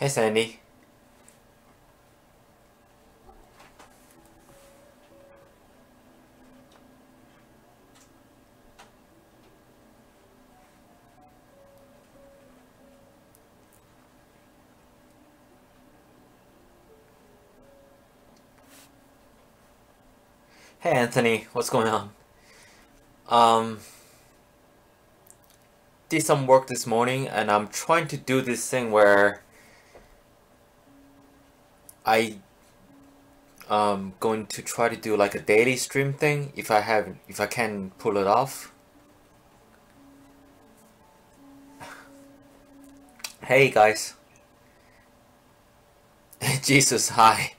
Hey Sandy. Hey Anthony, what's going on? Um, did some work this morning and I'm trying to do this thing where I going to try to do like a daily stream thing if I can pull it off. Hey guys. Jesus, hi.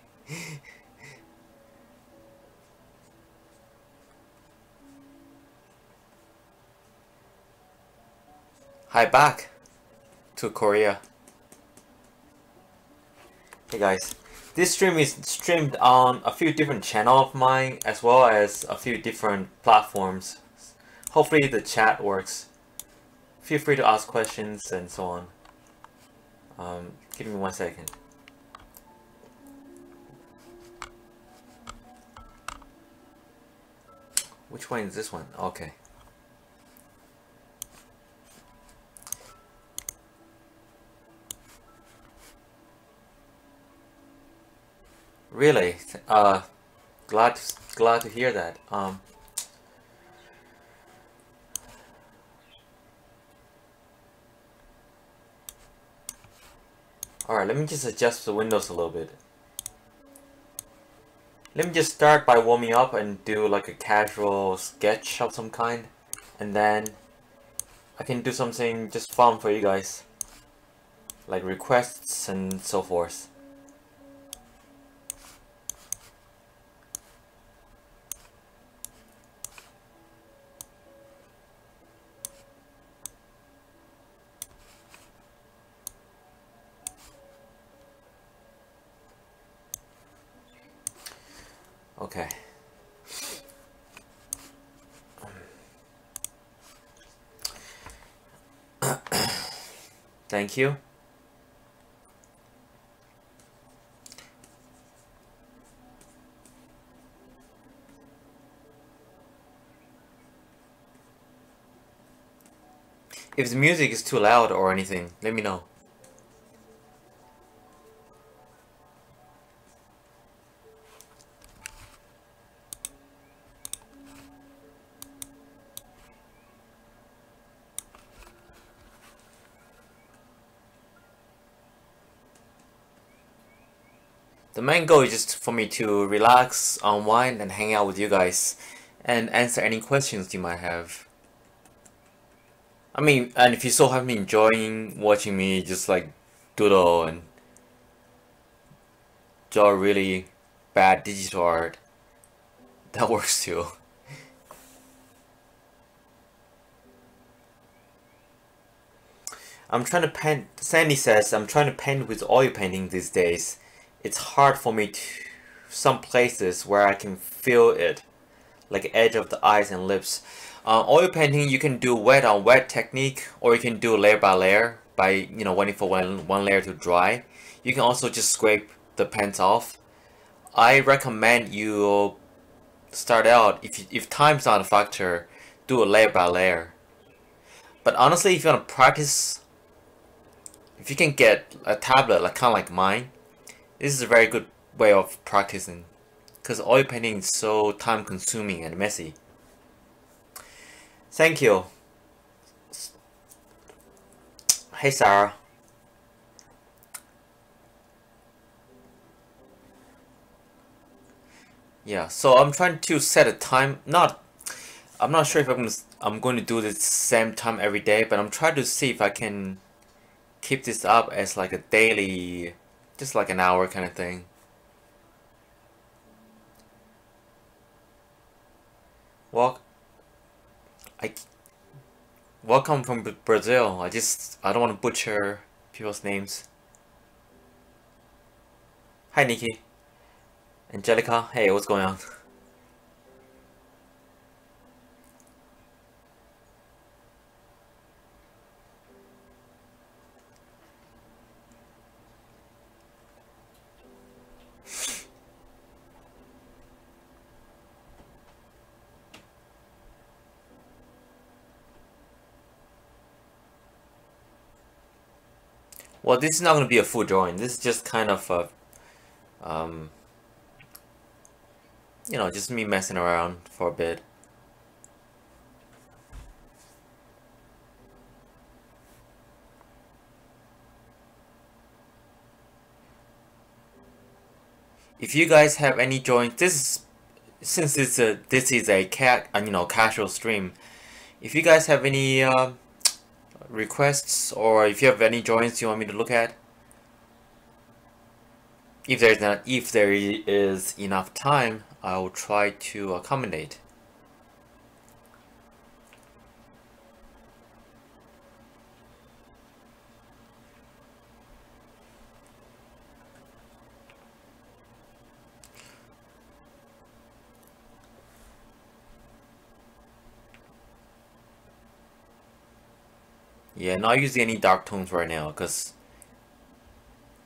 Hi back to Korea. Hey guys. This stream is streamed on a few different channels of mine as well as a few different platforms. Hopefully the chat works. Feel free to ask questions and so on. Give me 1 second. Which one is this one? Okay. Really? Glad to hear that. Alright, let me just adjust the windows a little bit. Let me just start by warming up and do like a casual sketch of some kind. And then I can do something just fun for you guys. Like requests and so forth. Okay. Thank you. If the music is too loud or anything, let me know. The main goal is just for me to relax, unwind, and hang out with you guys and answer any questions you might have. I mean, and if you so happen enjoying watching me just like doodle and draw really bad digital art, that works too. I'm trying to paint, Sandy says, I'm trying to paint with oil painting these days. It's hard for me to, some places where I can feel it, like edge of the eyes and lips. Oil painting, you can do wet on wet technique, or you can do layer by layer by, you know, waiting for one layer to dry. You can also just scrape the paints off. I recommend you start out, if time's not a factor, do a layer by layer. But honestly, if you want to practice, if you can get a tablet like kind of like mine, this is a very good way of practicing. Because oil painting is so time consuming and messy. Thank you. Hey Sarah. Yeah, so I'm trying to set a time. I'm not sure if I'm going to do this same time every day, but I'm trying to see if I can keep this up as like a daily, just like an hour kind of thing. Well, I welcome from Brazil. I don't want to butcher people's names. Hi Nikki. Angelica, hey, what's going on? Well, this is not going to be a full drawing. This is just kind of a, you know, just me messing around for a bit. If you guys have any drawings, since this is a casual stream. If you guys have any requests, or if you have any drawings you want me to look at, if there is enough time, I will try to accommodate. Yeah, not using any dark tones right now, because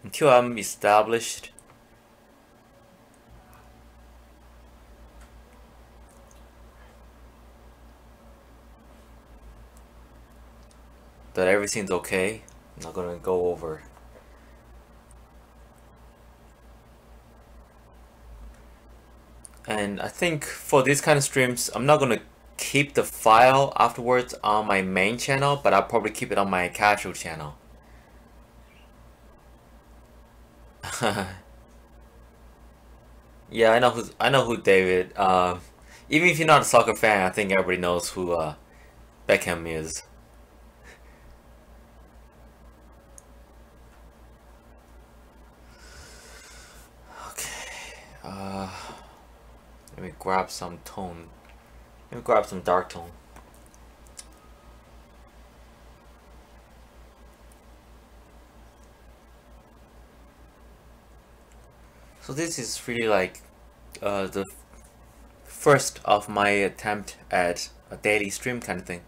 until I'm established, that everything's okay, I'm not gonna go over. And I think for these kind of streams, I'm not gonna keep the file afterwards on my main channel, but I'll probably keep it on my casual channel. Yeah, I know who David. Even if you're not a soccer fan, I think everybody knows who Beckham is. Okay. Let me grab some tone. Let me grab some dark tone. So this is really like the first of my attempt at a daily stream kind of thing.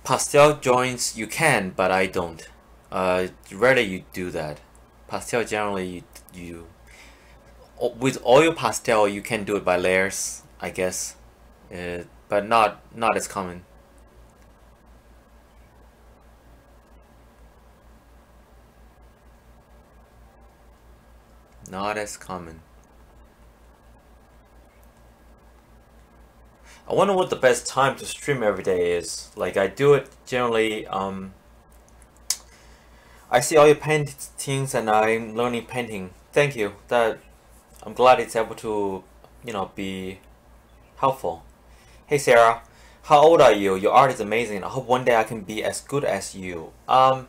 Pastel joints you can, but I don't. Rarely you do that. Pastel generally you with oil pastel you can do it by layers, I guess, but not as common. Not as common. I wonder what the best time to stream every day is. Like, I do it generally, I see all your paintings and I'm learning painting. Thank you. I'm glad it's able to, you know, be helpful. Hey Sarah, how old are you? Your art is amazing. I hope one day I can be as good as you. On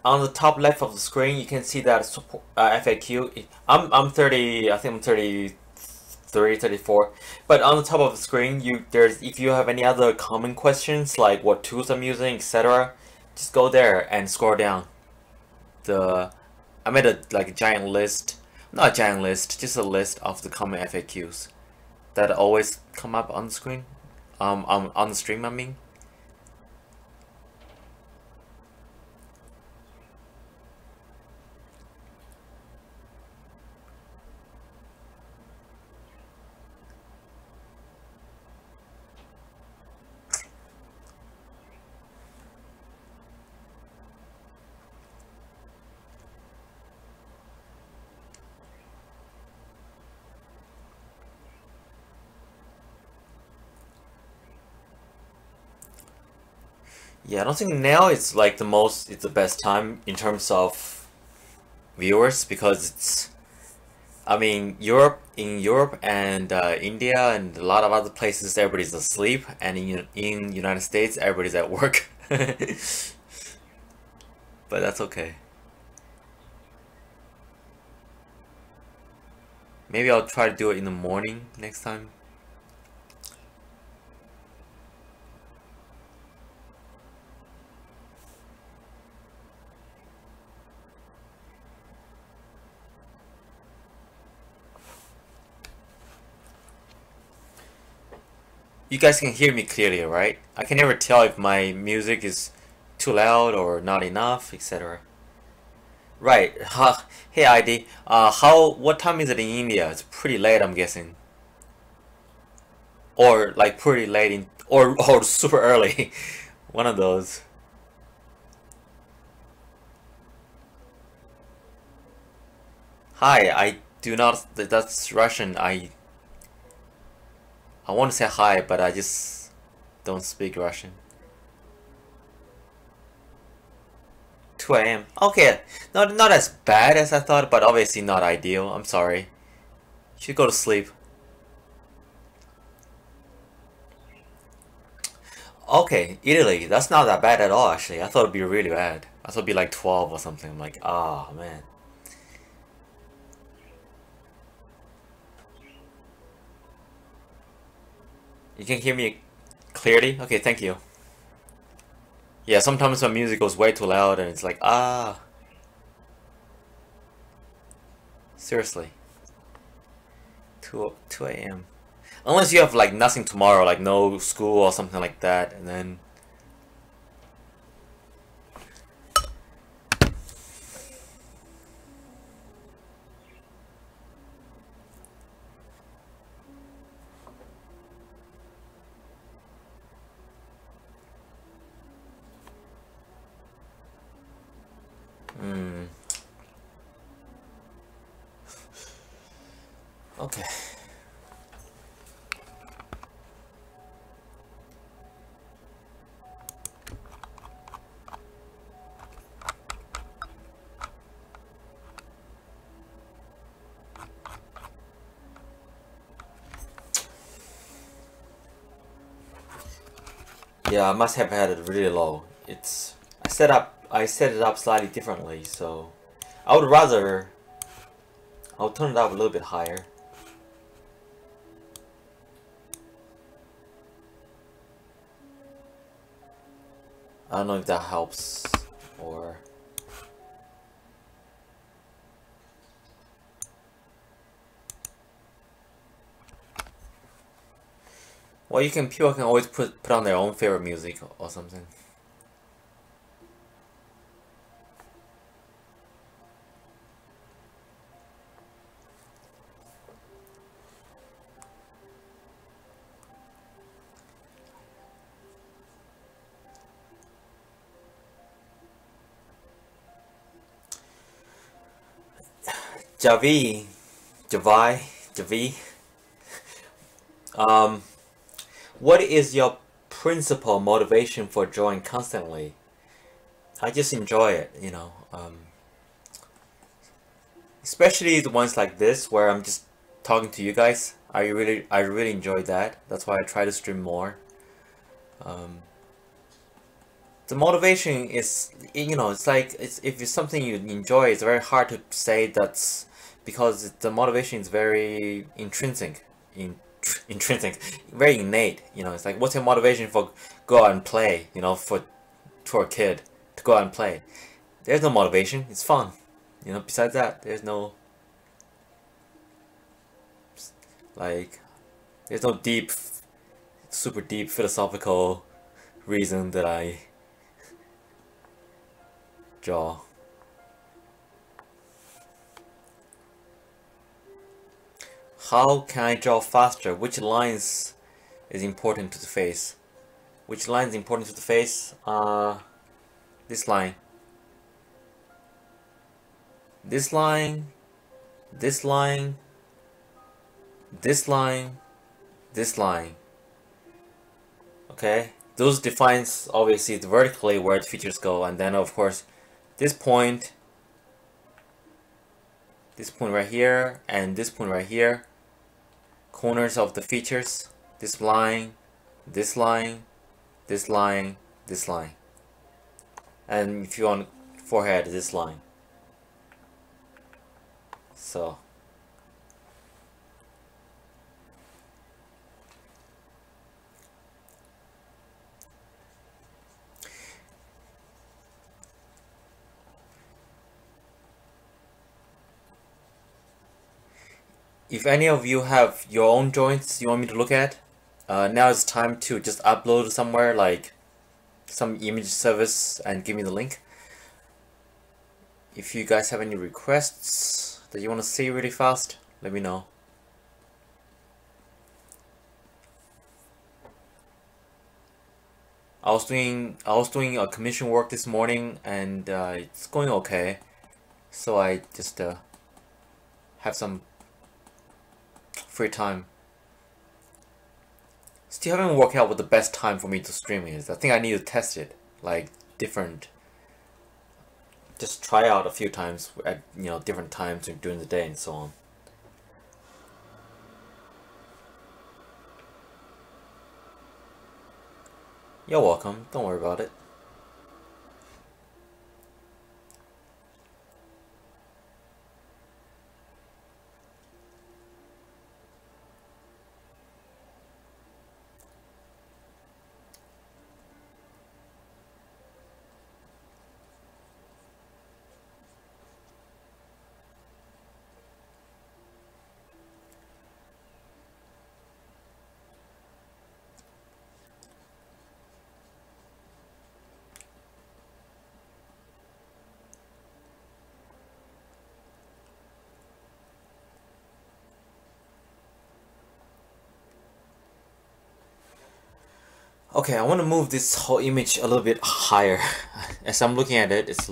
the top left of the screen, you can see that support, FAQ. I'm 30. I think I'm 33, 34. But on the top of the screen, there's if you have any other common questions like what tools I'm using, etc., just go there and scroll down. I made a giant list, not a giant list, just a list of the common FAQs that always come up on the screen, on the stream, I mean. Yeah, I don't think now it's like it's the best time in terms of viewers because I mean, in Europe and India and a lot of other places, everybody's asleep, and in United States, everybody's at work. But that's okay. Maybe I'll try to do it in the morning next time. You guys can hear me clearly, right? I can never tell if my music is too loud or not enough, etc. Right. Hey ID. What time is it in India? It's pretty late, I'm guessing. Or like pretty late in or super early. One of those. Hi, I do not that's Russian. I want to say hi, but I just don't speak Russian. 2 a.m. Okay, not as bad as I thought, but obviously not ideal. I'm sorry. Should go to sleep. Okay, Italy. That's not that bad at all, actually. I thought it'd be really bad. I thought it'd be like 12 or something. I'm like, ah, man. You can hear me clearly? Okay, thank you. Yeah, sometimes my music goes way too loud and it's like, ah. Seriously. 2 a.m. Unless you have like nothing tomorrow, like no school or something like that, and then okay. Yeah, I must have had it really low. I set it up slightly differently, so I'll turn it up a little bit higher. I don't know if that helps or well, people can always put on their own favorite music or something. Javi, Javi. Um, what is your principal motivation for drawing constantly? I just enjoy it, you know. Especially the ones like this where I'm just talking to you guys. I really enjoy that. That's why I try to stream more. The motivation is, you know, it's like if it's something you enjoy, it's very hard to say that's because the motivation is very intrinsic, very innate. You know, it's like what's your motivation for go out and play? You know, for a kid to go out and play. There's no motivation. It's fun. You know, besides that, there's no like there's no super deep philosophical reason that I draw. How can I draw faster? Which lines is important to the face? Which line is important to the face? This line. This line. This line. This line. This line. Okay? Those defines obviously vertically where the features go, and then of course this point right here, and this point right here, corners of the features, this line, this line, this line, this line, and if you want forehead, this line. So if any of you have your own joints you want me to look at, now it's time to just upload somewhere like some image service and give me the link. If you guys have any requests that you want to see really fast, let me know. I was doing a commission work this morning, and it's going okay. So I just have some free time. Still haven't worked out what the best time for me to stream is. I think I need to test it, like different. Just try out a few times at different times during the day and so on. You're welcome. Don't worry about it. Okay, I want to move this whole image a little bit higher. As I'm looking at it, it's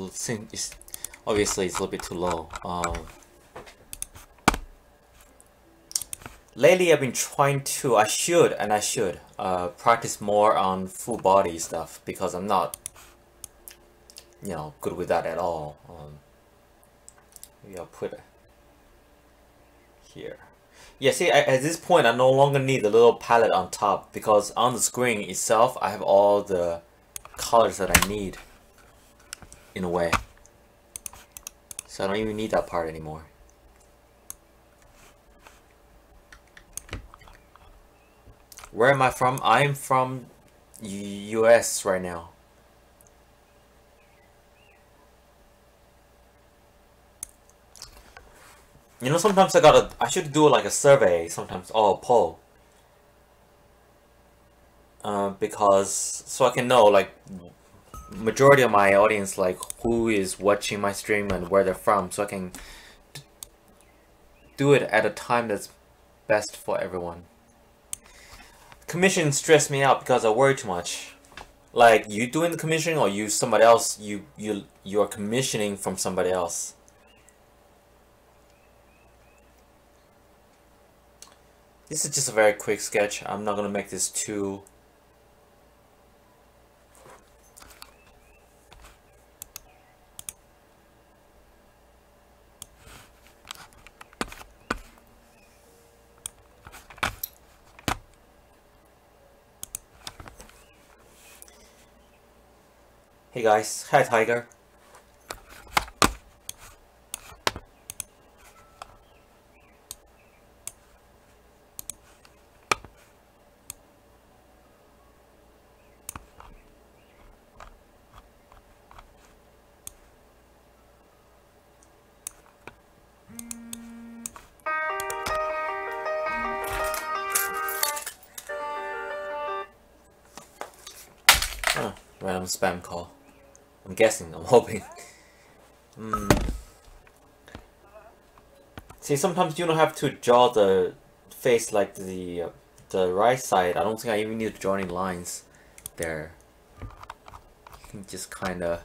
obviously it's a little bit too low. Lately, I've been trying to. I should practice more on full body stuff because I'm not, good with that at all. Maybe I'll put it here. Yeah, see, at this point, I no longer need the little palette on top because on the screen itself, I have all the colors that I need, in a way. So I don't even need that part anymore. Where am I from? I'm from US right now. Sometimes I should do like a survey sometimes, or a poll. Because, so I can know, like, majority of my audience, like, who is watching my stream and where they're from, so I can do it at a time that's best for everyone. Commission stress me out because I worry too much. Like, you doing the commission or somebody else, you're commissioning from somebody else. This is just a very quick sketch. I'm not gonna make this too... Hey guys, hi Tiger. Random spam call. I'm guessing, I'm hoping. See, sometimes you don't have to draw the face like the right side. I don't think I even need to draw any lines there. You can just kinda...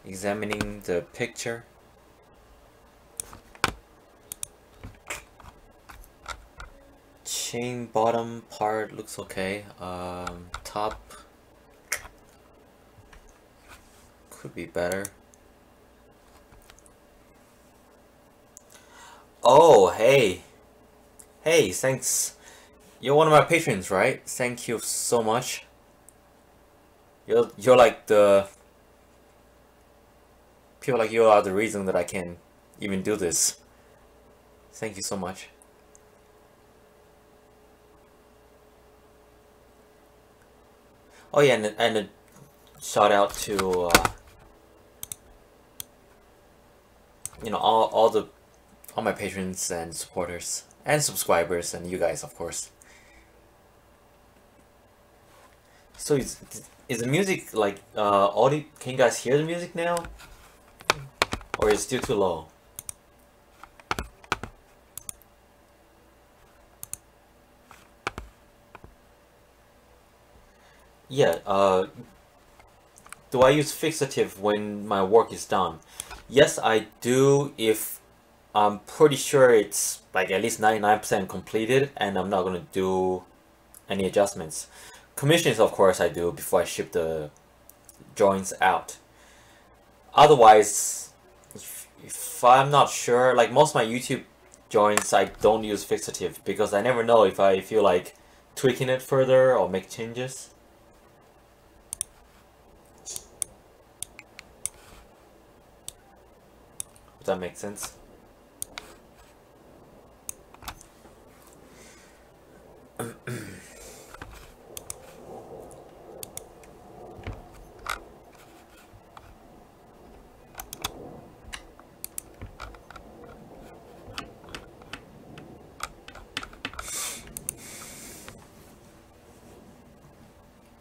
examining the picture. Chain bottom part looks okay. Top could be better. Oh, hey. Hey, thanks. You're one of my patrons, right? Thank you so much. You're like the... People like you are the reason that I can even do this. Thank you so much. Oh yeah, and a shout out to you know, all my patrons and supporters and subscribers and you guys, of course. So is the music like audio? Can you guys hear the music now, or is it still too low? Yeah. Do I use fixative when my work is done? Yes, I do. If I'm pretty sure it's like at least 99% completed, and I'm not gonna do any adjustments. Commissions, of course, I do before I ship the drawings out. Otherwise, if I'm not sure, like most of my YouTube drawings, I don't use fixative because I never know if I feel like tweaking it further or make changes. Does that make sense?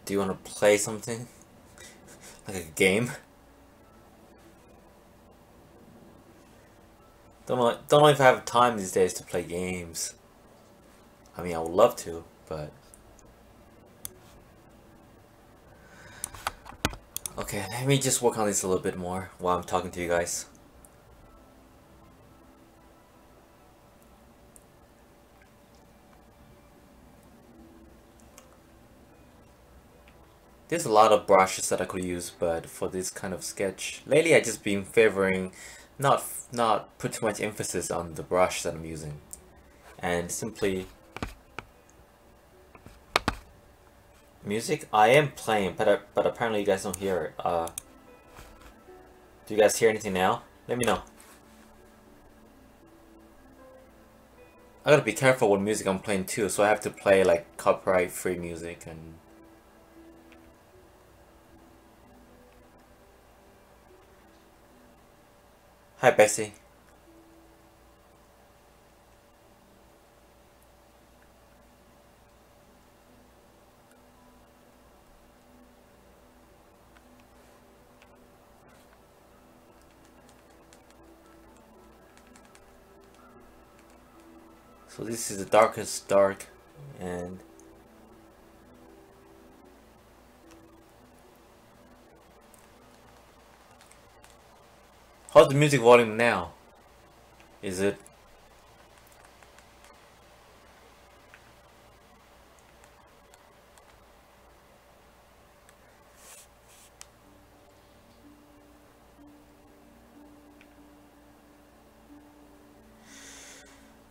Do you want to play something? Like a game? Don't know if I have time these days to play games. I mean, I would love to, but... Okay, let me just work on this a little bit more while I'm talking to you guys. There's a lot of brushes that I could use, but for this kind of sketch, lately I just been favoring not put too much emphasis on the brush that I'm using, and simply music. I am playing, but apparently you guys don't hear it. Do you guys hear anything now? Let me know. I gotta be careful with music I'm playing too, so I have to play like copyright-free music and. Hi, Bessie. So this is the darkest dark, and how's the music volume now? Is it?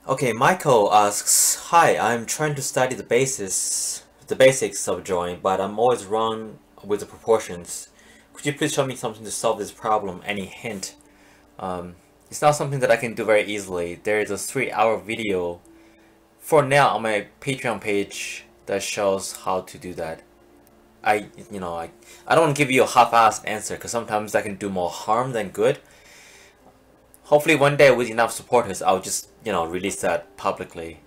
Okay, Michael asks, "Hi, I'm trying to study the basics of drawing, but I'm always wrong with the proportions. Could you please show me something to solve this problem? Any hint?" It's not something that I can do very easily. There is a 3-hour video for now on my Patreon page that shows how to do that. I don't want to give you a half-assed answer because sometimes that can do more harm than good. Hopefully one day with enough supporters, I'll just, release that publicly.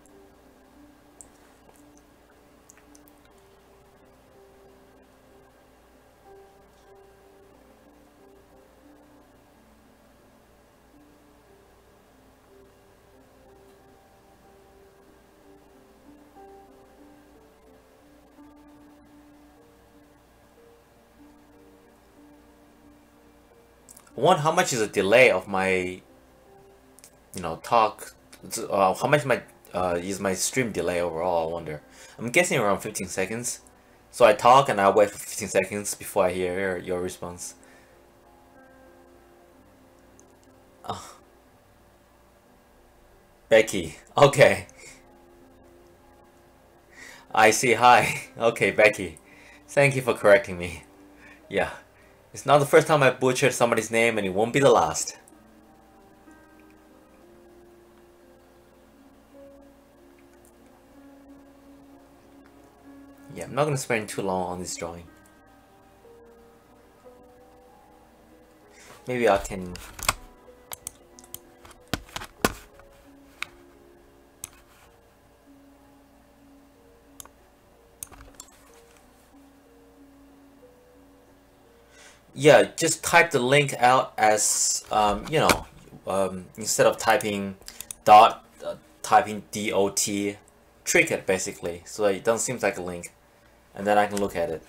One, how much is the delay of my, talk? How much is my stream delay overall, I wonder. I'm guessing around 15 seconds. So I talk and I wait for 15 seconds before I hear your response. Oh, Becky. Okay. I see. Hi. Okay, Becky. Thank you for correcting me. Yeah. It's not the first time I butchered somebody's name and it won't be the last. Yeah, I'm not gonna spend too long on this drawing. maybe I can. Yeah, just type the link out as instead of typing typing dot, trick it basically so that it doesn't seem like a link, and then I can look at it.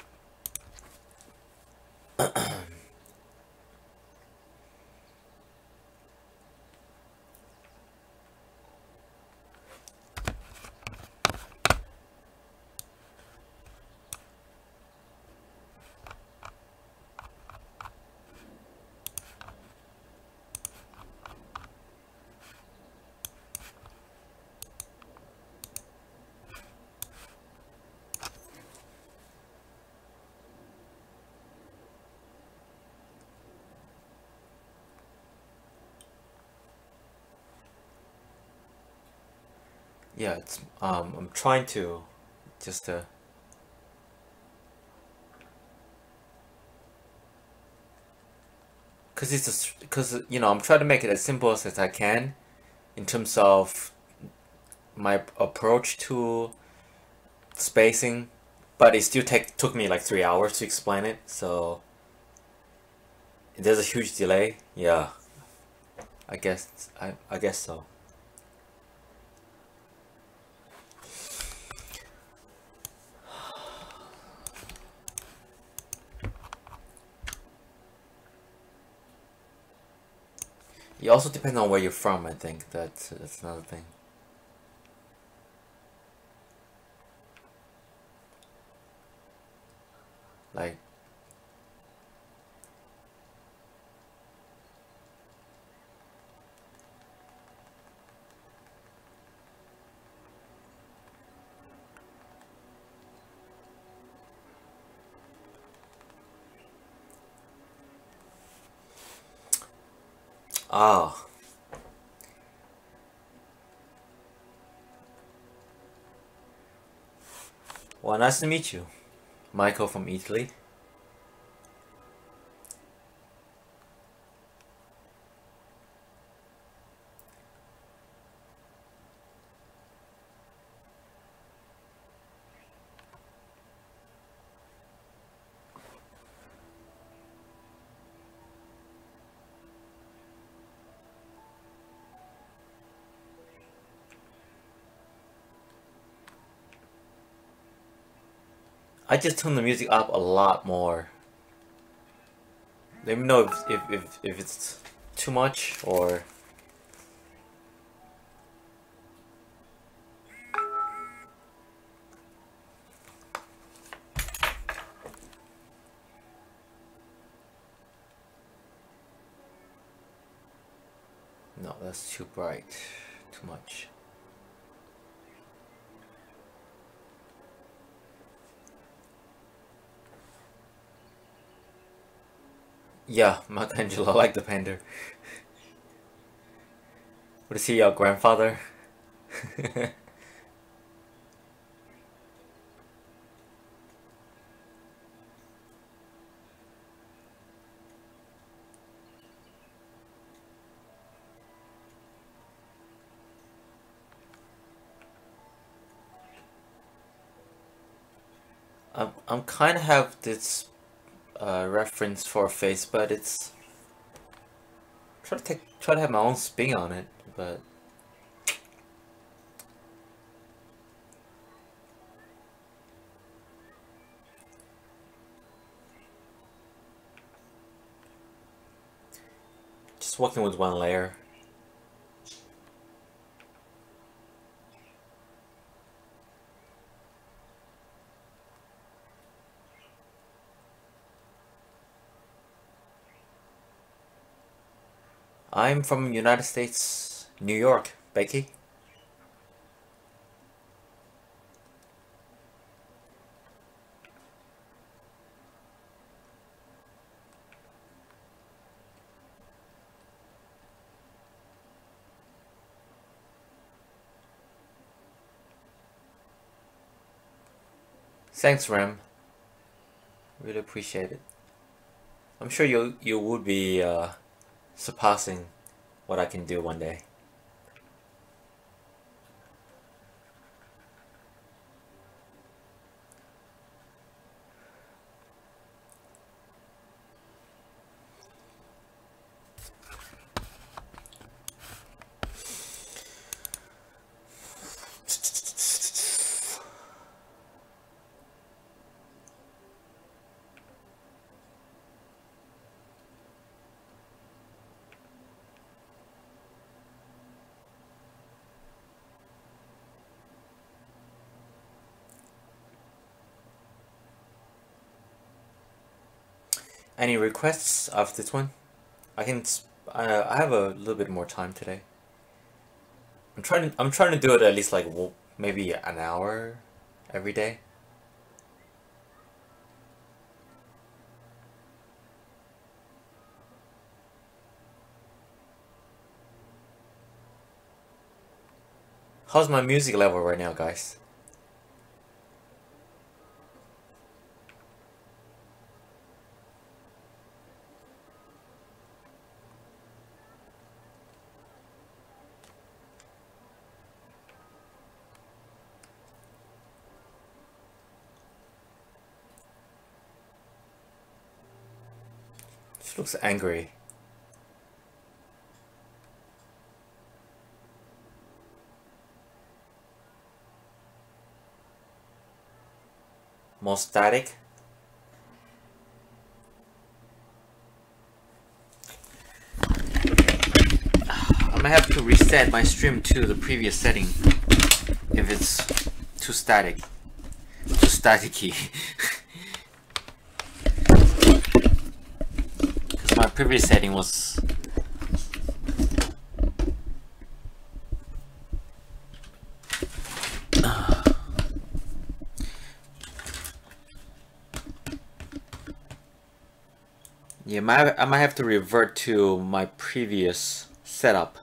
Yeah, it's I'm trying to just because I'm trying to make it as simple as I can in terms of my approach to spacing, but it still took me like 3 hours to explain it, so there's a huge delay. Yeah, I guess so. It also depends on where you're from. I think that's another thing. Like, ah, well, nice to meet you, Michael from Italy. I just turned the music up a lot more. Let me know if it's too much or. No, that's too bright. Too much. Yeah, Michelangelo, I like the painter. What is he, your grandfather? I'm kind of have this reference for a face, but it's try to have my own spin on it, but just working with one layer. I'm from United States, New York, Becky. Thanks, Ram. Really appreciate it. I'm sure you would be surpassing what I can do one day. Any requests of this one? I can. I have a little bit more time today. I'm trying to do it at least like maybe an hour every day. How's my music level right now, guys? She looks angry. More static. I might have to reset my stream to the previous setting if it's too static. Too staticky. Because my previous setting was... Yeah, I might have to revert to my previous setup.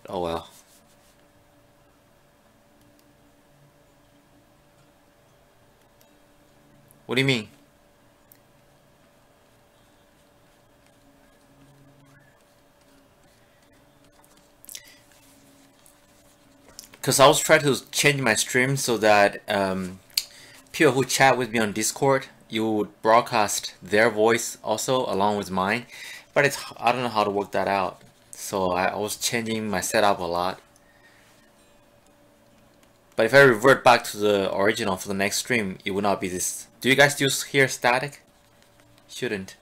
Oh well. What do you mean? Because I was trying to change my stream so that people who chat with me on Discord, you would broadcast their voice also along with mine. But I don't know how to work that out. So I was changing my setup a lot. But if I revert back to the original for the next stream, it would not be this. Do you guys still hear static? Shouldn't.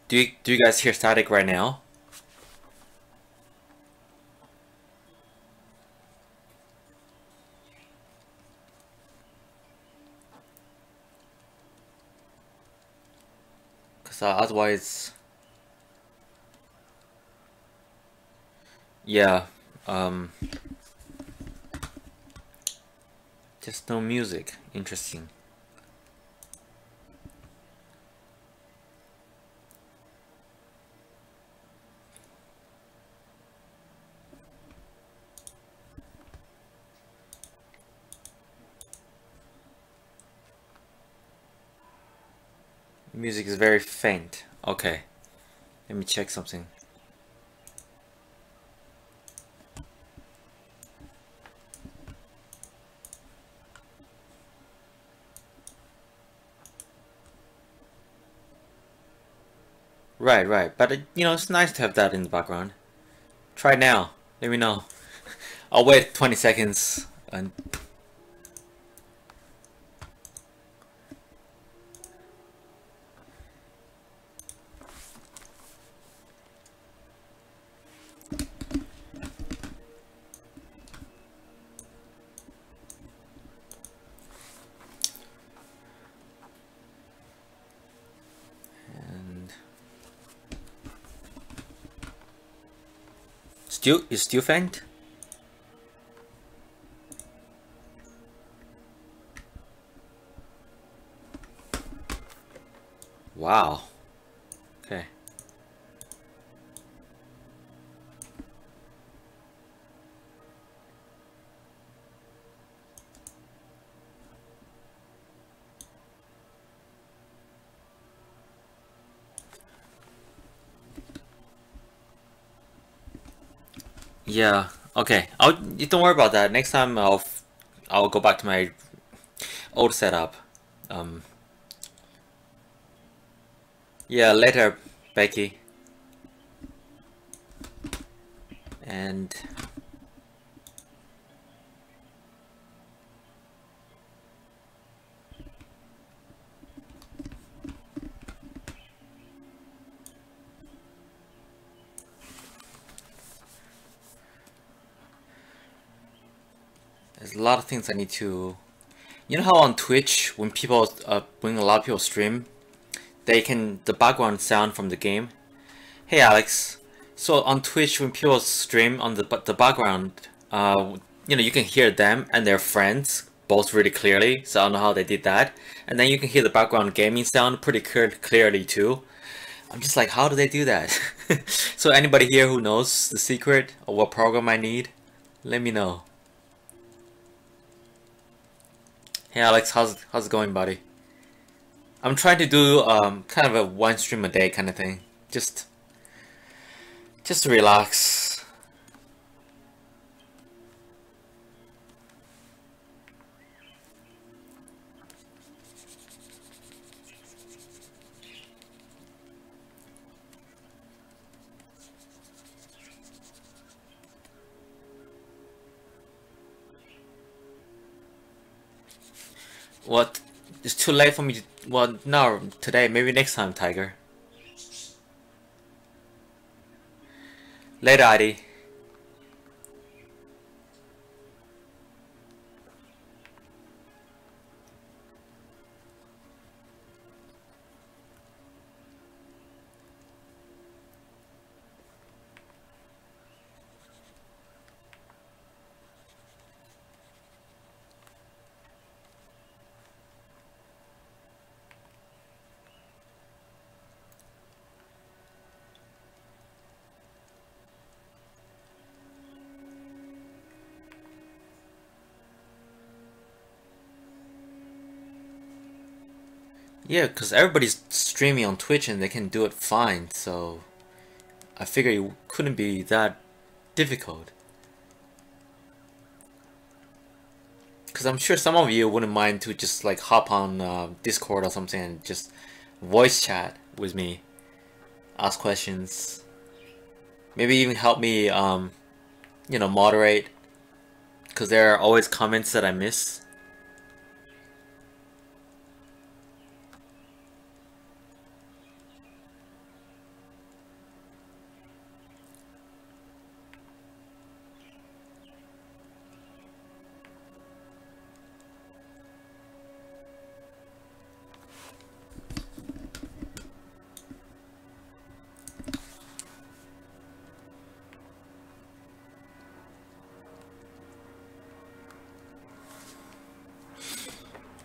Do you guys hear static right now? Because otherwise... Yeah, just no music. Interesting. Music is very faint. Okay, let me check something. Right, but you know, it's nice to have that in the background. Try it now. Let me know. I'll wait 20 seconds and... Still faint? Wow. Okay. Yeah. Okay. You don't worry about that. Next time I'll go back to my old setup. Um. Yeah. Later, Becky. And there's a lot of things I need to. You know how on Twitch when when a lot of people stream, the background sound from the game. Hey Alex, so on Twitch when people stream on the background, you can hear them and their friends both really clearly. So I don't know how they did that, and then you can hear the background gaming sound pretty clearly too. I'm just like, how do they do that? So anybody here who knows the secret or what program I need, let me know. Hey Alex, how's it going, buddy? I'm trying to do kind of a one stream a day kind of thing, just to relax. What? It's too late for me to. Well, no, today. Maybe next time, Tiger. Later, Adi. Yeah, because everybody's streaming on Twitch and they can do it fine, so I figure it couldn't be that difficult. Because I'm sure some of you wouldn't mind to just like hop on Discord or something and just voice chat with me, ask questions, maybe even help me, moderate, because there are always comments that I miss.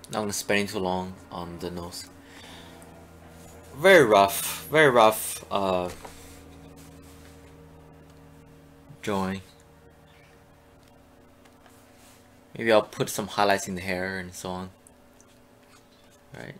Not gonna spend too long on the nose. Very rough, very rough drawing. Maybe I'll put some highlights in the hair and so on. Right.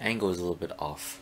Angle is a little bit off.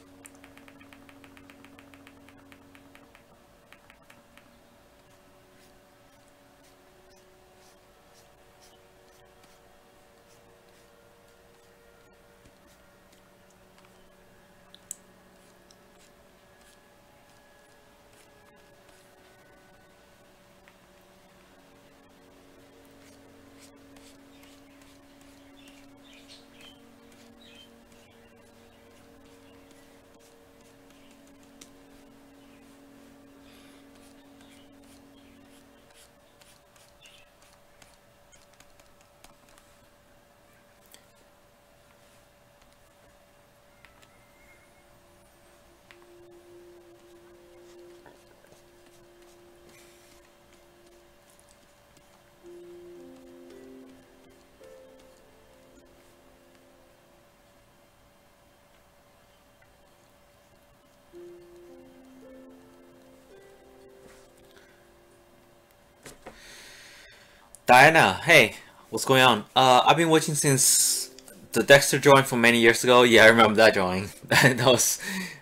Diana, hey, what's going on? I've been watching since the Dexter drawing from many years ago. Yeah, I remember that drawing.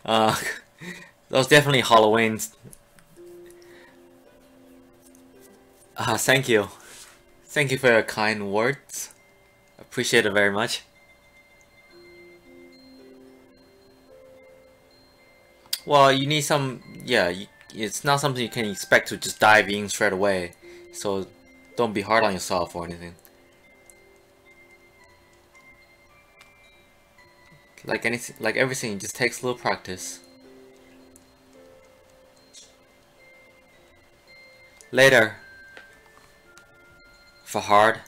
Uh, that was definitely Halloween. Thank you. Thank you for your kind words. Appreciate it very much. Well, you need some, yeah, it's not something you can expect to just dive in straight away. So don't be hard on yourself or anything. Like anything, like everything, it just takes a little practice. Later. For hard.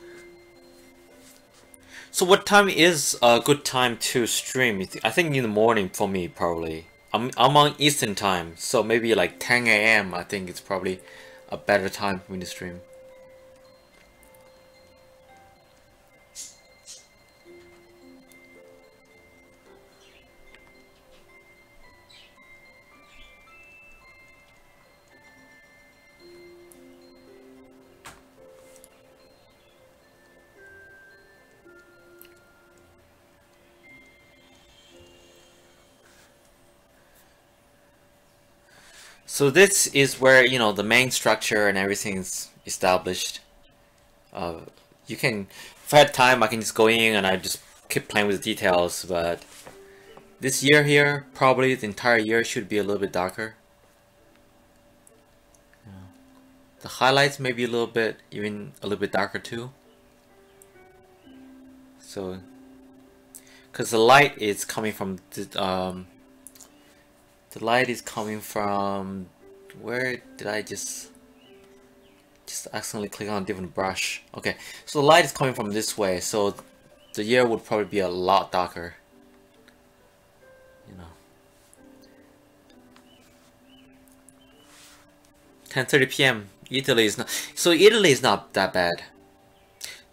So what time is a good time to stream? I think in the morning for me, probably. I'm on Eastern time, so maybe like 10 a.m. I think it's probably a better time for me to stream. So this is where, you know, the main structure and everything is established. You can, if I had time, I can just go in and I just keep playing with the details, but this year here, probably the entire year should be a little bit darker. The highlights may be a little bit, even a little bit darker too. So, because the light is coming from the light is coming from, where did I just accidentally click on a different brush? Okay, so the light is coming from this way, so the year would probably be a lot darker. You know, 10:30 p.m. Italy is not, so Italy is not that bad.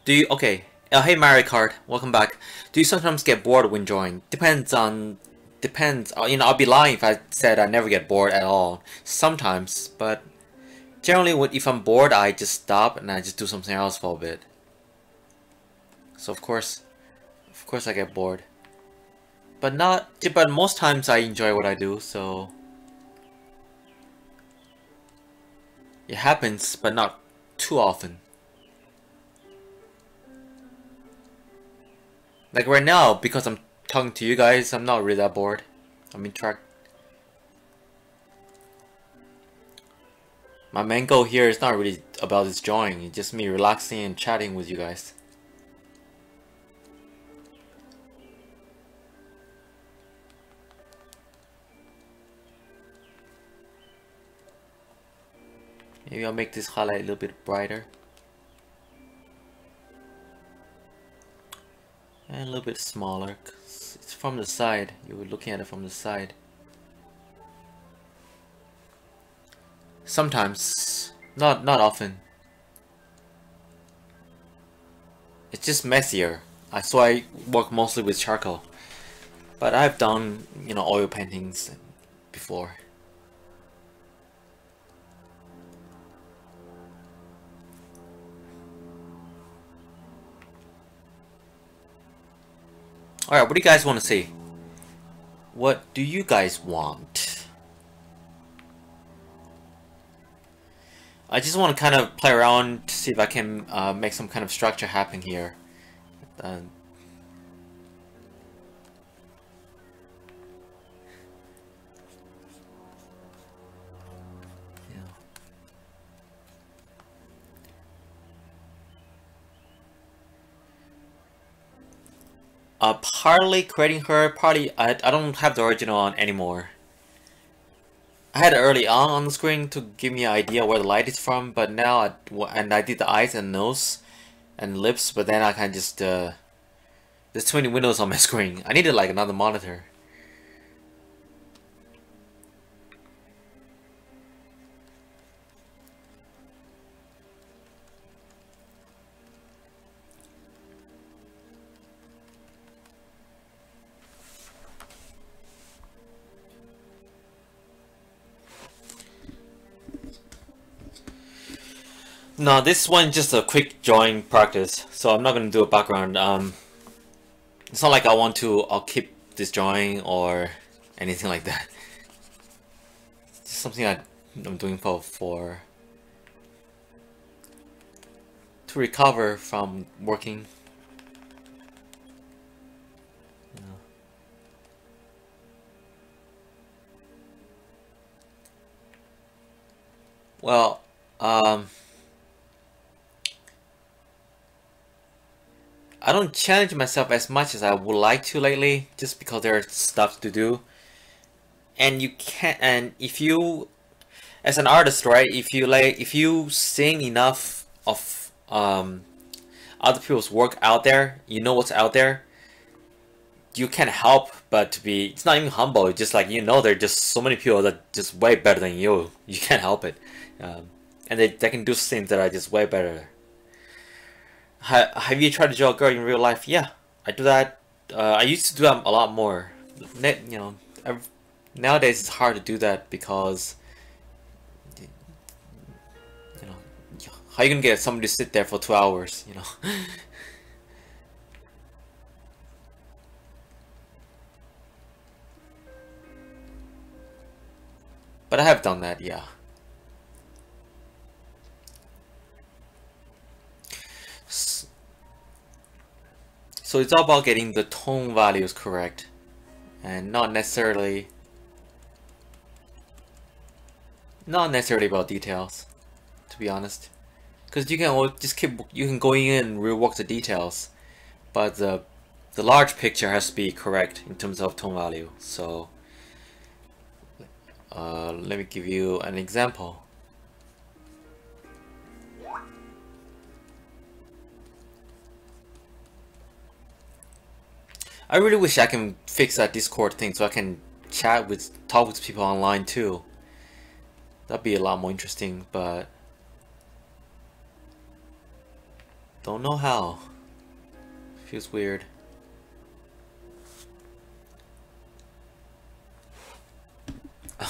Do you, okay, hey Mario Kart, welcome back. Do you sometimes get bored when drawing? Depends, you know, I'll be lying if I said I never get bored at all. Sometimes, but generally if I'm bored, I just stop and I just do something else for a bit. So of course I get bored. But most times I enjoy what I do, so it happens, but not too often. Like right now, because I'm talking to you guys, I'm not really that bored. I'm in track. My main goal here is not really about this drawing, it's just me relaxing and chatting with you guys. Maybe I'll make this highlight a little bit brighter. And a little bit smaller, 'cause it's from the side. You were looking at it from the side. Sometimes, not often. It's just messier. So I work mostly with charcoal. But I've done, you know, oil paintings before. Alright, what do you guys want to see? What do you guys want? I just want to kind of play around to see if I can make some kind of structure happen here. Partly creating her, partly I don't have the original on anymore. I had it early on the screen to give me an idea where the light is from, but now I did the eyes and nose and lips, but then I can just there's too many windows on my screen. I needed like another monitor. No, this one just a quick drawing practice, so I'm not gonna do a background. It's not like I'll keep this drawing or anything like that. It's just something I'm doing to recover from working. Well, I don't challenge myself as much as I would like to lately, just because there's stuff to do. And you can't. And if you, as an artist, right? If you sing enough of other people's work out there, you know what's out there. You can't help but to be. It's not even humble. It's just like there are just so many people that just way better than you. You can't help it, and they can do things that are just way better. Have you tried to draw a girl in real life? Yeah, I do that. I used to do that a lot more. Nowadays it's hard to do that because how you gonna get somebody to sit there for 2 hours? But I have done that, yeah. So it's all about getting the tone values correct, and not necessarily about details, to be honest. Because you can go in and rework the details, but the large picture has to be correct in terms of tone value. So let me give you an example. I really wish I can fix that Discord thing so I can talk with people online too. That'd be a lot more interesting, but don't know how. Feels weird.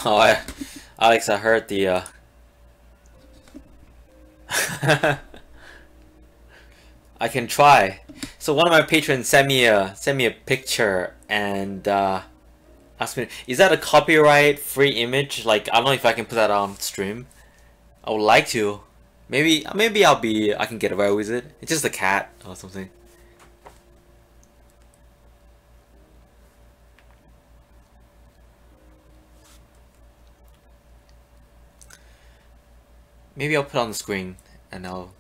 Oh, Alex, I heard the I can try. So one of my patrons sent me a picture and asked me, "Is that a copyright free image? Like, I don't know if I can put that on stream. I would like to. Maybe I can get away with it. It's just a cat or something." Maybe I'll put it on the screen and there'll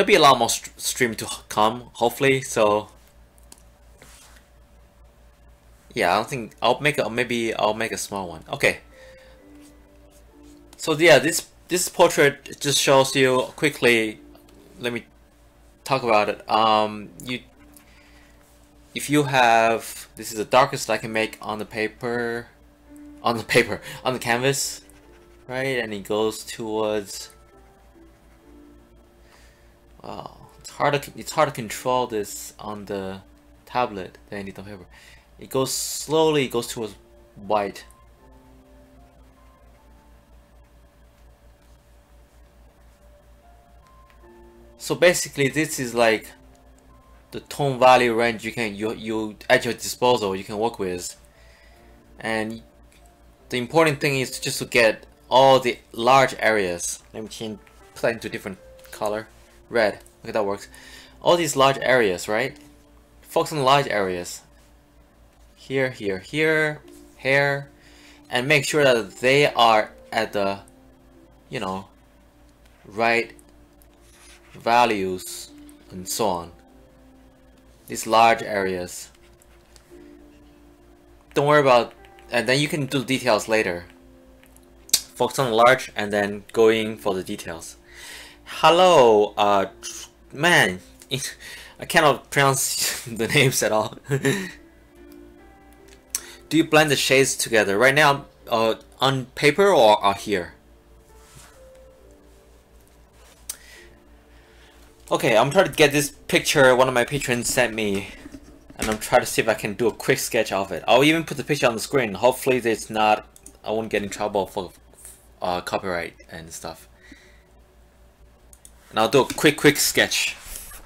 be a lot more stream to come, hopefully. So yeah, I don't think maybe I'll make a small one. Okay. So yeah, this portrait just shows you quickly. Let me talk about it. If you have, this is the darkest I can make on the canvas, right? And it goes towards. Wow, it's hard to control this on the tablet than it is on paper. It goes slowly. It goes towards white. So basically, this is like the tone value range you at your disposal you can work with, and the important thing is just to get all the large areas. Let me put that into a different color, red. Okay, that works. All these large areas, right? Focus on the large areas. Here, here, here, and make sure that they are at the, right values and so on. These large areas. Don't worry about, and then you can do details later. Focus on large and then going for the details. Hello, man, I cannot pronounce the names at all. Do you blend the shades together right now on paper or here? Okay, I'm trying to get this picture one of my patrons sent me, and I'm trying to see if I can do a quick sketch of it. I'll even put the picture on the screen. Hopefully I won't get in trouble for copyright and stuff. And I'll do a quick sketch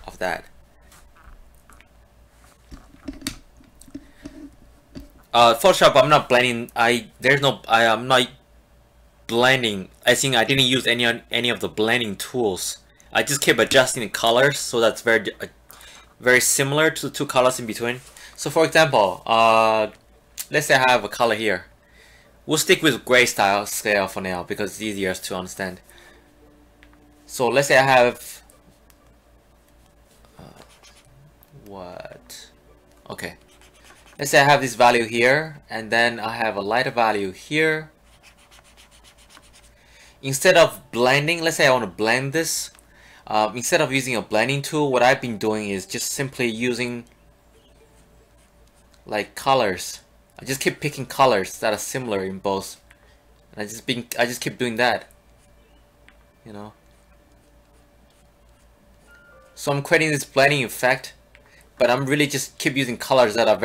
of that. Photoshop, I'm not blending. I'm not blending. I think I didn't use any of the blending tools. I just keep adjusting the colors, so that's very similar to the two colors in between. So for example, let's say I have a color here. We'll stick with gray scale for now because it's easier to understand. So let's say I have okay. Let's say I have this value here, and then I have a lighter value here. Instead of blending, let's say I want to blend this. Instead of using a blending tool, what I've been doing is just simply using like colors. I just keep picking colors that are similar in both, and I just keep doing that. You know. So I'm creating this blending effect. But I'm really just keep using colors that are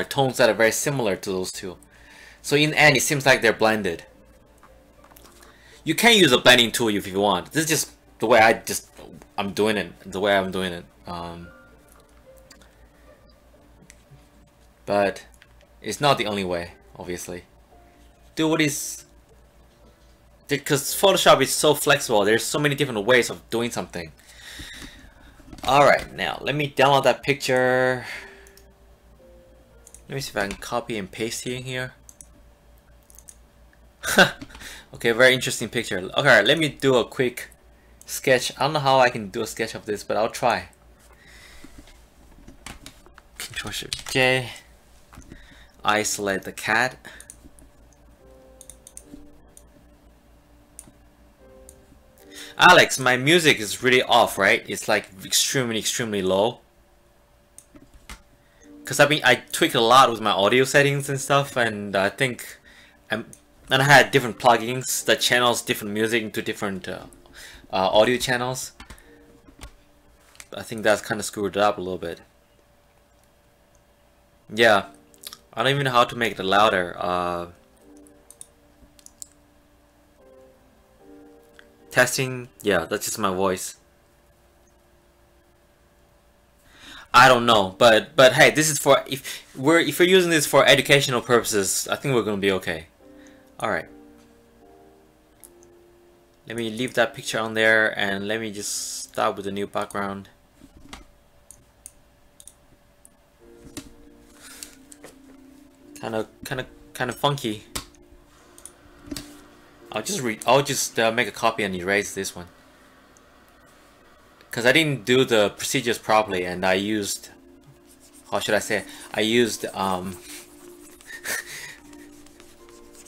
tones that are very similar to those two. So in the end, it seems like they're blended. You can use a blending tool if you want. This is just the way I'm doing it. But it's not the only way, obviously. Because Photoshop is so flexible. There's so many different ways of doing something. Alright, now let me download that picture. Let me see if I can copy and paste it in here. Okay, very interesting picture. Okay, let me do a quick sketch. I don't know how I can do a sketch of this, but I'll try. Ctrl-Shift-J. Isolate the cat. Alex, my music is really off, right? It's like extremely low. Cause I tweaked a lot with my audio settings and stuff, and I think and I had different plugins that channels different music into different audio channels. I think that's kind of screwed it up a little bit. Yeah, I don't even know how to make it louder. Testing, yeah, that's just my voice. I don't know, but hey, this is for if we're using this for educational purposes, I think we're gonna be okay. All right. Let me leave that picture on there, and let me just start with a new background. Kind of funky. I'll just make a copy and erase this one, because I didn't do the procedures properly, and I used, how should I say, I used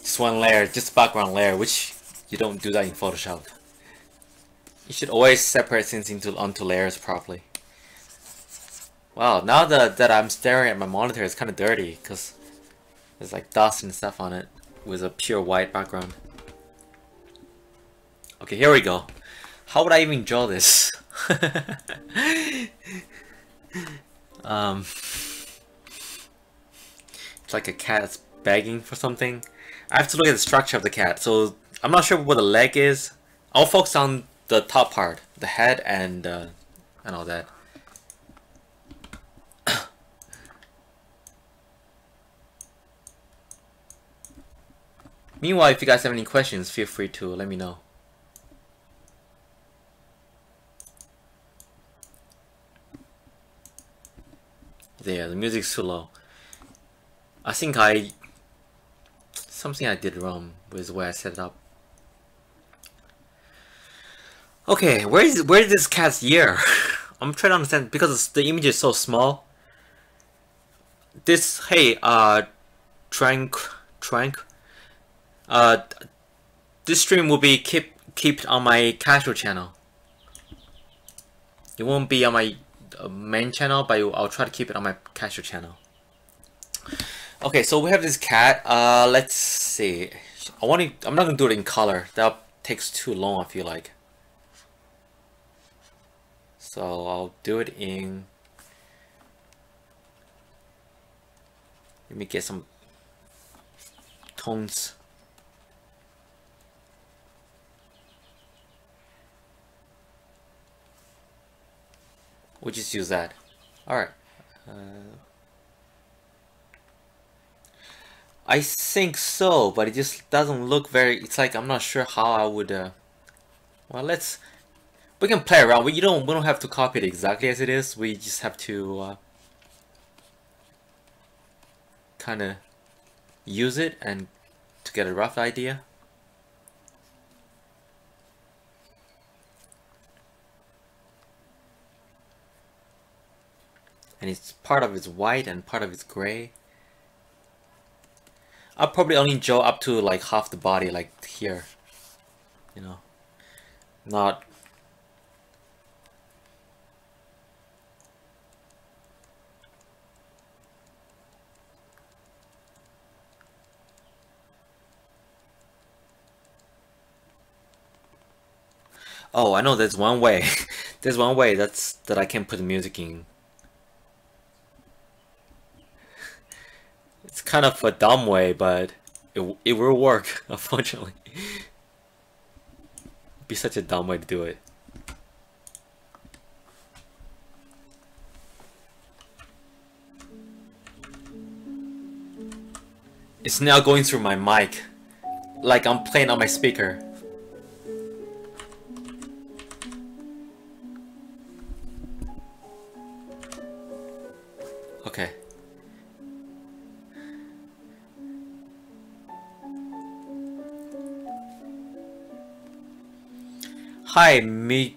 just one layer, just background layer, which you don't do that in Photoshop. You should always separate things onto layers properly. Wow, now that I'm staring at my monitor, it's kind of dirty because there's like dust and stuff on it with a pure white background. Okay, here we go. How would I even draw this? It's like a cat that's begging for something. I have to look at the structure of the cat, so I'm not sure what the leg is. I'll focus on the top part, the head and all that. Meanwhile, if you guys have any questions, feel free to let me know. There, the music's too low. I think something I did wrong with the way I set it up. Okay, where is this cat's ear? I'm trying to understand because the image is so small. This, hey, Trank, this stream will be kept on my casual channel. It won't be on my main channel, but I'll try to keep it on my casual channel. Okay, so we have this cat. Let's see. I'm not gonna do it in color. That takes too long, I feel like. So I'll do it in. Let me get some tones. We'll just use that. Alright. I think so, but it just doesn't look very... It's like I'm not sure how I would... Well, we can play around. We don't have to copy it exactly as it is. We just have to kind of use it and to get a rough idea. And it's part of it's white and part of it's gray. I'll probably only draw up to like half the body, like here. You know, not. Oh, I know there's one way. There's one way that I can put the music in. It's kind of a dumb way, but it will work, unfortunately. It'd be such a dumb way to do it. It's now going through my mic, like I'm playing on my speaker. Okay. Hi, Mithon.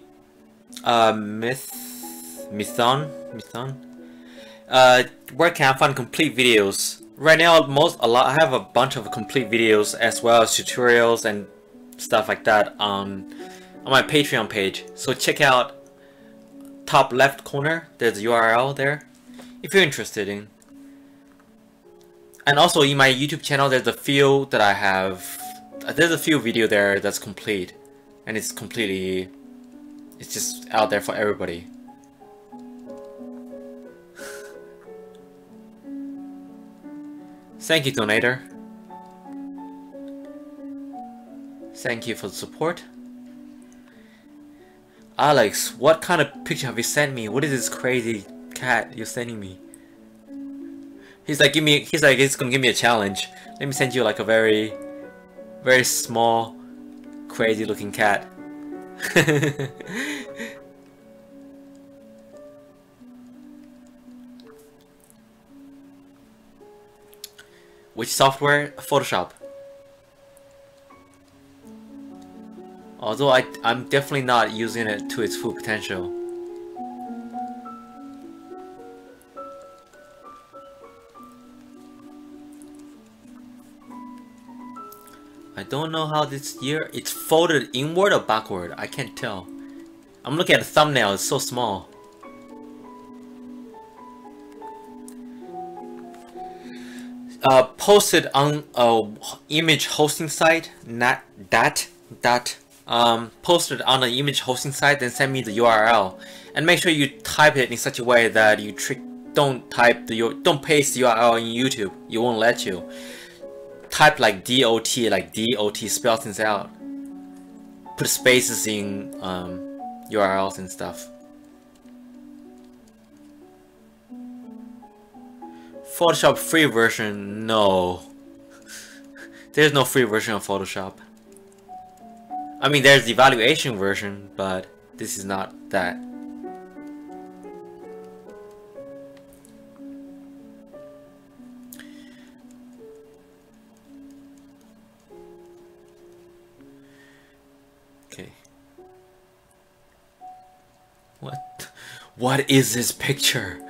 Where can I find complete videos? Right now, I have a bunch of complete videos as well as tutorials and stuff like that on my Patreon page. So check out top left corner. There's a URL there if you're interested in. And also in my YouTube channel, there's a few that I have. There's a few video there that's complete. And it's just out there for everybody. Thank you, donator. Thank you for the support. Alex, what kind of picture have you sent me? What is this crazy cat you're sending me? He's like, he's gonna give me a challenge. Let me send you like a very, very small, crazy looking cat. Which software? Photoshop. Although I'm definitely not using it to its full potential. I don't know how this year it's folded inward or backward. I can't tell. I'm looking at the thumbnail, it's so small. Posted on a image hosting site, posted on an image hosting site, then send me the URL, and make sure you type it in such a way that you don't paste the URL in YouTube. It won't let you. Type like DOT, spell things out. Put spaces in URLs and stuff. Photoshop free version, no. There's no free version of Photoshop. I mean, there's the evaluation version, but this is not that. Okay. What is this picture?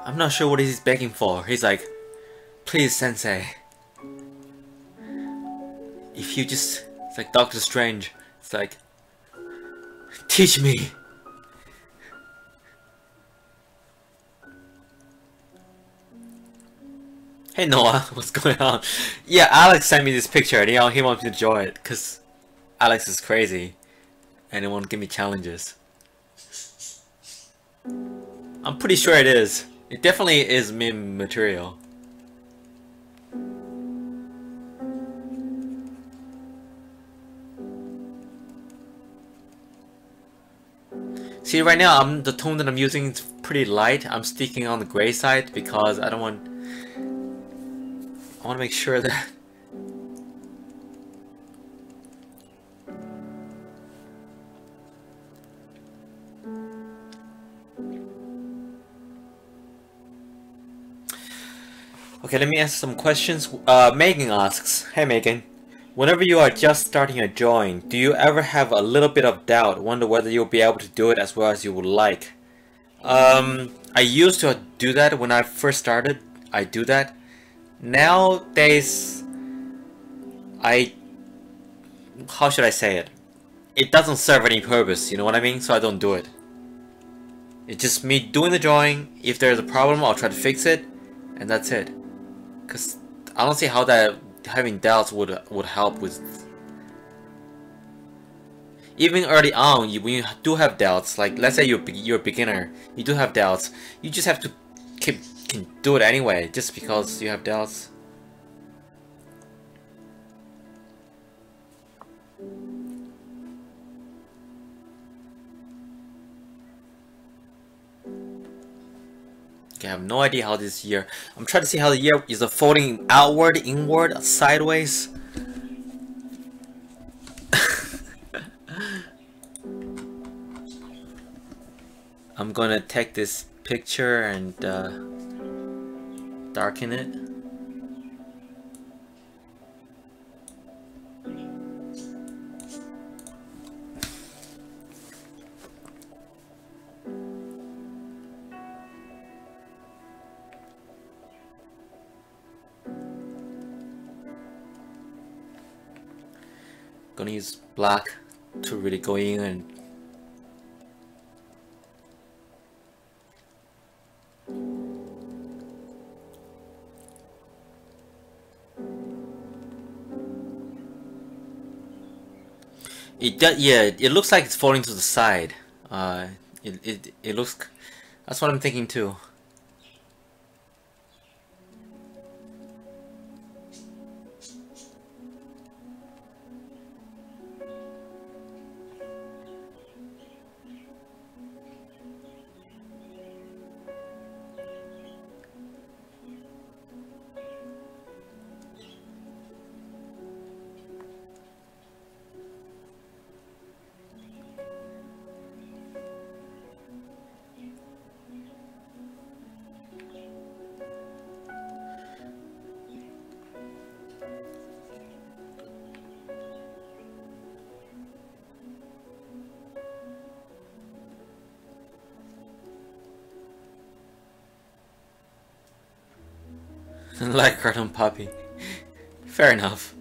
I'm not sure what he's begging for. He's like, please, sensei. If you just... It's like Doctor Strange. It's like, teach me. Hey Noah, what's going on? Yeah, Alex sent me this picture and he wants me to draw it because Alex is crazy and he won't give me challenges. I'm pretty sure it is. It definitely is meme material. See, right now the tone that I'm using is pretty light. I'm sticking on the gray side because I want to make sure that okay, let me ask some questions. Megan asks, hey Megan, whenever you are just starting a drawing, do you ever have a little bit of doubt, wonder whether you'll be able to do it as well as you would like? I used to do that when I first started. I do that. Nowadays, how should I say it? It doesn't serve any purpose, you know what I mean? So I don't do it. It's just me doing the drawing. If there's a problem, I'll try to fix it, and that's it. Cause I don't see how that having doubts would help with. Even early on, when you do have doubts, like let's say you're a beginner, you do have doubts. You just have to can do it anyway, just because you have doubts. Okay, I have no idea how this year. I'm trying to see how the year is folding outward, inward, sideways. I'm gonna take this picture and darken it. Gonna use black to really go in and it does, yeah, it looks like it's falling to the side. It looks, that's what I'm thinking too. Like cartoon puppy. Fair enough.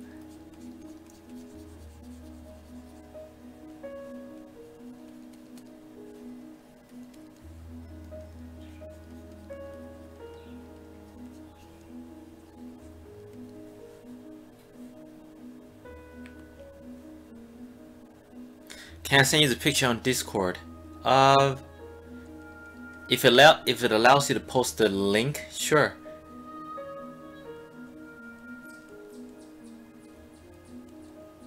Can I send you the picture on Discord? If it allows you to post the link, sure.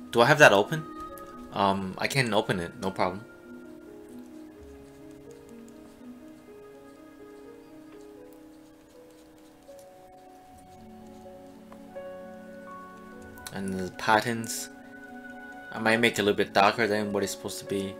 Do I have that open? I can open it, no problem. And the patterns, I might make it a little bit darker than what it's supposed to be.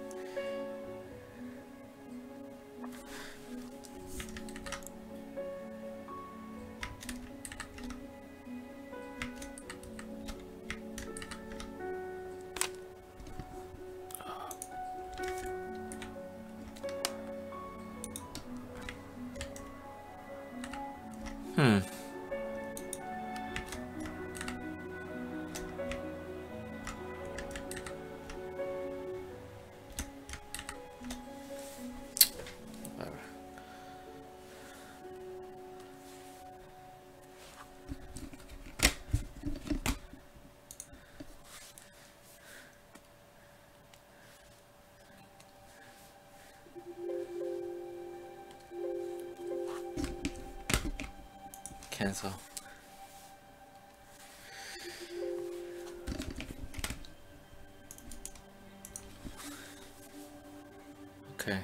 Cancel. Okay.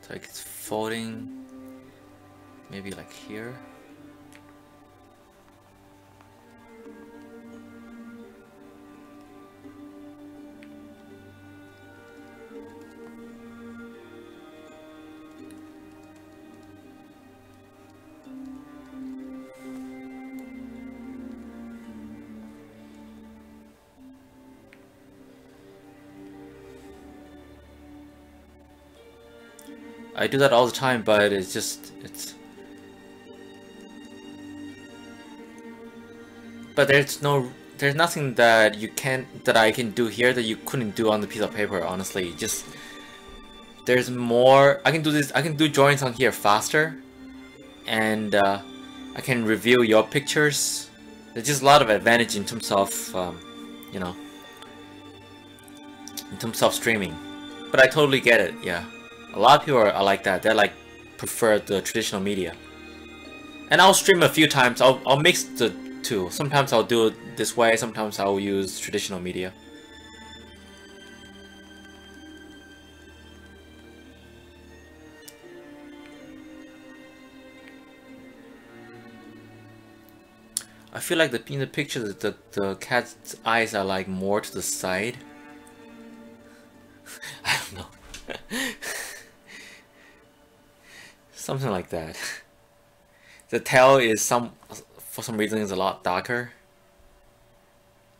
like it's folding, maybe like here. I do that all the time, but it's but there's nothing that I can do here that you couldn't do on the piece of paper, honestly. Just there's more I can do. I can do drawings on here faster, and I can review your pictures. There's just a lot of advantage in terms of you know, in terms of streaming. But I totally get it, yeah. A lot of people are like that. They like prefer the traditional media. And I'll stream a few times. I'll mix the two. Sometimes I'll do it this way. Sometimes I'll use traditional media. I feel like in the picture the cat's eyes are like more to the side. I don't know. Something like that. The tail is for some reason is a lot darker.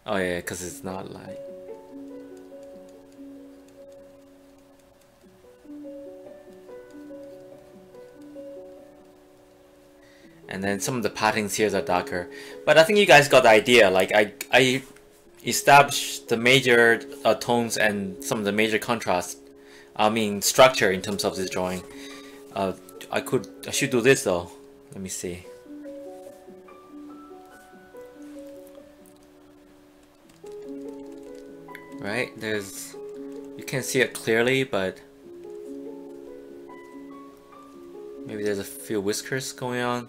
Oh yeah, because it's not light. And then some of the patterns here are darker. But I think you guys got the idea. Like I established the major tones and some of the major contrast. I mean structure in terms of this drawing. I should do this though. Let me see. Right, you can't see it clearly, but maybe there's a few whiskers going on.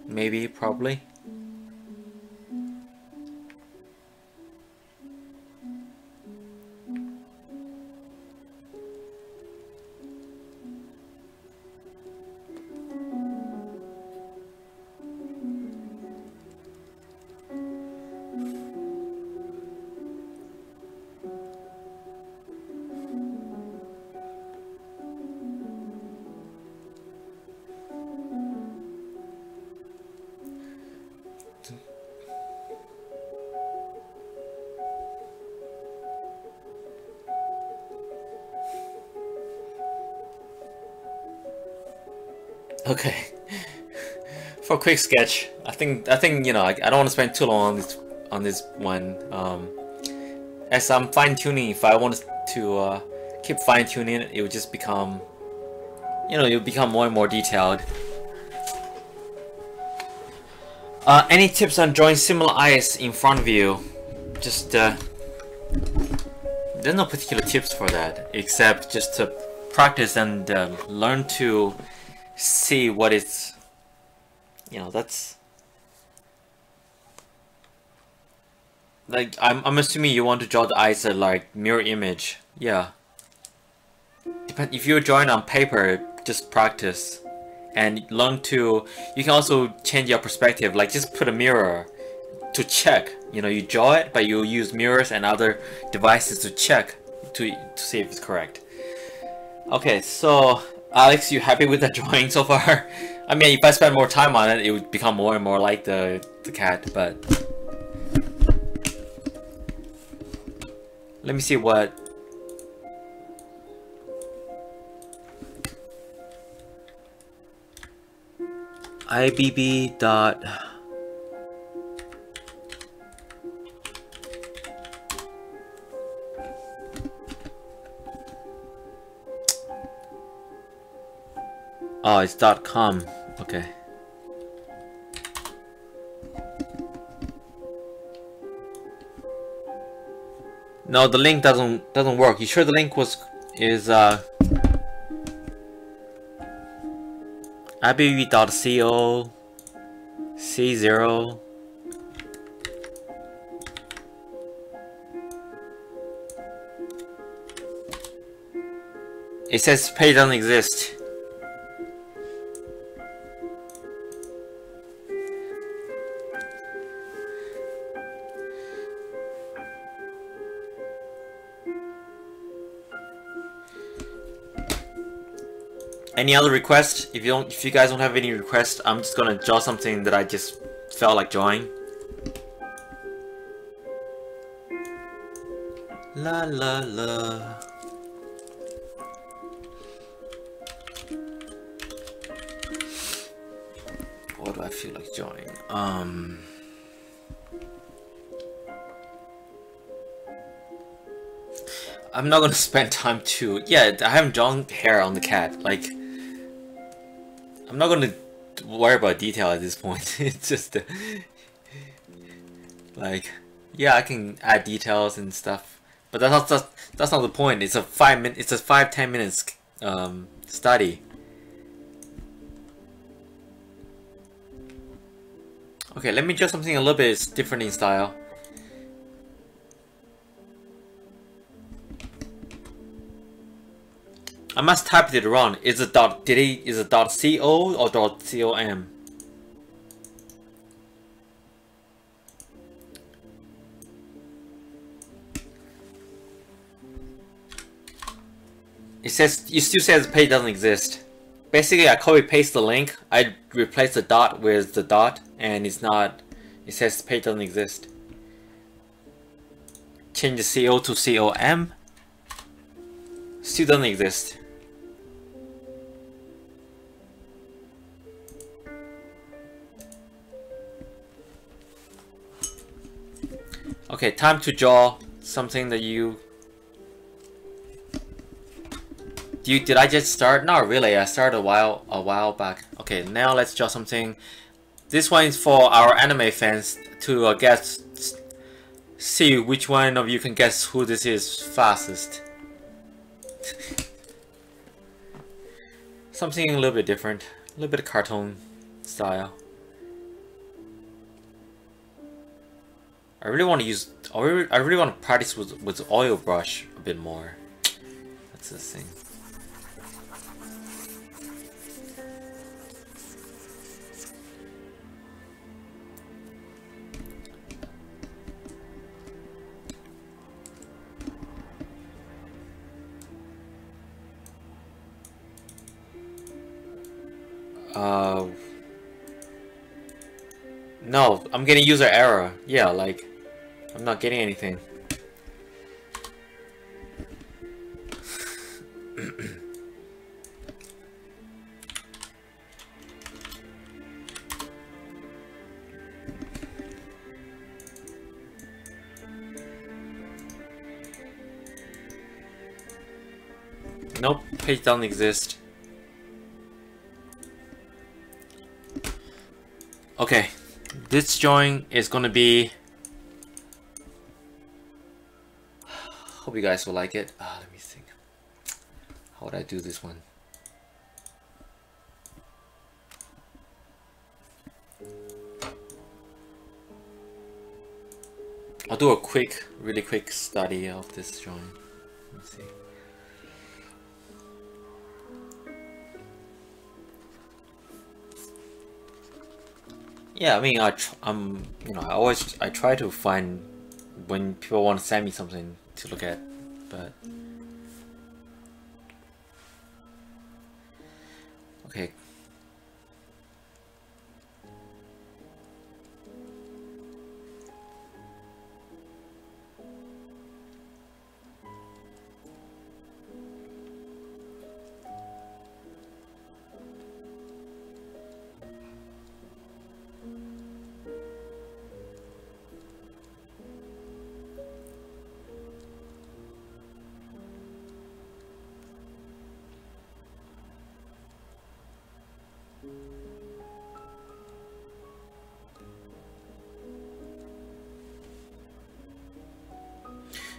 Maybe, probably. Okay. For a quick sketch, I think you know I don't want to spend too long on this one. As I'm fine tuning, if I wanted to keep fine tuning it, it would just become, you know, it would become more and more detailed. Any tips on drawing similar eyes in front of you? Just there's no particular tips for that, except just to practice and learn to see what it's, you know, that's like I'm assuming you want to draw the eyes as like mirror image. Yeah. If you're drawing on paper, just practice and learn to. You can also change your perspective. Like just put a mirror to check. You know, you draw it, but you use mirrors and other devices to check to see if it's correct. Okay, so Alex, you happy with the drawing so far? I mean, if I spend more time on it, it would become more and more like the cat, but let me see what IBB dot oh, it's .com. Okay. No, the link doesn't work. You sure the link is IBB.co C0 It says page doesn't exist. Any other requests? If you guys don't have any requests, I'm just gonna draw something that I just felt like drawing. La la la. What do I feel like drawing? I'm not gonna spend time to. Yeah, I haven't drawn hair on the cat. Like, I'm not gonna worry about detail at this point. It's just like, yeah, I can add details and stuff, but that's not the point. It's a 5-10 minutes study. Okay, let me draw something a little bit different in style. I must type it wrong. Is it .co or .com? It still says the page doesn't exist. Basically, I copy paste the link. I replace the dot with the dot, and it's not. It says the page doesn't exist. Change the CO to COM. Still doesn't exist. Okay, time to draw something that you... Did I just start? Not really, I started a while back. Okay, now let's draw something. This one is for our anime fans to guess, see which one of you can guess who this is fastest. Something a little bit different, a little bit of cartoon style. I really want to practice with oil brush a bit more. That's the thing. No, I'm getting user error. Yeah, like, I'm not getting anything. Nope, page doesn't exist. Okay, this drawing is gonna be... Hope you guys will like it. Let me think. How would I do this one? I'll do a really quick study of this drawing. Let me see. Yeah, I mean, I try to find when people want to send me something to look at, but okay.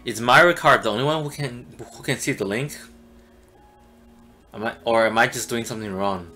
Is Mario Kart the only one who can see the link? Am I just doing something wrong?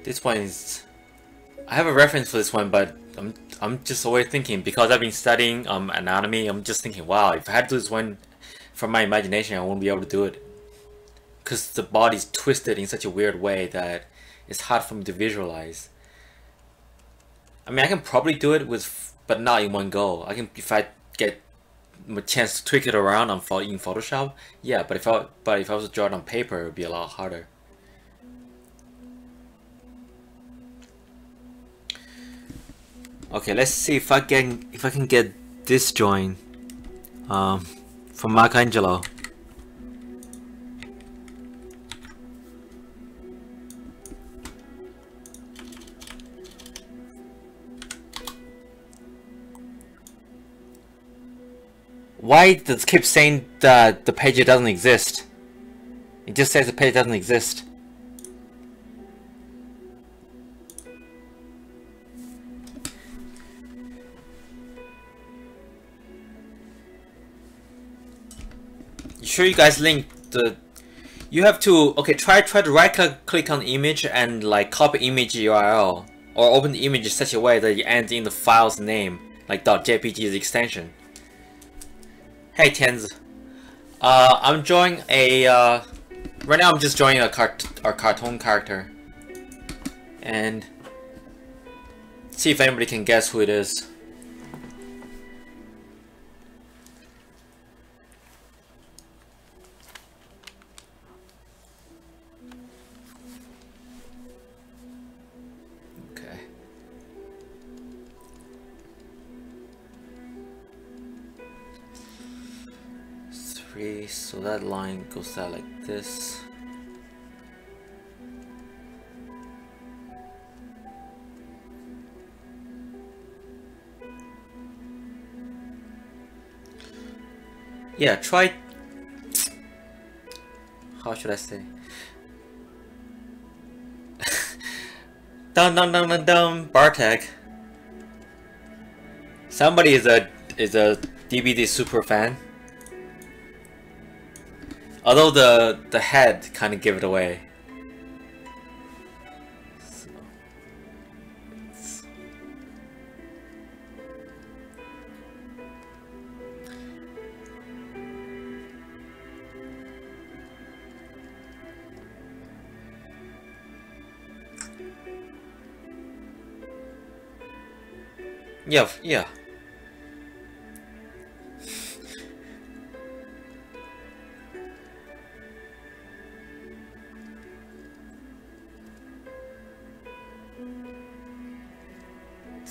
This one is... I have a reference for this one, but I'm just always thinking, because I've been studying anatomy, I'm just thinking, wow, if I had to do this one from my imagination, I won't be able to do it. Because the body's twisted in such a weird way that it's hard for me to visualize. I mean, I can probably do it with, but not in one go. I can, if I get a chance to tweak it around in Photoshop, yeah. But if I was to draw it on paper, it would be a lot harder. Okay, let's see if I can get this drawing from Michelangelo. Why does it keep saying that the page doesn't exist? It just says the page doesn't exist. You sure you guys link the... You have to... Okay, try to right click on the image and like copy image URL. Or open the image in such a way that it ends in the file's name. Like .jpg is the extension. Hey Tens, I'm drawing a, right now I'm just drawing a cartoon character, and see if anybody can guess who it is. Okay. So that line goes out like this. Yeah, try... How should I say? Dum dum dum dum dum, Bartek. Somebody is a DBD super fan. Although the head kind of give it away. So, yeah.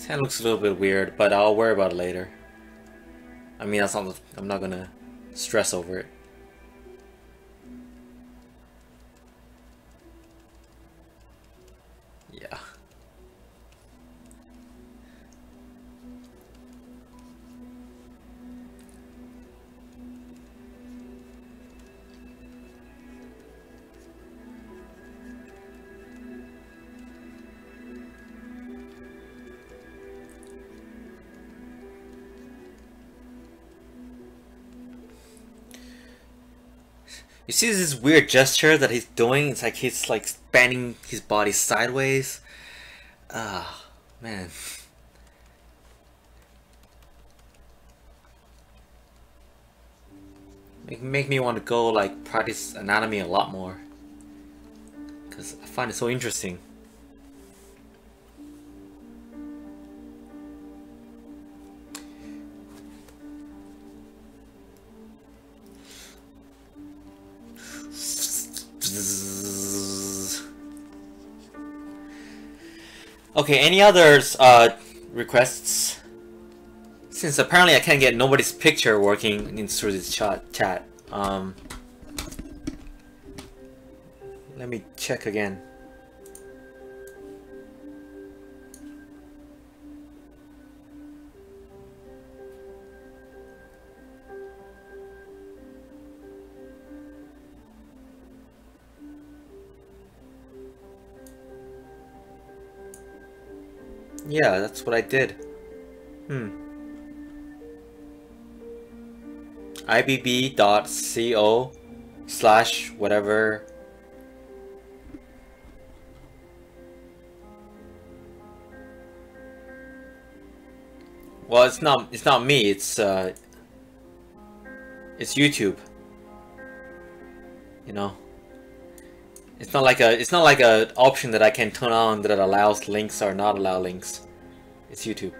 That looks a little bit weird, but I'll worry about it later. I mean, that's not, I'm not gonna stress over it. Yeah. You see this weird gesture that he's doing? It's like he's like spanning his body sideways. Ah, man. Make me want to go like practice anatomy a lot more, because I find it so interesting. Okay, any others requests? Since apparently I can't get nobody's picture working in through this chat. Let me check again. Yeah, that's what I did. ibb.co/whatever. Well, it's not me. It's YouTube. You know, it's not like a option that I can turn on that allows links or not allow links. It's YouTube.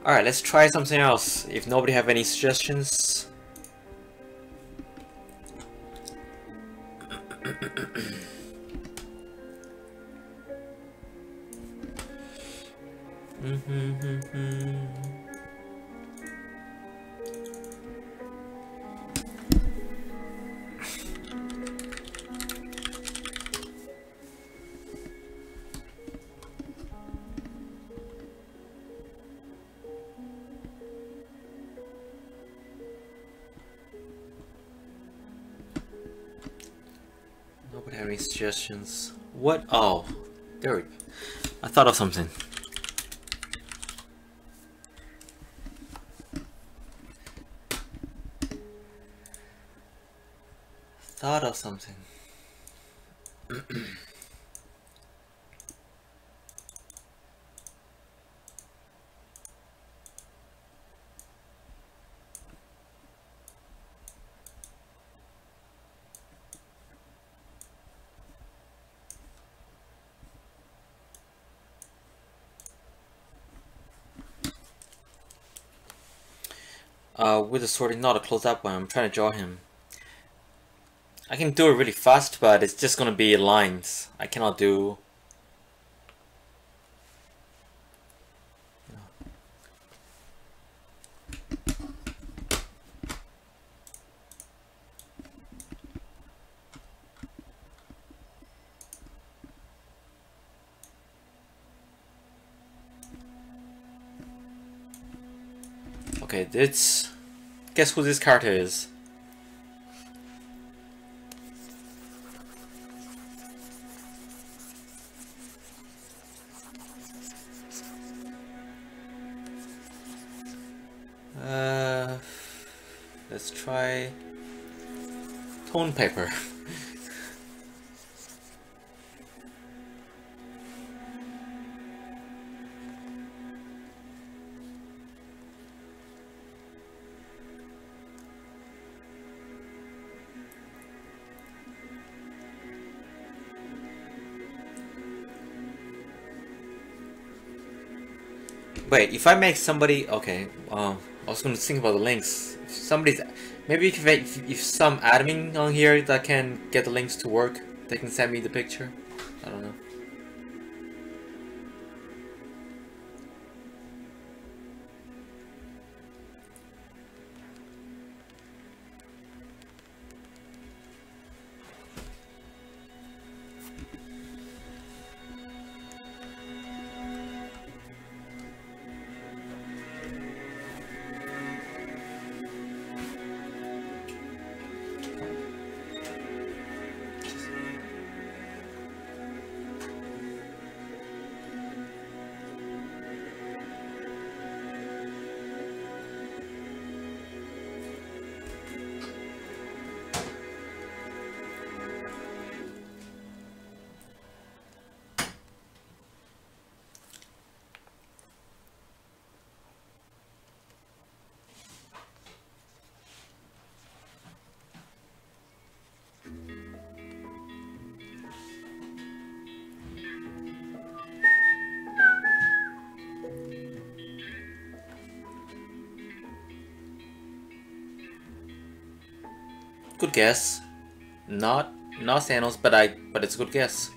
All right, let's try something else. If nobody have any suggestions. Nobody have any suggestions? What? Oh, there we go. I thought of something. Thought of something. With the sorting, not a close-up one. I'm trying to draw him. I can do it really fast, but it's just gonna be lines. I cannot do. Okay, it's. Guess who this character is? Let's try tone paper. Wait, if I make somebody okay, I was gonna think about the links. If somebody's maybe if some admin on here that can get the links to work, they can send me the picture. I don't know. Good guess. Not Thanos, but it's a good guess.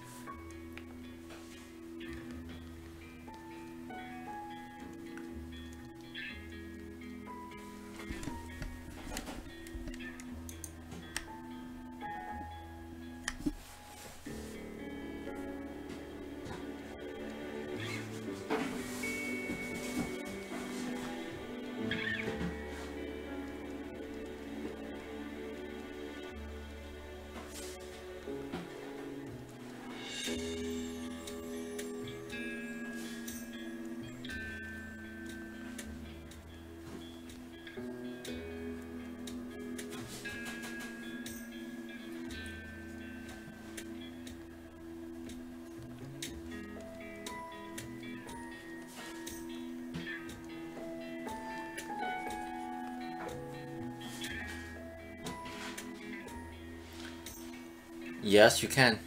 Yes, you can.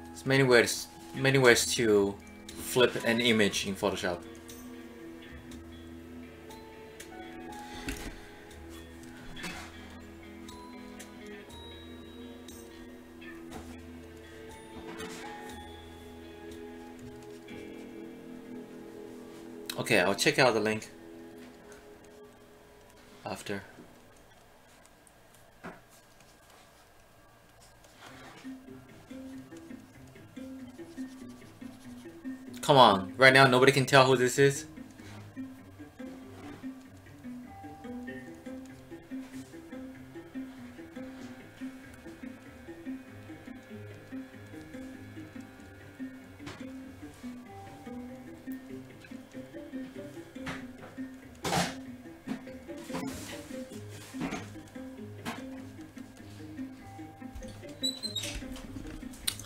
There's many ways to flip an image in Photoshop. Okay, I'll check out the link after. Come on, right now nobody can tell who this is?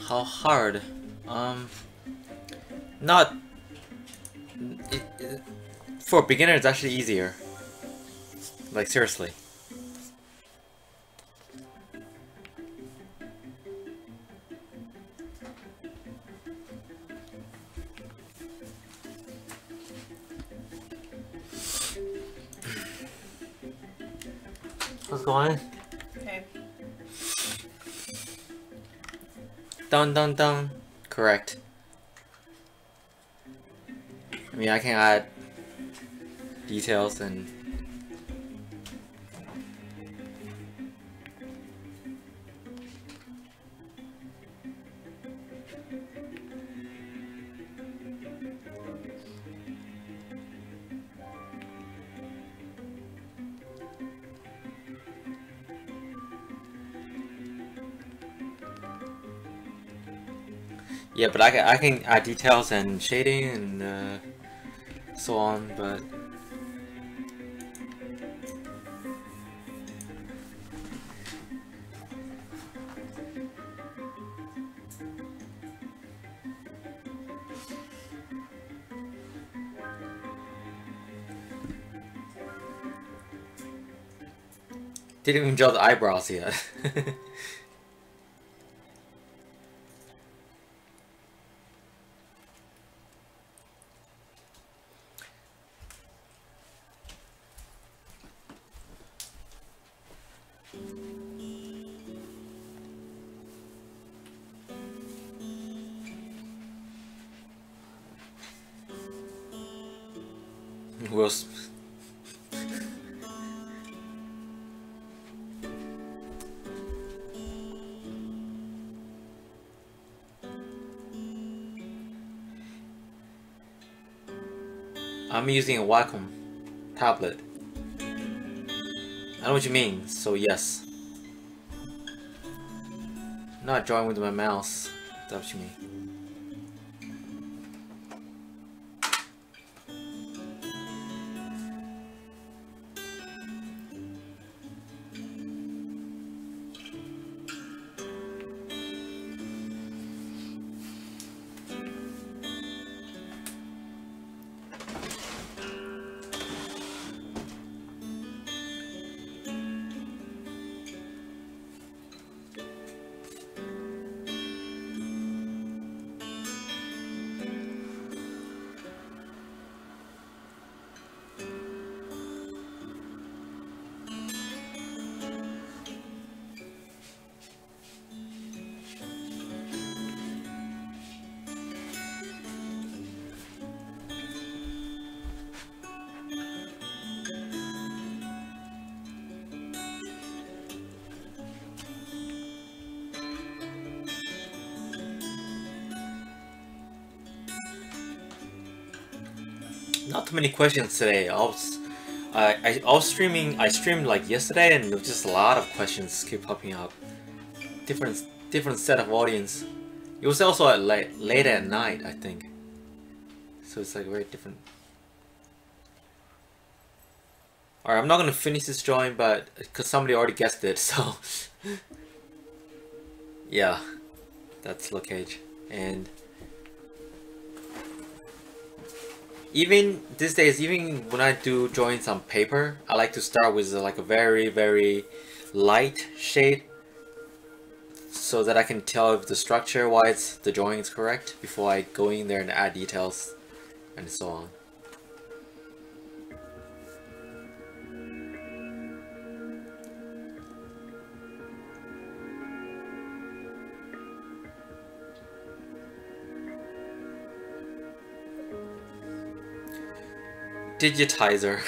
How hard? Not... for a beginner, it's actually easier. Like, seriously. What's going on? Okay. Dun dun dun. Correct. I mean, I can add details and... yeah, but I can add details and shading and so on, but... didn't even draw the eyebrows yet. Will Smith. I'm using a Wacom tablet. I know what you mean, so yes. Not drawing with my mouse. That's what you mean. Not too many questions today. I was streaming. I streamed like yesterday, and there was just a lot of questions keep popping up. Different set of audience. It was also at late at night, I think. So it's like very different. Alright, I'm not gonna finish this drawing, but because somebody already guessed it, so yeah, that's Look Cage. And even these days, even when I do drawings on paper, I like to start with like a very light shade so that I can tell if the structure wise the drawing is correct before I go in there and add details and so on. Digitizer.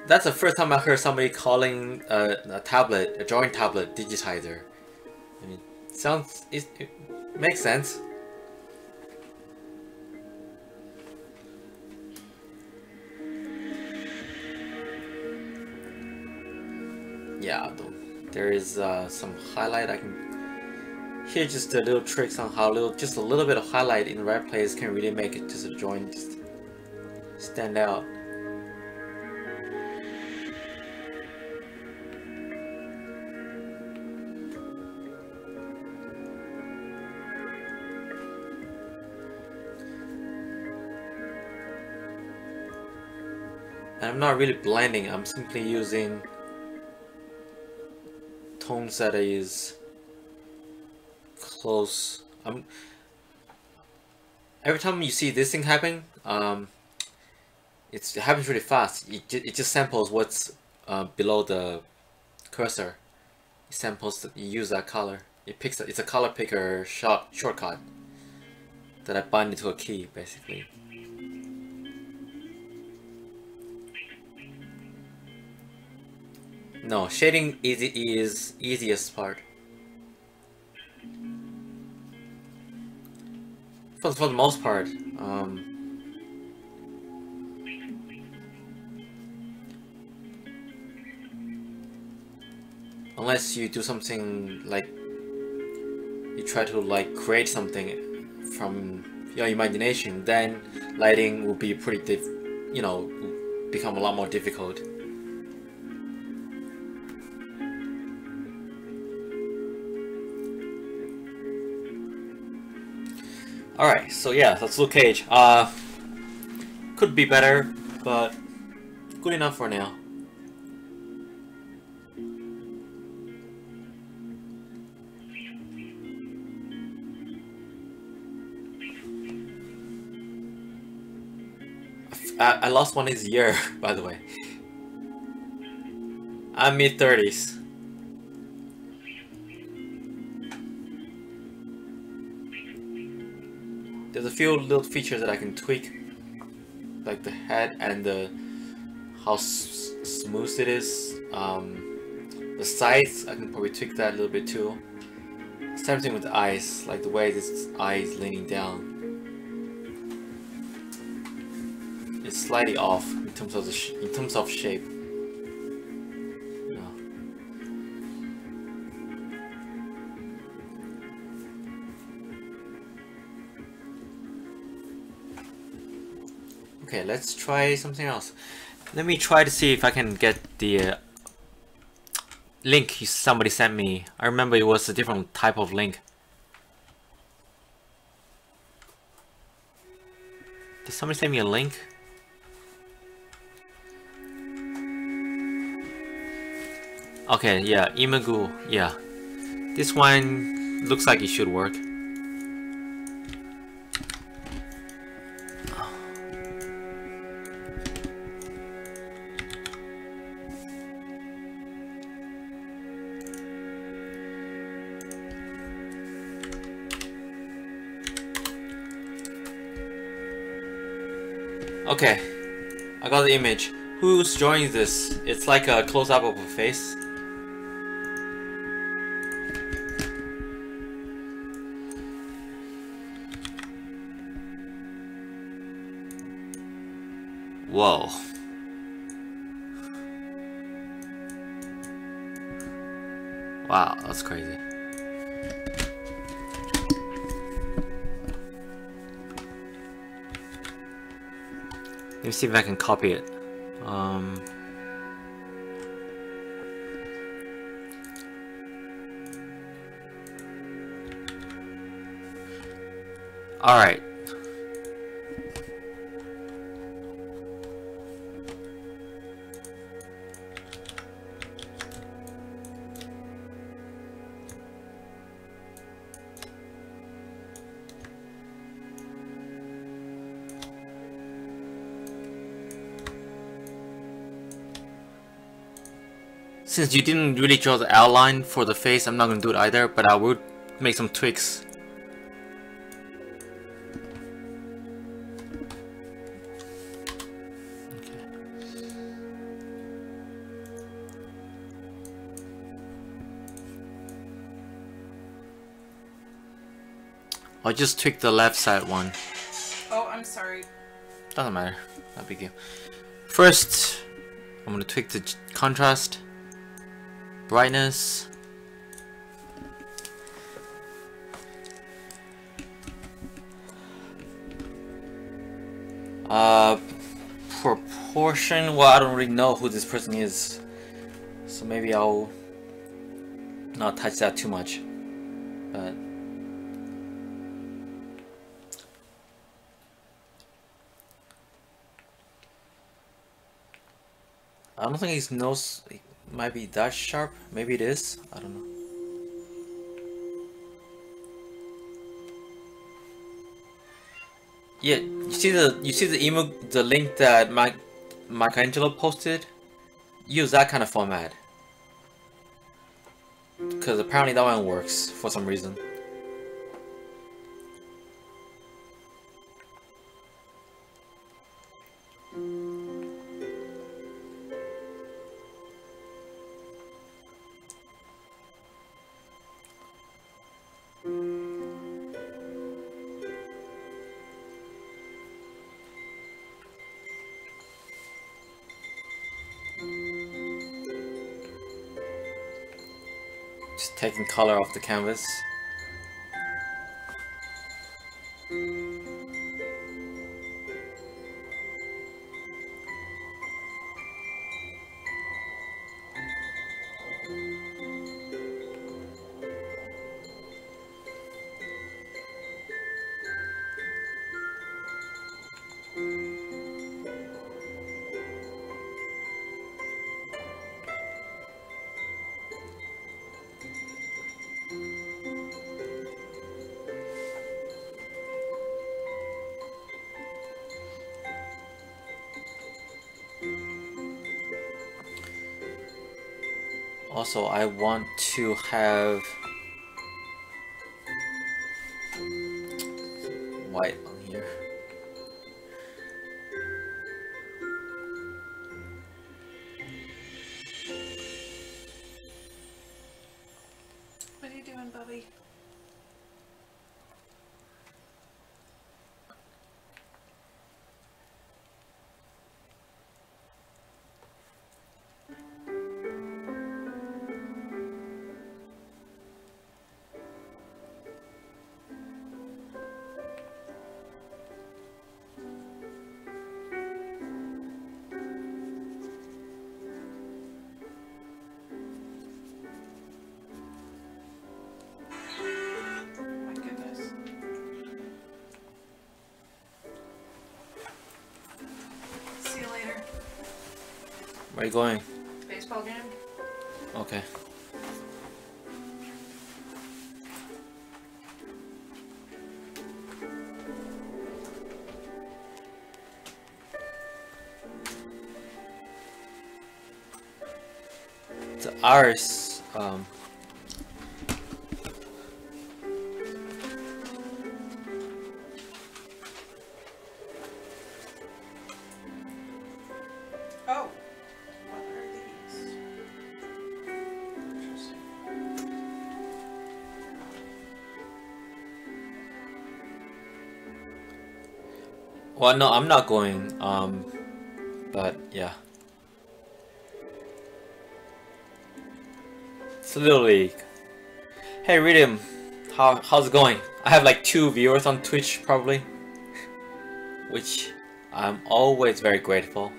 That's the first time I heard somebody calling a tablet, a drawing tablet, digitizer. I mean, it makes sense. Yeah, there is some highlight I can. Here, just the little tricks on how just a little bit of highlight in the right place can really make it just a drawing just stand out. And I'm not really blending, I'm simply using tones that is close. Every time you see this thing happen, it happens really fast. It just samples what's below the cursor. It samples, you use that color. It's a color picker shortcut that I bind into a key, basically. No, shading is easiest part. For the most part, unless you do something like you try to like create something from your imagination, then lighting will be pretty become a lot more difficult. Alright, so yeah, that's Luke Cage. Could be better, but good enough for now. I lost one this year, by the way. I'm mid-30s. There's a few little features that I can tweak, like the head and how smooth it is. The sides, I can probably tweak that a little bit too. Same thing with the eyes, like the way this eye is leaning down. It's slightly off in terms of shape. Okay, let's try something else. Let me try to see if I can get the link somebody sent me. I remember it was a different type of link. Did somebody send me a link? Okay, yeah, Imagu, yeah. This one looks like it should work. Okay, I got the image. Who's drawing this? It's like a close-up of a face. Whoa. Wow, that's crazy. Let me see if I can copy it. Alright. Since you didn't really draw the outline for the face, I'm not gonna do it either, but I would make some tweaks. I'll just tweak the left side one. Oh, I'm sorry. Doesn't matter, not big deal. First, I'm gonna tweak the contrast, brightness. Proportion, well, I don't really know who this person is, so maybe I'll not touch that too much, but I don't think his nose might be that sharp. Maybe it is, I don't know. Yeah, you see the link that Michelangelo posted? Use that kind of format, because apparently that one works for some reason. Just taking color off the canvas. Also, I want to have white on here. What are you doing, Bubby? Where are you going? Baseball game. Okay. The iris, Oh, what are these? Interesting. well, no, I'm not going, but yeah. It's a Little League. Hey, Rhythm, how's it going? I have like 2 viewers on Twitch, probably, which I'm always very grateful.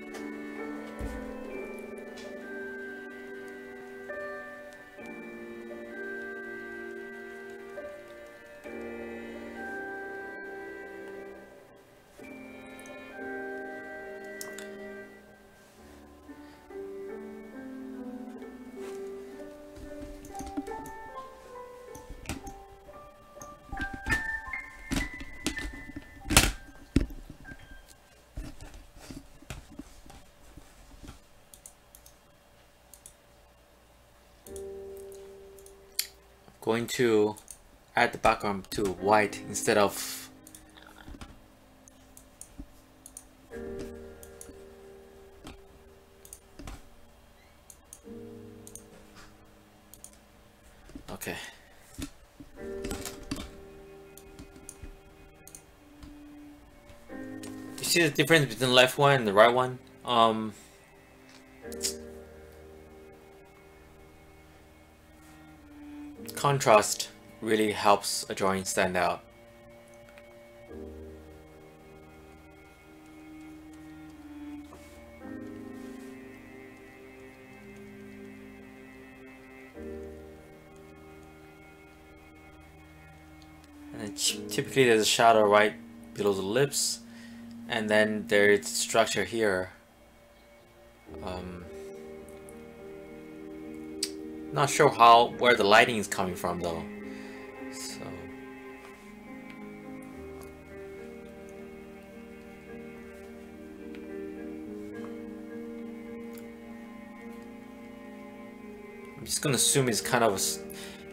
going to add the background to white instead of okay. You see the difference between the left one and the right one? Contrast really helps a drawing stand out. And then typically there's a shadow right below the lips, and then there's structure here. Not sure where the lighting is coming from though. So I'm just gonna assume it's kind of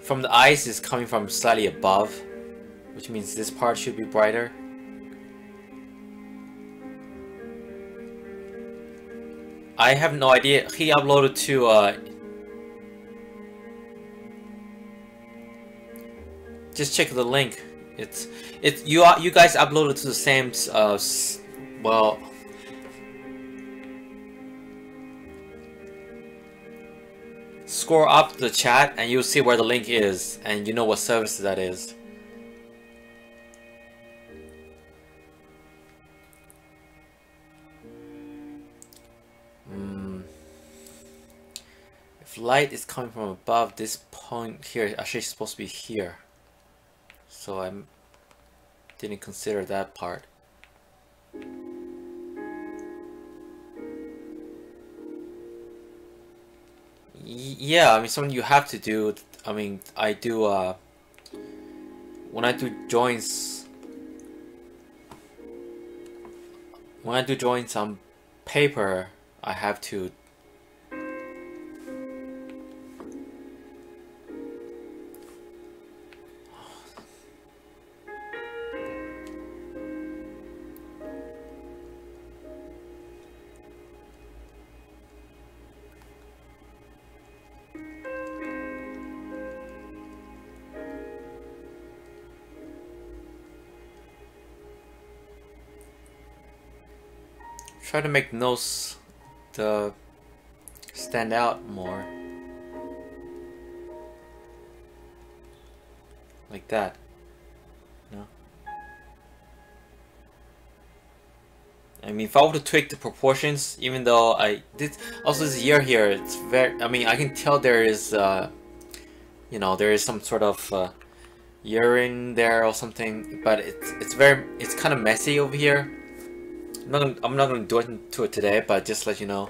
from the eyes is coming from slightly above, which means this part should be brighter. I have no idea. He uploaded to just check the link. It's you guys uploaded to the same well, scroll up the chat and you'll see where the link is, and you know what service that is. If light is coming from above, this point here is actually supposed to be here. So I didn't consider that part. Yeah, I mean, something you have to do. I mean, I do when I do joints. When I do joints on paper, I have to try to make nose stand out more, like that. No, I mean, if I were to tweak the proportions, even though I did also this ear here, it's very. I mean, I can tell there is, you know, there is some sort of earring there or something, but it's kind of messy over here. I'm not gonna do it to it today, but just let you know,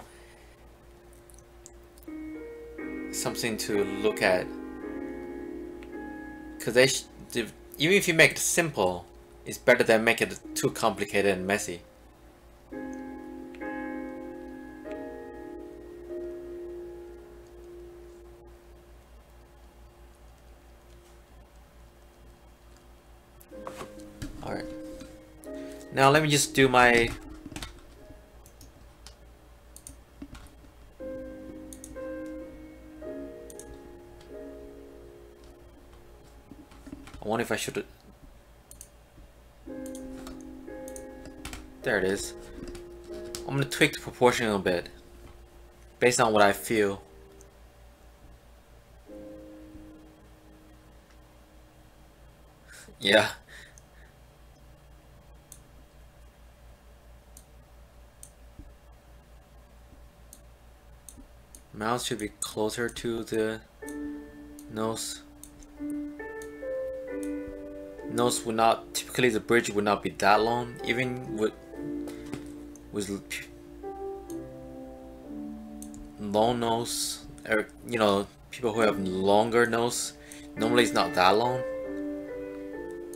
something to look at. Because even if you make it simple, it's better than make it too complicated and messy. All right. Now let me just do my I wonder if I should. There it is. I'm gonna tweak the proportion a little bit based on what I feel. Yeah. Mouth should be closer to the nose. Nose would not, typically the bridge would not be that long, even with long nose, or you know, people who have longer nose, normally it's not that long,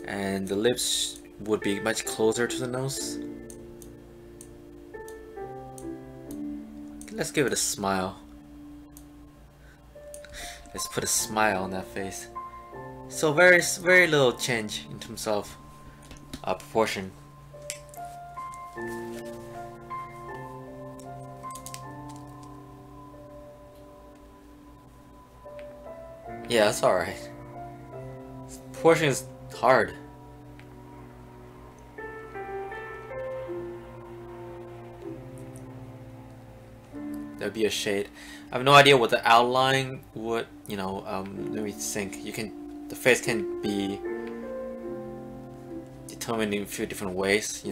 and the lips would be much closer to the nose. Let's give it a smile. Let's put a smile on that face. So very little change in terms of proportion. Yeah, that's alright. Proportion is hard. There'd be a shade. I have no idea what the outline would, let me think. The face can be determined in a few different ways,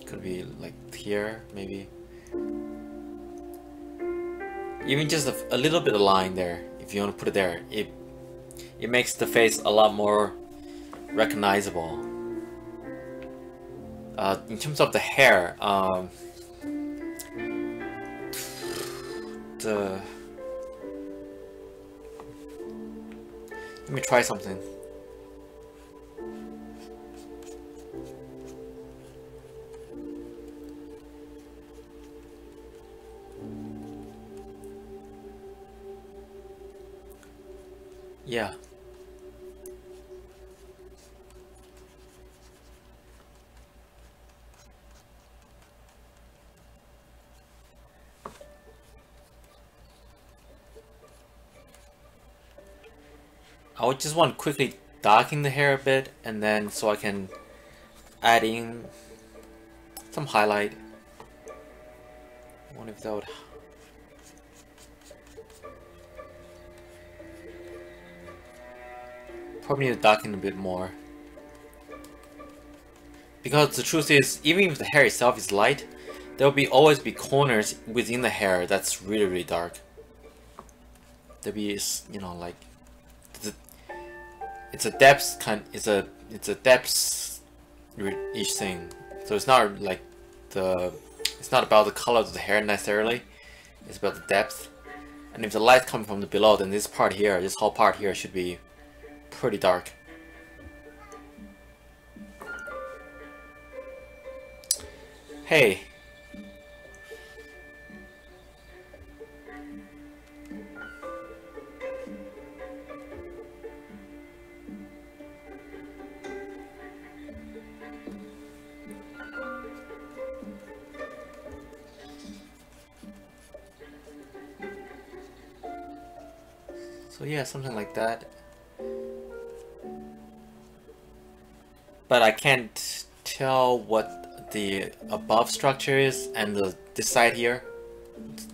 could be like here, maybe. Even just a little bit of line there, if you want to put it there, it makes the face a lot more recognizable. In terms of the hair, let me try something. Yeah. I would just want to quickly darken the hair a bit, and then so I can add in some highlight. I wonder if that would... Probably need to darken a bit more. Because the truth is, even if the hair itself is light, there will always be corners within the hair that's really dark. There'll be, like... It's a depth it's a depth each thing. So it's not like it's not about the color of the hair necessarily. It's about the depth. And if the light comes from the below, then this whole part here should be pretty dark. Hey. So yeah, something like that. But I can't tell what the above structure is and this side here.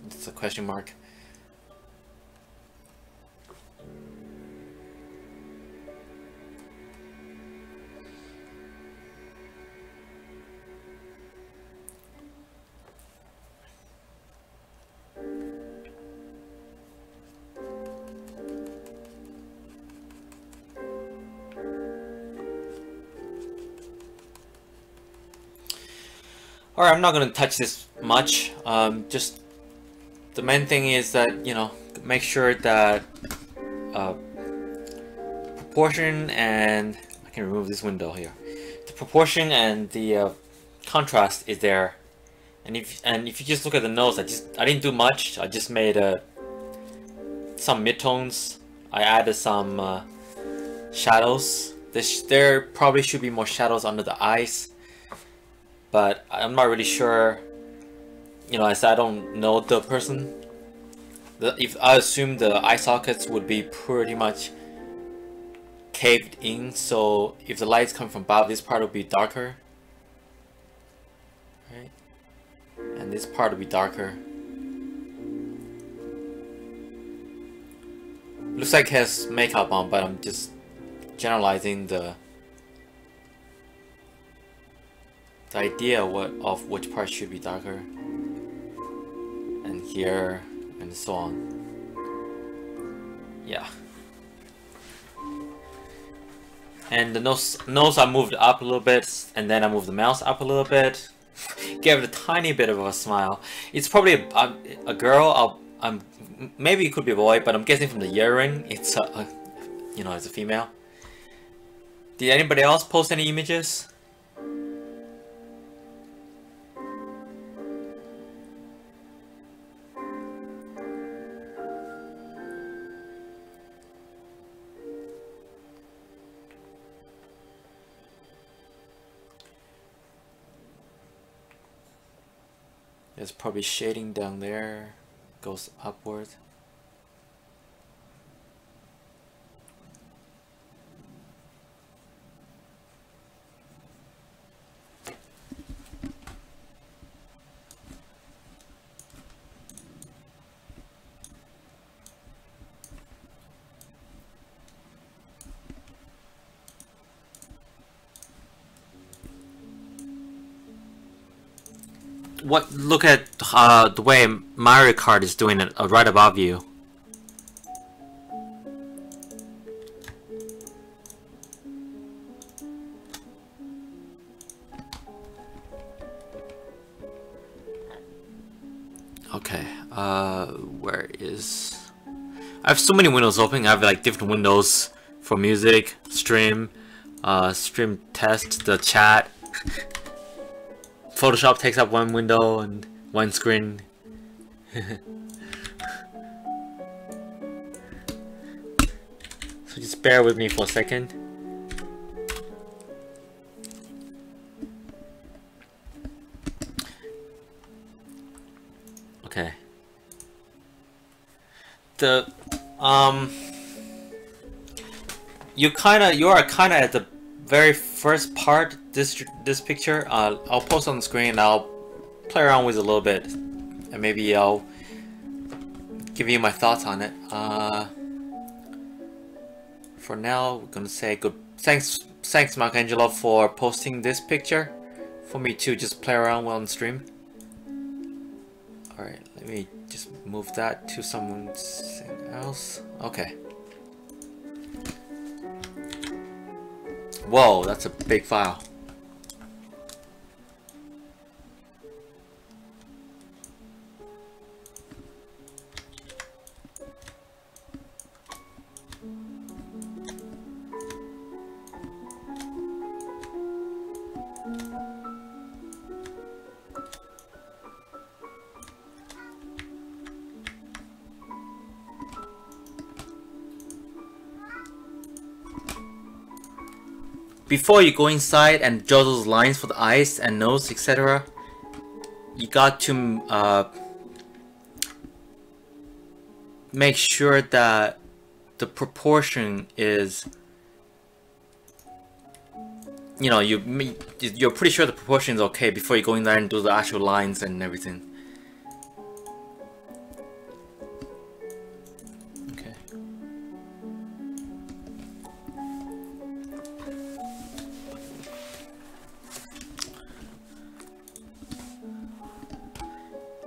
It's a question mark. Alright, I'm not going to touch this much. Just the main thing is that, make sure that proportion and... I can remove this window here. The proportion and the contrast is there. And if you just look at the nose, I didn't do much. I just made some midtones. I added some shadows. There probably should be more shadows under the eyes. But I'm not really sure, as I don't know the person. If I assume the eye sockets would be pretty much caved in, so if the lights come from above, this part will be darker. Right? And this part will be darker. Looks like it has makeup on, but I'm just generalizing the idea of which part should be darker, and here, and so on. Yeah. And the nose I moved up a little bit, and then I moved the mouse up a little bit. Gave it a tiny bit of a smile. It's probably a girl. Maybe it could be a boy, but I'm guessing from the earring, it's it's a female. Did anybody else post any images? There's probably shading down there, goes upward. Look at the way Mario Kart is doing it right above you. Okay, where is... I have so many windows open. I have like different windows for music, stream, stream test, the chat. Photoshop takes up one window and one screen. So just bear with me for a second. Okay. You are kinda at the very first part. This picture. I'll post on the screen and I'll play around with it a little bit, and maybe I'll give you my thoughts on it. For now, we're gonna say good. Thanks, Michelangelo, for posting this picture for me to just play around while on stream. All right, let me just move that to someone else. Okay. Whoa, that's a big file. Before you go inside and draw those lines for the eyes and nose, etc., you got to make sure that the proportion is, you know, you're pretty sure the proportion is okay before you go in there and do the actual lines and everything. Okay.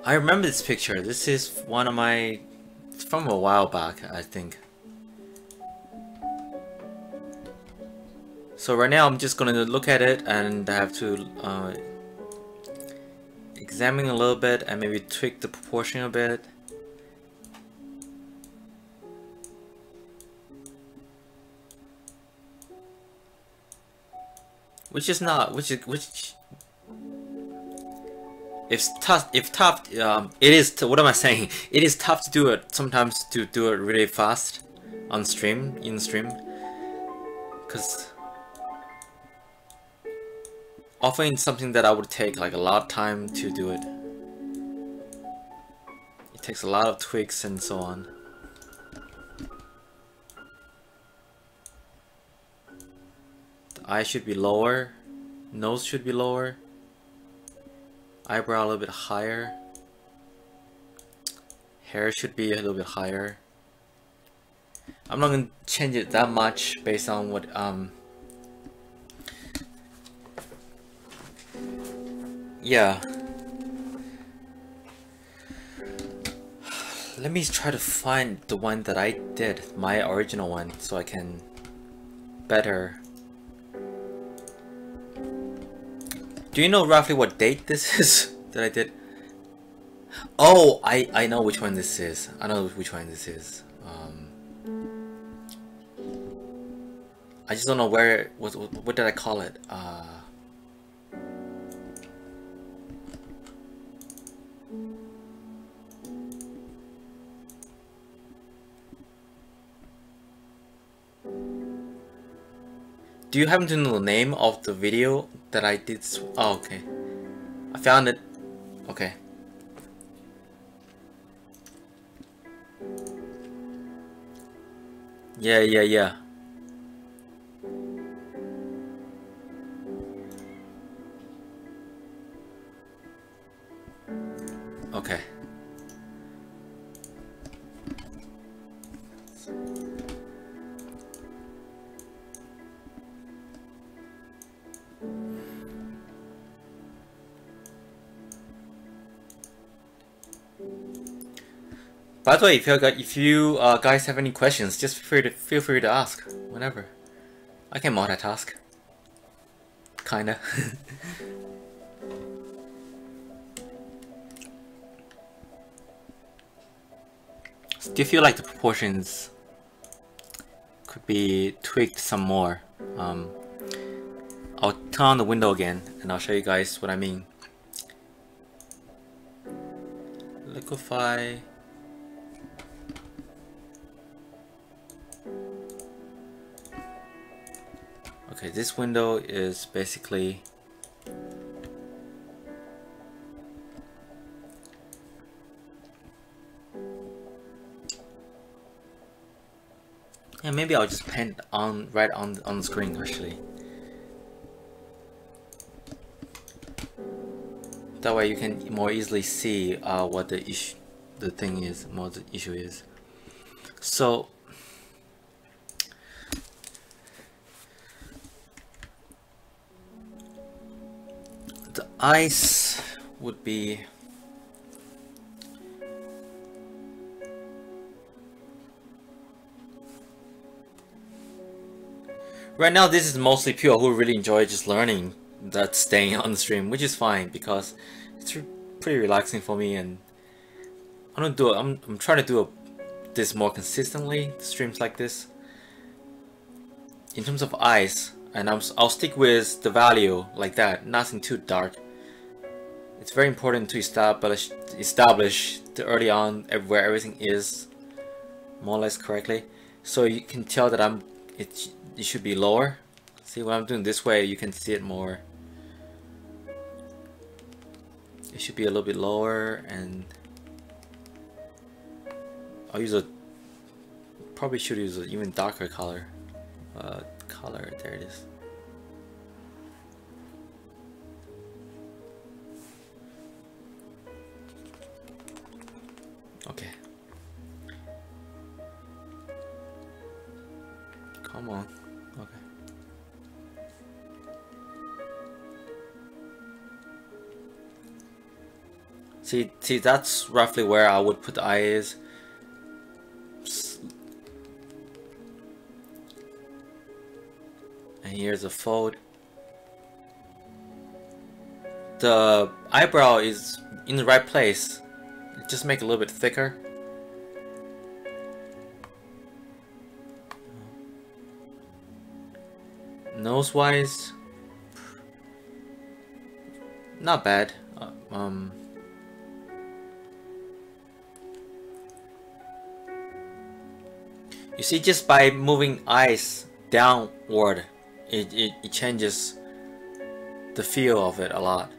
I remember this picture. This is one of my... It's from a while back, I think. So right now I'm just gonna look at it and I have to examine a little bit and maybe tweak the proportion a bit. It's tough. It is. What am I saying? It is tough to do it sometimes, to do it really fast on stream, in stream, because often it's something that I would take like a lot of time to do it. It takes a lot of tweaks and so on. The eye should be lower, nose should be lower. Eyebrow a little bit higher. Hair should be a little bit higher. I'm not gonna change it that much based on what yeah. Let me try to find the one that I did, my original one, so I can better. Do you know roughly what date this is that I did? Oh, I know which one this is. I know which one this is. I just don't know where. What did I call it? Do you happen to know the name of the video that I did? Oh, okay. I found it. Okay. Yeah. Okay. By the way, if you guys have any questions, just feel free to ask whenever. I can multitask, kinda. Do you feel like the proportions could be tweaked some more? I'll turn on the window again, and I'll show you guys what I mean. Liquify. Okay, this window is basically yeah, maybe I'll just paint on right on the screen actually. That way you can more easily see what the thing is, what the issue is. So the eyes would be right now. This is mostly people who really enjoy just learning that's staying on the stream, which is fine because it's pretty relaxing for me, and I'm trying to do this more consistently, streams like this. In terms of eyes, and I'll stick with the value like that, nothing too dark. It's very important to establish the early on where everything is more or less correctly, so you can tell that it should be lower. See, when I'm doing this way, you can see it more. It should be a little bit lower, and I'll use probably should use an even darker color. There it is. Okay. Come on. Okay. See, that's roughly where I would put the eyes. And here's a fold. The eyebrow is in the right place. Just make it a little bit thicker. Nose wise, not bad. You see, just by moving eyes downward, it changes the feel of it a lot.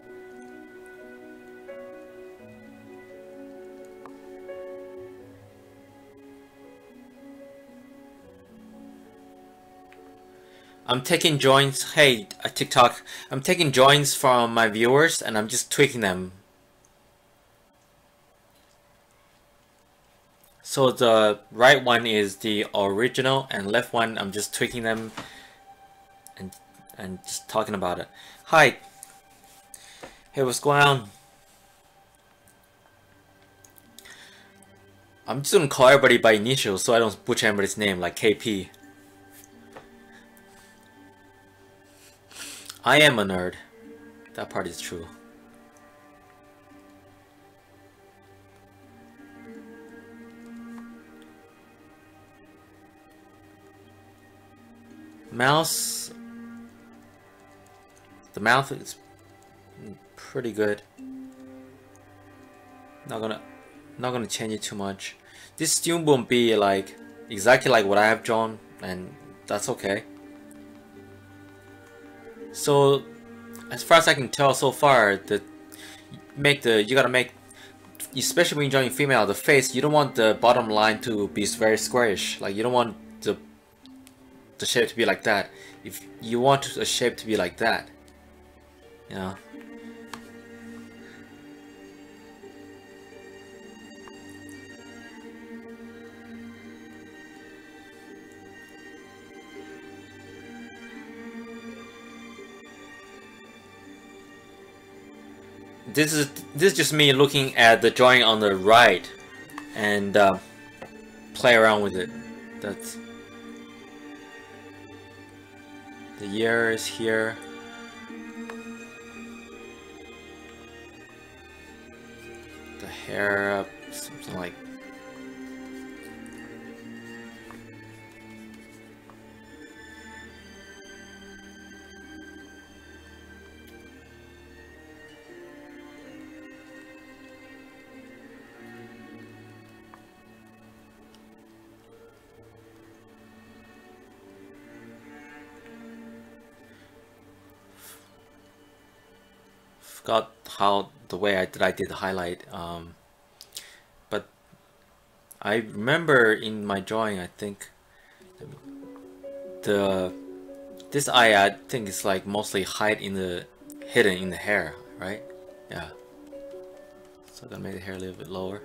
I'm taking joints. Hey, TikTok. I'm taking joints from my viewers and I'm just tweaking them. So the right one is the original and left one I'm just tweaking them and just talking about it. Hi. Hey, what's going on? I'm just gonna call everybody by initials so I don't butcher anybody's name, like KP. I am a nerd. That part is true. Mouse. The mouth is pretty good. Not gonna change it too much. This still won't be like exactly like what I have drawn, and that's okay. So, as far as I can tell so far, you gotta make, especially when you're drawing female, the face, you don't want the bottom line to be very squarish. Like you don't want the shape to be like that. If you want a shape to be like that, you know. This is just me looking at the drawing on the right and play around with it. That's the year is here. The hair up, something like. Forgot how the way I did the highlight, but I remember in my drawing, I think this eye, I think is like mostly hidden in the hair, right? Yeah. So I'm gonna make the hair a little bit lower.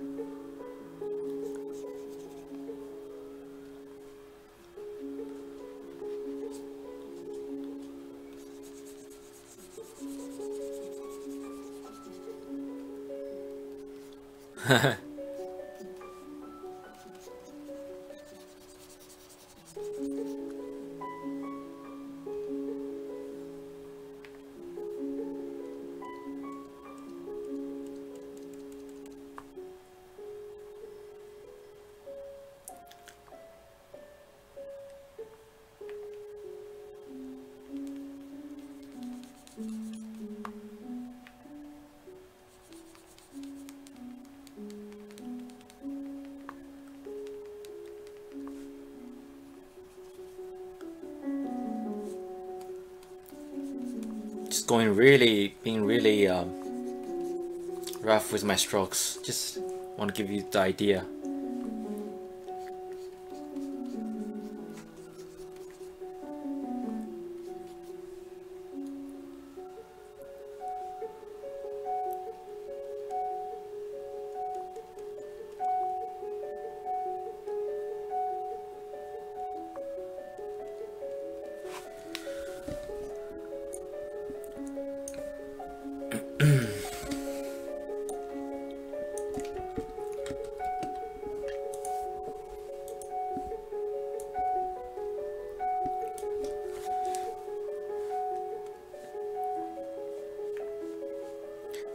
Just being really rough with my strokes. Just want to give you the idea.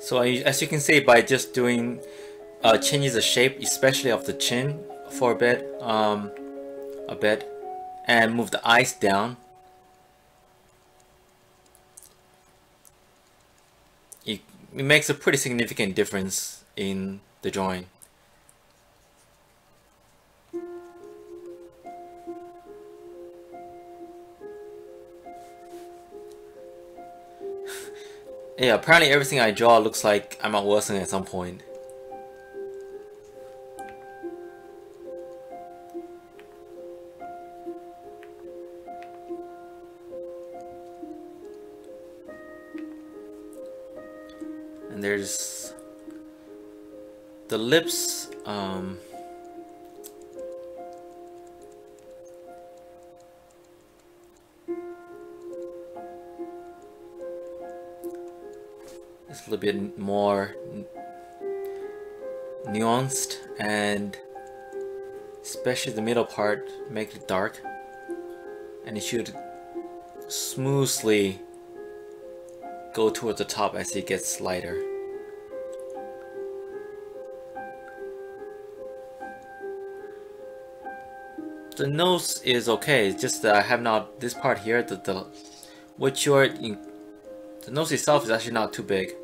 So as you can see, by just doing changes the shape, especially of the chin for a bit, and move the eyes down, it makes a pretty significant difference in the drawing. Yeah, apparently everything I draw looks like I'm at Wilson at some point. And there's the lips. It's a little bit more nuanced, and especially the middle part, make it dark, and it should smoothly go towards the top as it gets lighter. The nose is okay, it's just that I have not, this part here, the nose itself is actually not too big.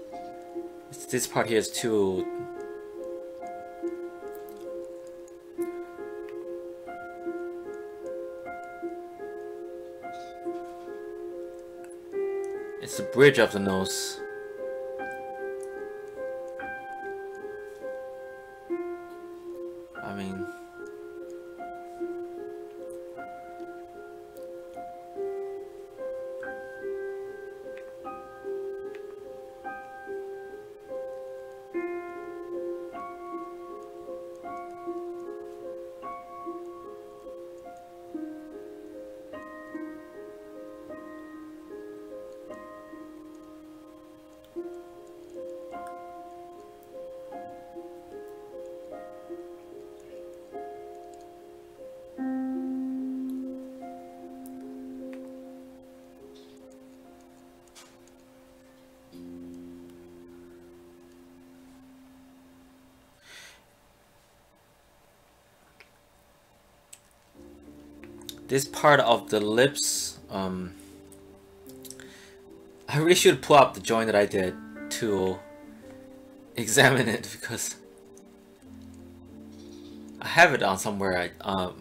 This part here is too... It's the bridge of the nose. I mean... this part of the lips, I really should pull up the drawing that I did to examine it, because I have it on somewhere.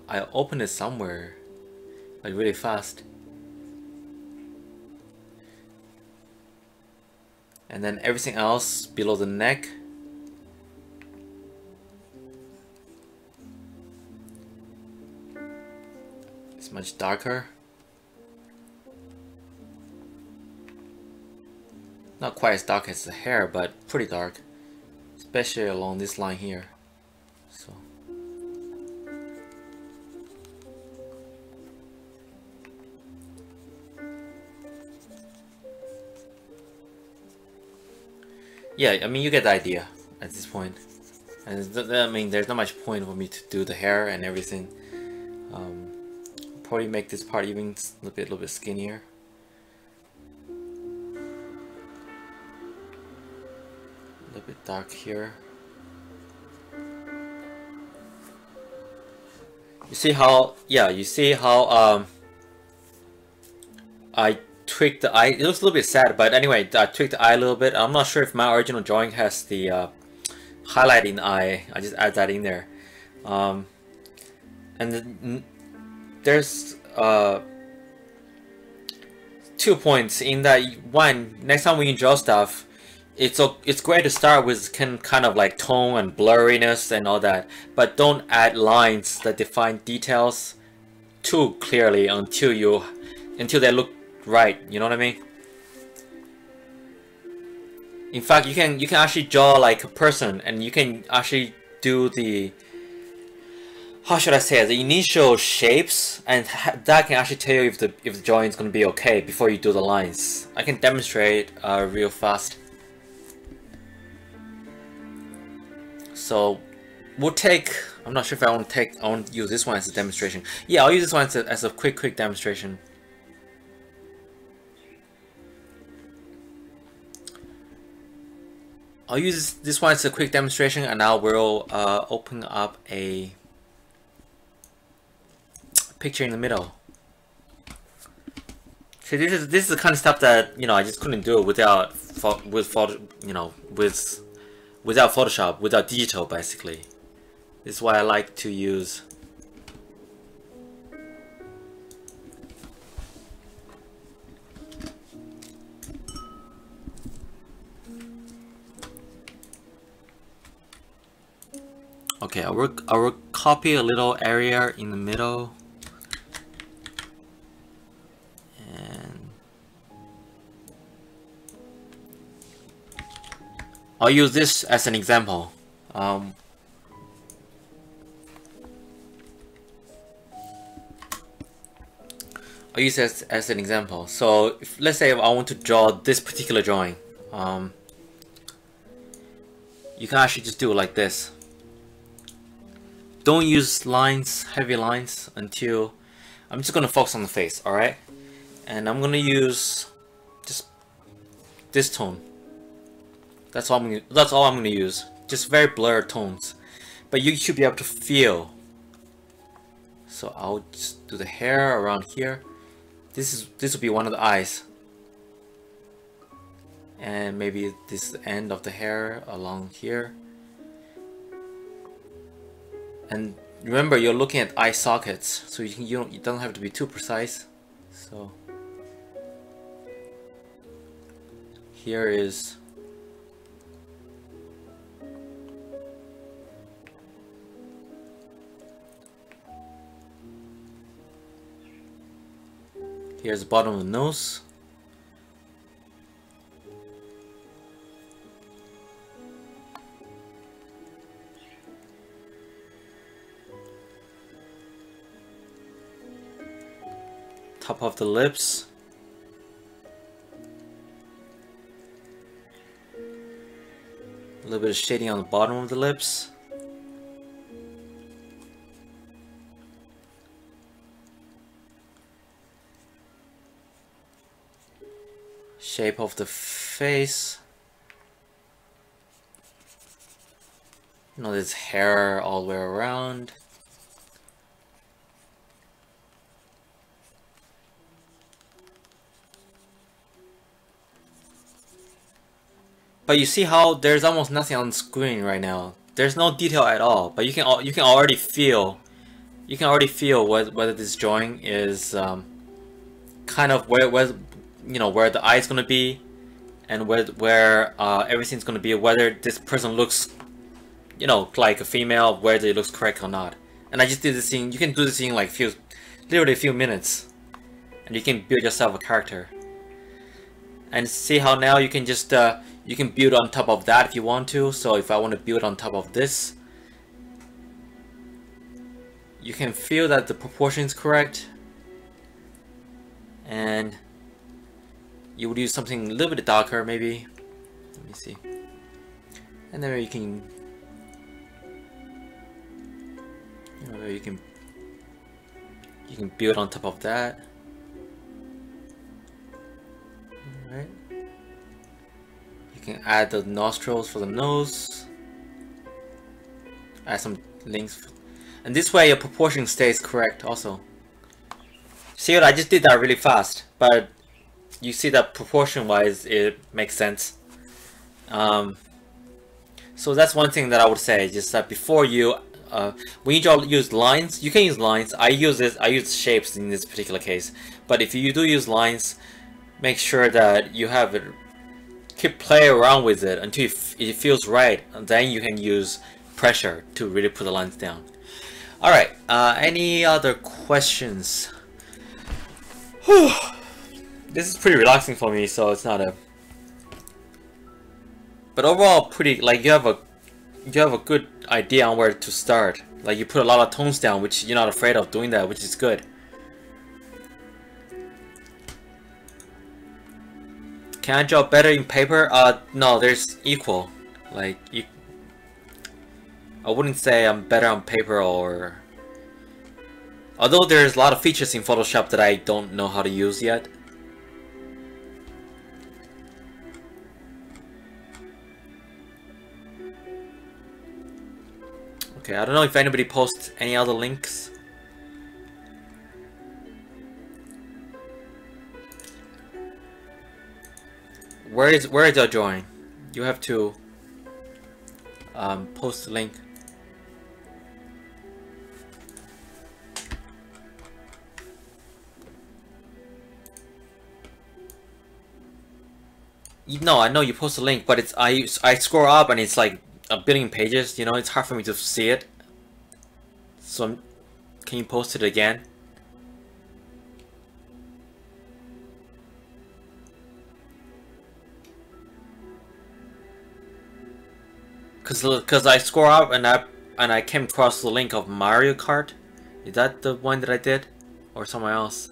I opened it somewhere, like really fast. And then everything else below the neck. It's much darker. Not quite as dark as the hair, but pretty dark. Especially along this line here. So. Yeah, I mean, you get the idea at this point. And I mean, there's not much point for me to do the hair and everything. Probably make this part even a little bit skinnier. A little bit dark here. You see how? Yeah, you see how I tweaked the eye. It looks a little bit sad, but anyway, I tweaked the eye a little bit. I'm not sure if my original drawing has the highlighting eye. I just add that in there. And there's 2 points in that. One, next time when you draw stuff, it's great to start with kind of like tone and blurriness and all that, but don't add lines that define details too clearly until they look right. You know what I mean? In fact, you can actually draw like a person, and you can actually do the, how should I say it, the initial shapes, and that can actually tell you if the drawing is going to be okay before you do the lines. I can demonstrate real fast. So we'll take, I'm not sure if I want to use this one as a demonstration. Yeah, I'll use this one as a quick demonstration. I'll use this one as a quick demonstration, and now we'll open up a picture in the middle. So this is the kind of stuff that, you know, I just couldn't do without Photoshop, without digital, basically. This is why I like to use okay, I will copy a little area in the middle, and I'll use this as an example. I'll use this as an example. So let's say if I want to draw this particular drawing, you can actually just do it like this. Don't use lines, heavy lines, until I'm just gonna focus on the face, all right? And I'm gonna use just this tone. That's all I'm gonna use. Just very blurred tones, but you should be able to feel. So I'll just do the hair around here. This will be one of the eyes, and maybe this is the end of the hair along here. And remember, you're looking at eye sockets, so you don't have to be too precise. So here is here's the bottom of the nose. Top of the lips. A little bit of shading on the bottom of the lips. Shape of the face. You know, there's hair all the way around. But you see how there's almost nothing on the screen right now. There's no detail at all, but you can already feel whether this drawing is kind of where you know where the eye is gonna be, and where everything's gonna be, whether this person looks, you know, like a female, whether it looks correct or not. And I just did this thing. You can do this thing like literally a few minutes, and you can build yourself a character. And see how now you can just you can build on top of that if you want to. So if I want to build on top of this, you can feel that the proportion is correct, and you would use something a little bit darker maybe. Let me see. And then you can, you can build on top of that. Alright. You can add the nostrils for the nose. Add some links. And this way your proportion stays correct also. See what I just did that really fast, but you see that proportion wise it makes sense. So that's one thing that I would say, just that before you when you use lines, you can use lines. I use shapes in this particular case, but if you do use lines, make sure that you have it, keep playing around with it until it feels right, and then you can use pressure to really put the lines down. Alright, any other questions? Whew. This is pretty relaxing for me, so it's not a... But overall, pretty, like, you have a good idea on where to start. Like, you put a lot of tones down, which you're not afraid of doing that, which is good. Can I draw better in paper? No, there's equal. Like, I wouldn't say I'm better on paper or... Although there's a lot of features in Photoshop that I don't know how to use yet. Okay, I don't know if anybody posts any other links. Where is your drawing? You have to post the link. No, I know you post a link, but it's I scroll up and it's like a billion pages. You know, it's hard for me to see it. So, can you post it again? Cause I scroll up and I came across the link of Mario Kart. Is that the one that I did, or somewhere else?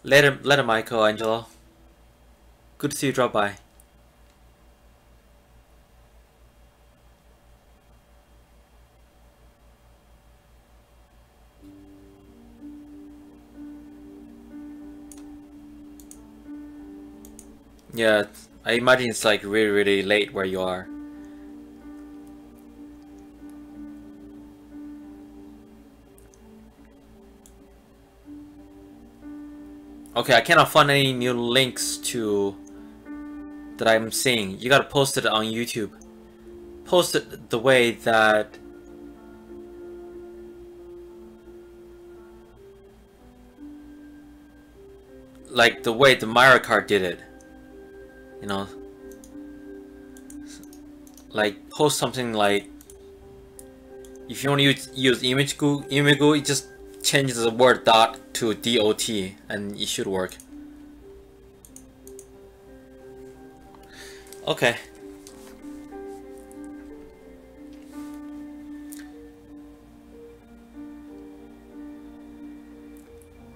Later, Michael, Angelo. Good to see you drop by. Yeah, I imagine it's like really late where you are. Okay, I cannot find any new links that I'm seeing. You gotta post it on YouTube. Post it the way that... Like the way the Mario Kart did it. You know? Like, post something like... If you want to use Imagoo, it just changes the word dot to dot and it should work. Okay.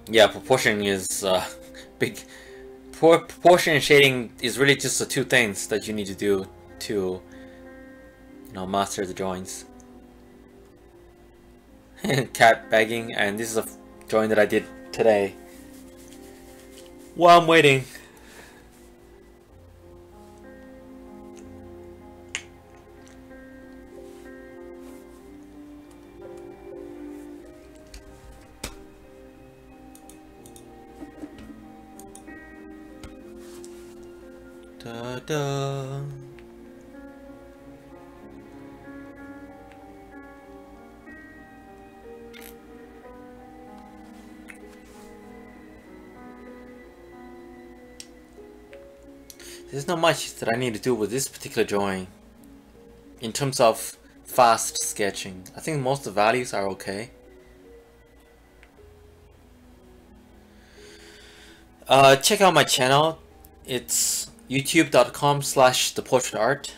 Yeah, proportion is big. Proportion and shading is really just the two things that you need to do to, you know, master the drawings. Cat begging, and this is a drawing that I did today while I'm waiting. Da, da. There's not much that I need to do with this particular drawing in terms of fast sketching. I think most of the values are okay. Check out my channel. It's youtube.com/ThePortraitArt.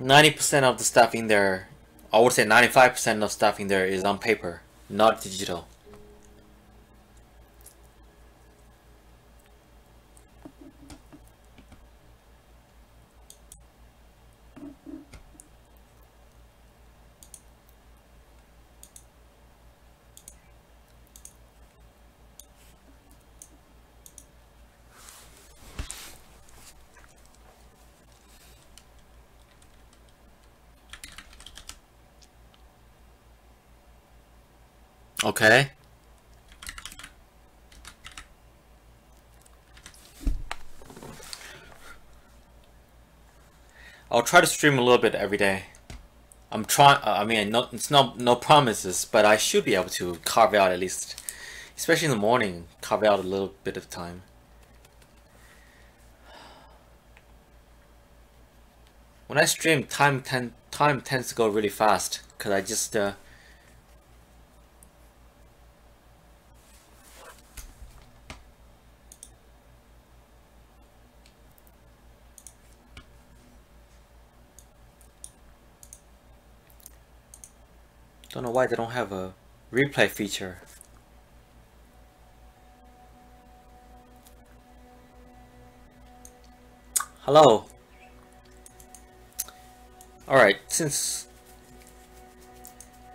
90% of the stuff in there, I would say 95% of stuff in there is on paper, not digital. Okay. I'll try to stream a little bit every day. I'm trying. I mean, it's no promises, but I should be able to carve out at least, especially in the morning, carve out a little bit of time. When I stream, time tends to go really fast because I just don't know why they don't have a replay feature. Hello. Alright, since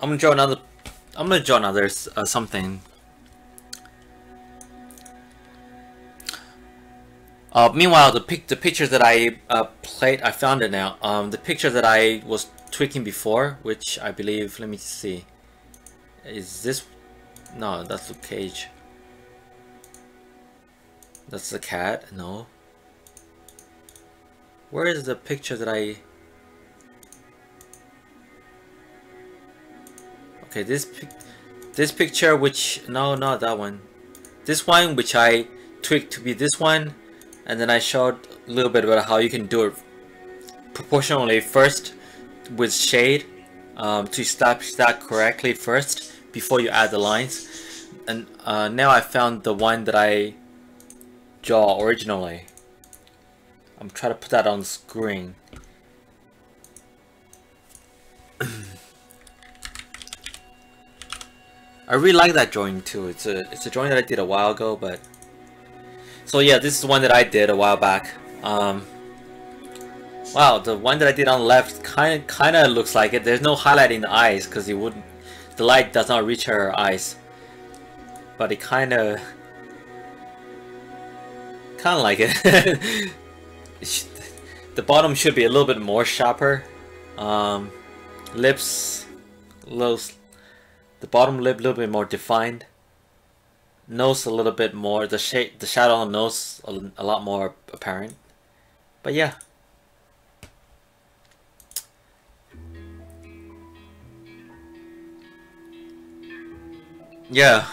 I'm gonna draw another something. Meanwhile, the picture that I played, I found it now. The picture that I was tweaking before, which I believe, let me see, is this? No, that's the cage. That's the cat. No. Where is the picture that I? Okay, this picture, which no, not that one. This one, which I tweaked to be this one, and then I showed a little bit about how you can do it proportionally first with shade to establish that correctly first before you add the lines. And now I found the one that I draw originally. I'm trying to put that on the screen. I really like that drawing too. It's a drawing that I did a while ago, but so yeah, this is the one that I did a while back. Wow, the one that I did on the left kind of looks like it. There's no highlight in the eyes because it wouldn't. The light does not reach her eyes, but it kind of like it. The bottom should be a little bit more sharper. Lips, the bottom lip a little bit more defined. Nose a little bit more. The shadow on the nose a lot more apparent. But yeah. Yeah.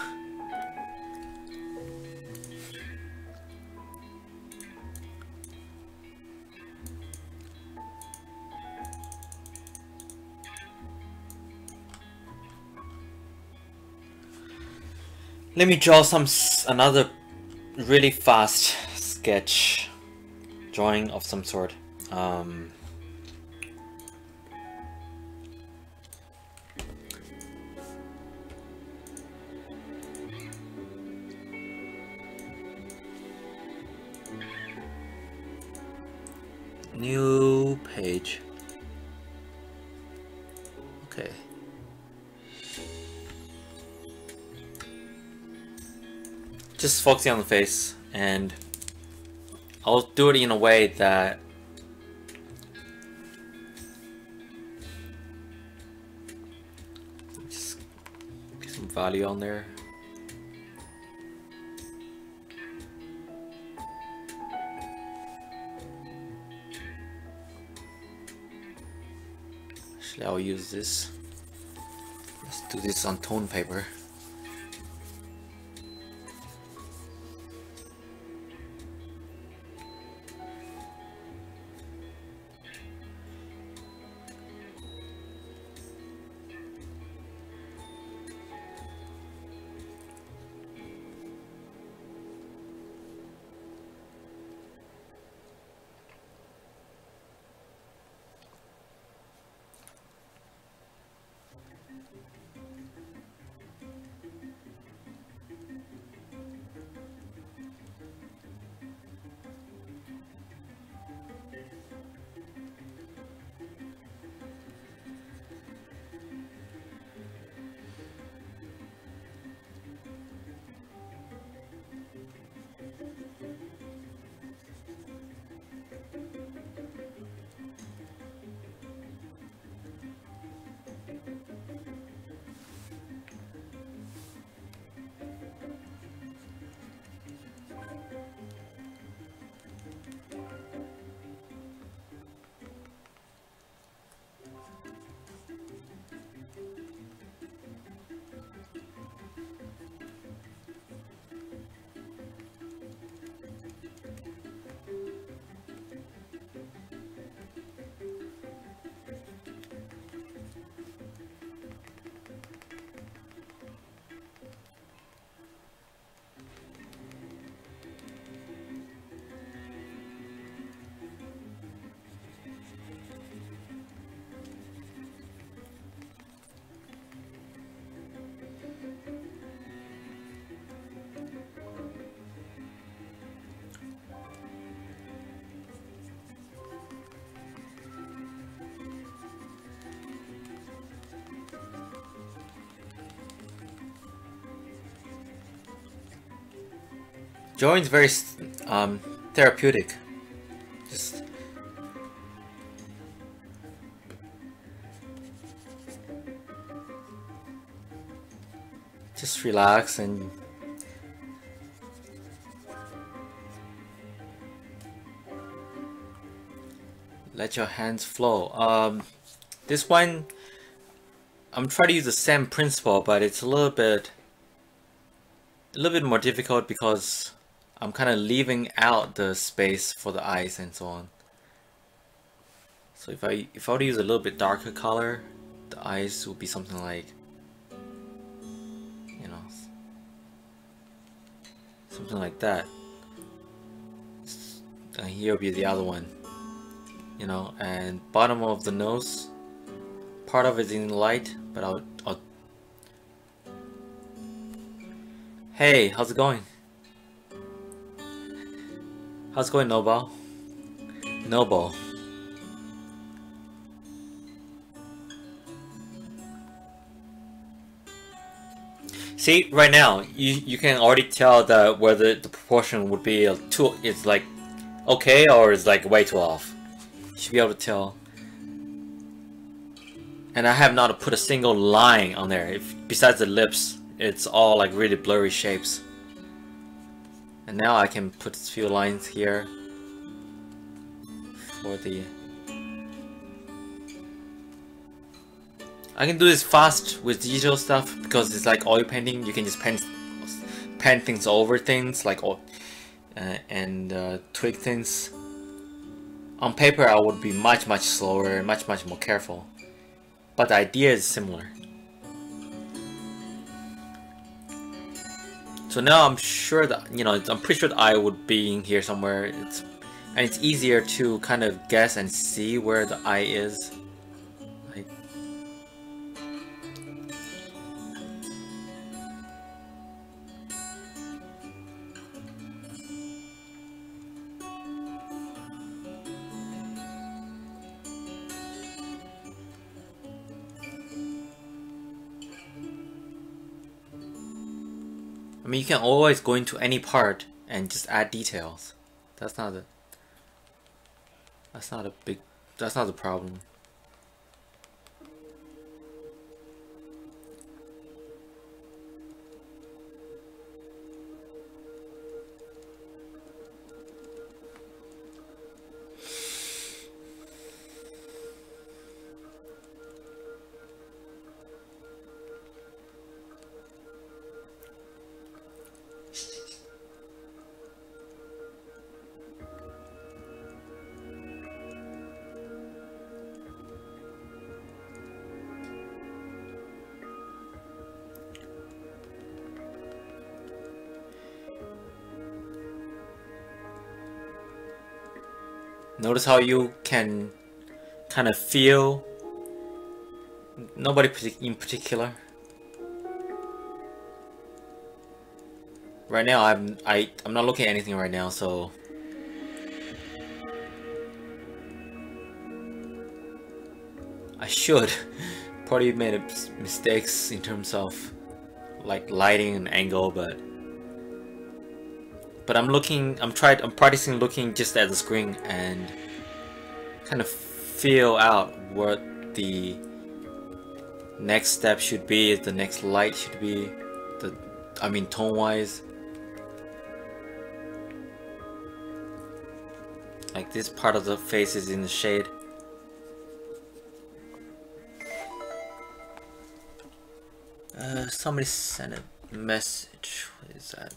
Let me draw another really fast sketch drawing of some sort. New page. Okay. Just focusing on the face, and I'll do it in a way that just get some value on there. Actually, I'll use this. Let's do this on tone paper. Drawing's very therapeutic. Just relax and let your hands flow. This one, I'm trying to use the same principle, but it's a little bit more difficult because I'm kind of leaving out the space for the eyes and so on. So if I were to use a little bit darker color, the eyes would be something like, you know, something like that. And here will be the other one, you know, and bottom of the nose, part of it is in light, but I'll Hey, how's it going? How's it going, Noble? Noble. See, right now, you can already tell that whether the proportion would be it's like okay or it's like way too off. You should be able to tell. And I have not put a single line on there. Besides the lips, it's all like really blurry shapes. And now I can put a few lines here for the... I can do this fast with digital stuff because it's like oil painting. You can just paint things over things like and tweak things. On paper I would be much slower, much more careful. But the idea is similar. So now I'm sure that, you know, I'm pretty sure the eye would be in here somewhere. And it's easier to kind of guess and see where the eye is. Like, I mean, you can always go into any part and just add details. That's not the problem. Notice how you can kind of feel, nobody in particular. Right now I'm not looking at anything right now, so I should probably made mistakes in terms of like lighting and angle, but I'm practicing looking just at the screen and kind of feel out what the next step should be, the next light should be, tone wise. Like this part of the face is in the shade. Somebody sent a message. What is that?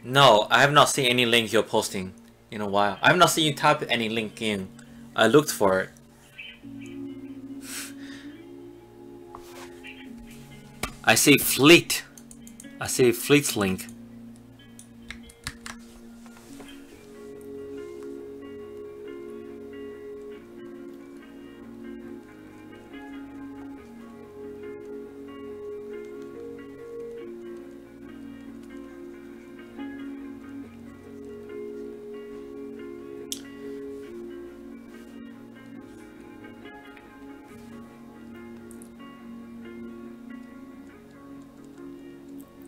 No, I have not seen any link you're posting in a while. I have not seen you type any link in. I looked for it. I see Fleet. I see Fleet's link.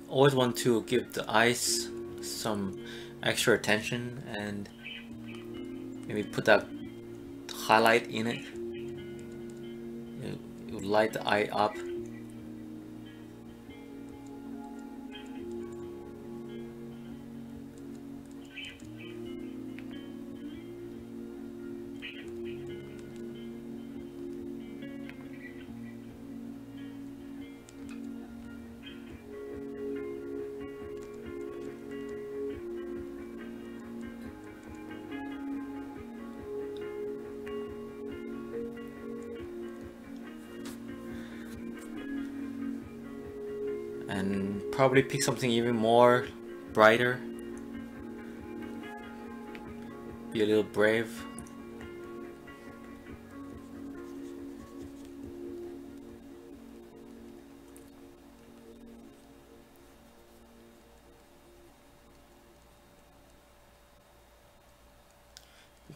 Always want to give the eyes some extra attention and maybe put that highlight in it. You light the eye up. And probably pick something even more brighter. Be a little brave.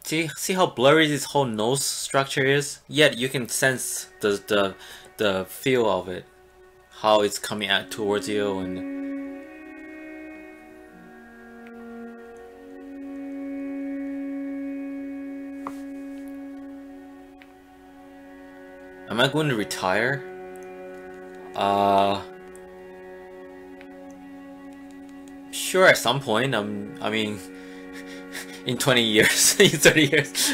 See how blurry this whole nose structure is? Yet you can sense the feel of it. How it's coming out towards you, and am I going to retire? Sure, at some point. I mean, in 20 years, in 30 years.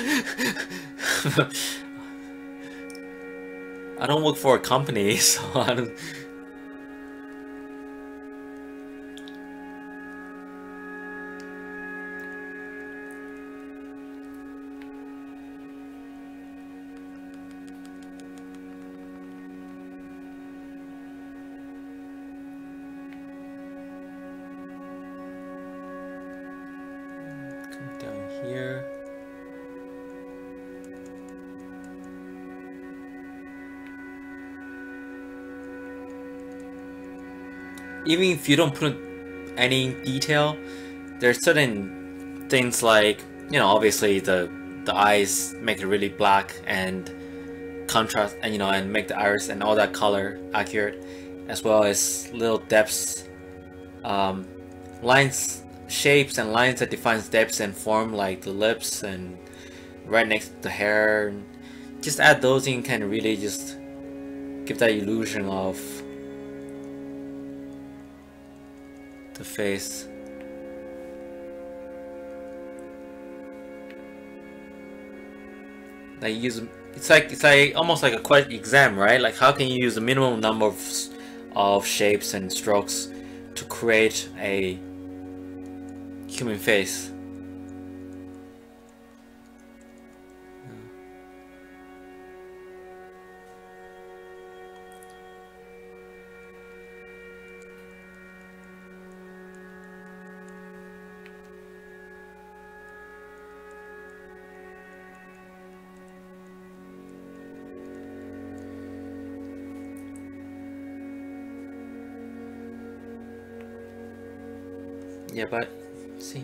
I don't work for a company, so I don't. Here. Even if you don't put any detail, there's certain things like, you know, obviously the eyes make it really black and contrast, and and make the iris and all that color accurate, as well as little depths, lines, shapes and lines that defines depths and form, like the lips and right next to the hair. Just add those in, can really just give that illusion of the face. Like it's like almost like a exam, right? Like how can you use a minimum number of shapes and strokes to create a human face. Yeah, but see,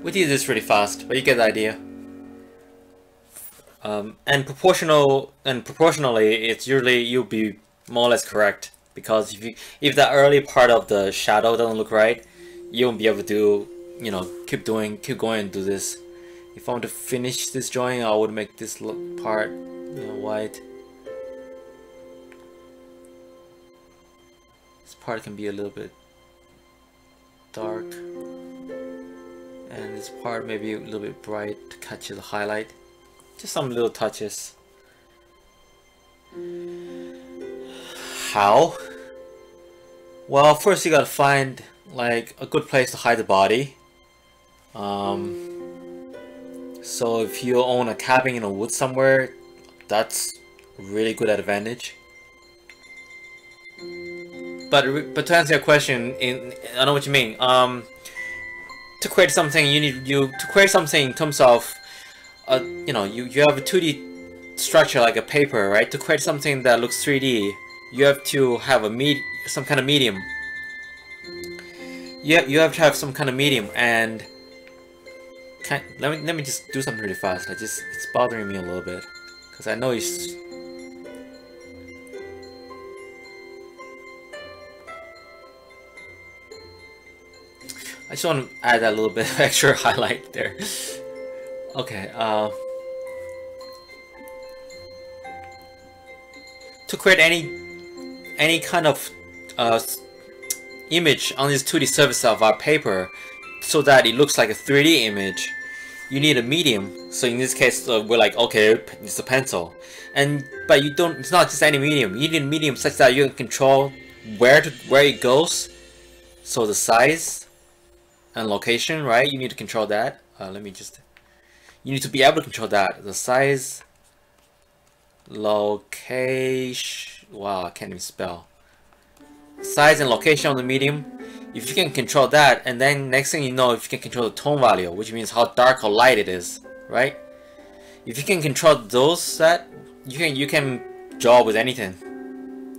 we did this really fast, but you get the idea. And proportionally, it's usually you'll be more or less correct, because if the early part of the shadow doesn't look right, you won't be able to, you know, keep going and do this. If I want to finish this drawing, I would make this part, you know, white. This part can be a little bit dark, and this part maybe a little bit bright to catch the highlight. Just some little touches. How? Well, first you gotta find like a good place to hide the body. So if you own a cabin in a wood somewhere, that's really good advantage. But to answer your question, I know what you mean. To create something, to create something in terms of, you know, you have a 2D structure like a paper, right? To create something that looks 3D, you have to have some kind of medium. You have to have some kind of medium, and let me just do something really fast. It's bothering me a little bit because I know it's. I just want to add that little bit of extra highlight there. Okay, to create any kind of image on this 2D surface of our paper so that it looks like a 3D image, you need a medium. So in this case, we're like, okay, it's a pencil, but you don't. It's not just any medium. You need a medium such that you can control where it goes. So the size and location, right? You need to control that. You need to be able to control that. The size, location. Wow, I can't even spell. Size and location on the medium. If you can control that, and then next thing you know, if you can control the tone value, which means how dark or light it is, right? If you can control you can draw with anything.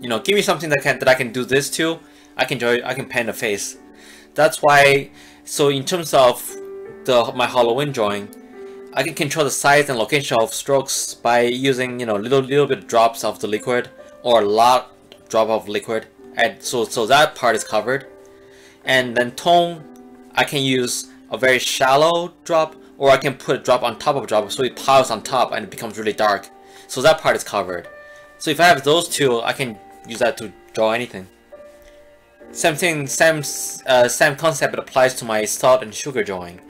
You know, give me something that I can do this to. I can paint a face. That's why. So in terms of my Halloween drawing, I can control the size and location of strokes by using, you know, little bit drops of the liquid or a lot drop of liquid, and so that part is covered. And then tone, I can use a very shallow drop, or I can put a drop on top of a drop so it piles on top and it becomes really dark. So that part is covered. So if I have those two, I can use that to draw anything. Same concept applies to my salt and sugar drawing.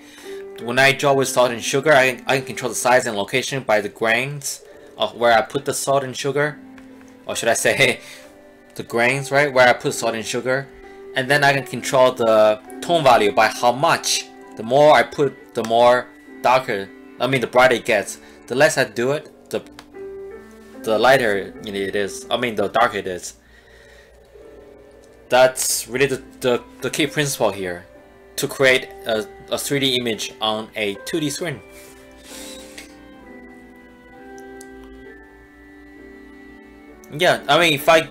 When I draw with salt and sugar, I can control the size and location by the grains of where I put the salt and sugar, or should I say the grains, right, where I put salt and sugar. And then I can control the tone value by how much. The more I put, the more darker, the brighter it gets. The less I do it, the lighter it is. The darker it is. That's really the key principle here, to create a 3D image on a 2D screen. Yeah, if I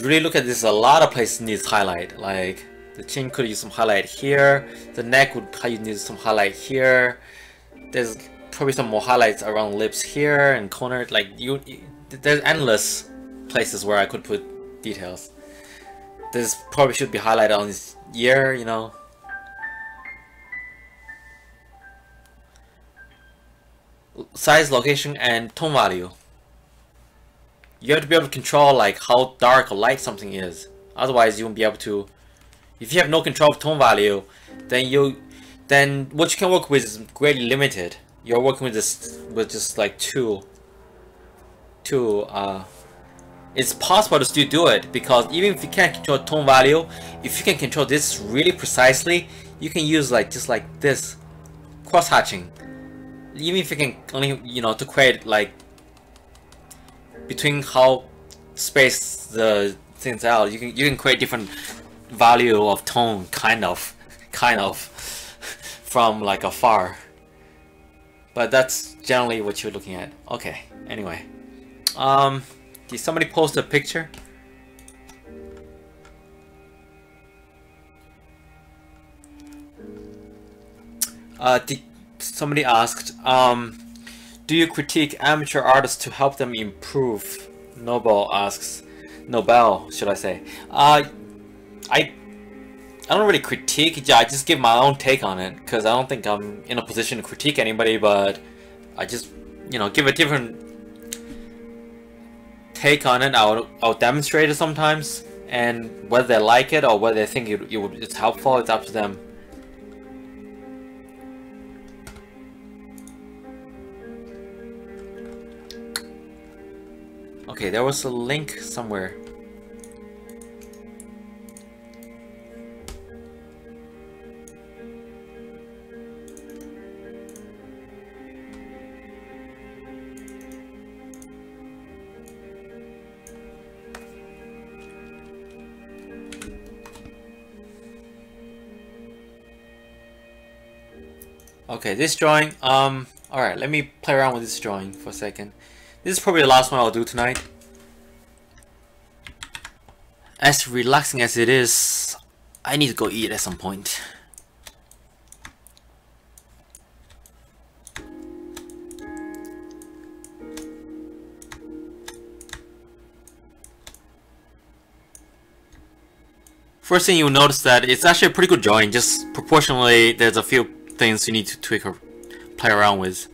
really look at this, a lot of places needs highlight. Like the chin could use some highlight here. The neck would need some highlight here. There's probably some more highlights around lips here and corner. Like there's endless places where I could put details. This probably should be highlighted on his ear, you know. Size, location, and tone value. You have to be able to control like how dark or light something is. Otherwise, you won't be able to. If you have no control of tone value, then what you can work with is greatly limited. You're working with just like two it's possible to still do it, because even if you can't control tone value, if you can control this really precisely, you can use like just like this cross hatching. Even if you can only, you know, to create like between how spaced the things out, you can create different value of tone kind of from like afar. But that's generally what you're looking at. Okay, anyway. Did somebody post a picture? Somebody asked, do you critique amateur artists to help them improve? Nobel asks. Nobel, should I say. I don't really critique, I just give my own take on it, because I don't think I'm in a position to critique anybody, but I just, you know, give a different take on it. I'll demonstrate it sometimes, and whether they like it or whether they think it's helpful, it's up to them. Okay, there was a link somewhere. Okay, this drawing, alright, let me play around with this drawing for a second. This is probably the last one I'll do tonight. As relaxing as it is, I need to go eat at some point. First thing you'll notice that it's actually a pretty good drawing, just proportionally there's a few things you need to tweak or play around with.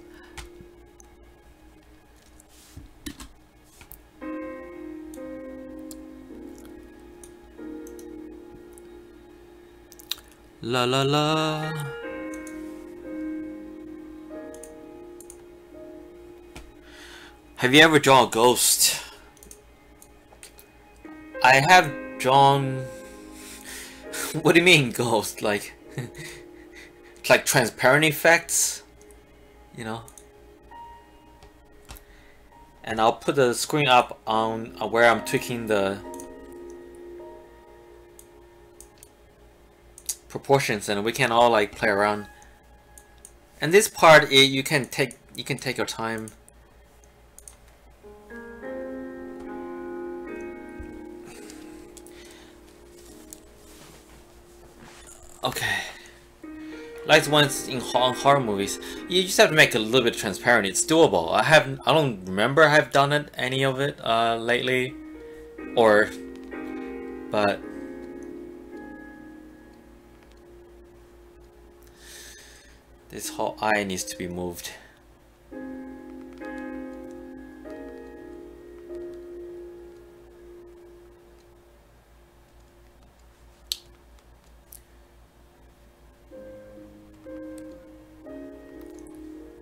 La la la. Have you ever drawn a ghost? I have drawn... What do you mean ghost? Like... like transparent effects? You know? And I'll put the screen up on where I'm tweaking the proportions, and we can all like play around. And this part, you can take your time. Okay, like the ones in horror movies, you just have to make it a little bit transparent. It's doable. I don't remember I've done any of it lately, but this whole eye needs to be moved.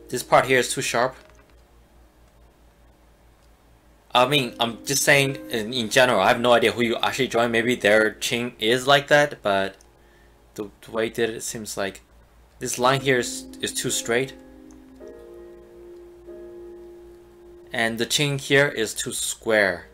This part here is too sharp. I mean, I'm just saying in general, I have no idea who you actually drawing. Maybe their chin is like that, but the way it did it seems like this line here is too straight. And the chin here is too square.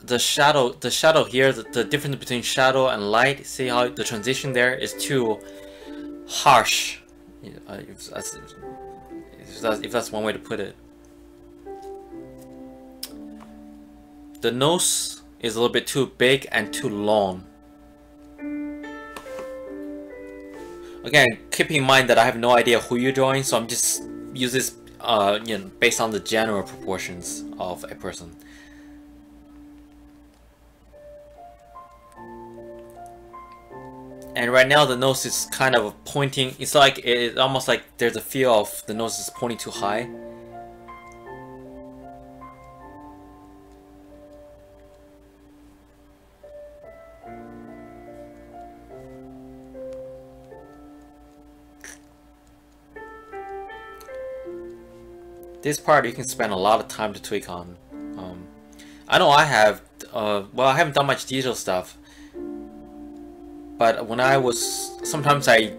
The shadow here, the difference between shadow and light, see how the transition there is too harsh, if that's one way to put it. The nose is a little bit too big and too long. Again, keep in mind that I have no idea who you're drawing, so I'm just use this you know, based on the general proportions of a person. And right now the nose is kind of pointing, it's almost like there's a feel of the nose is pointing too high. This part you can spend a lot of time to tweak on. I know I have, well, I haven't done much digital stuff, but when I was, sometimes I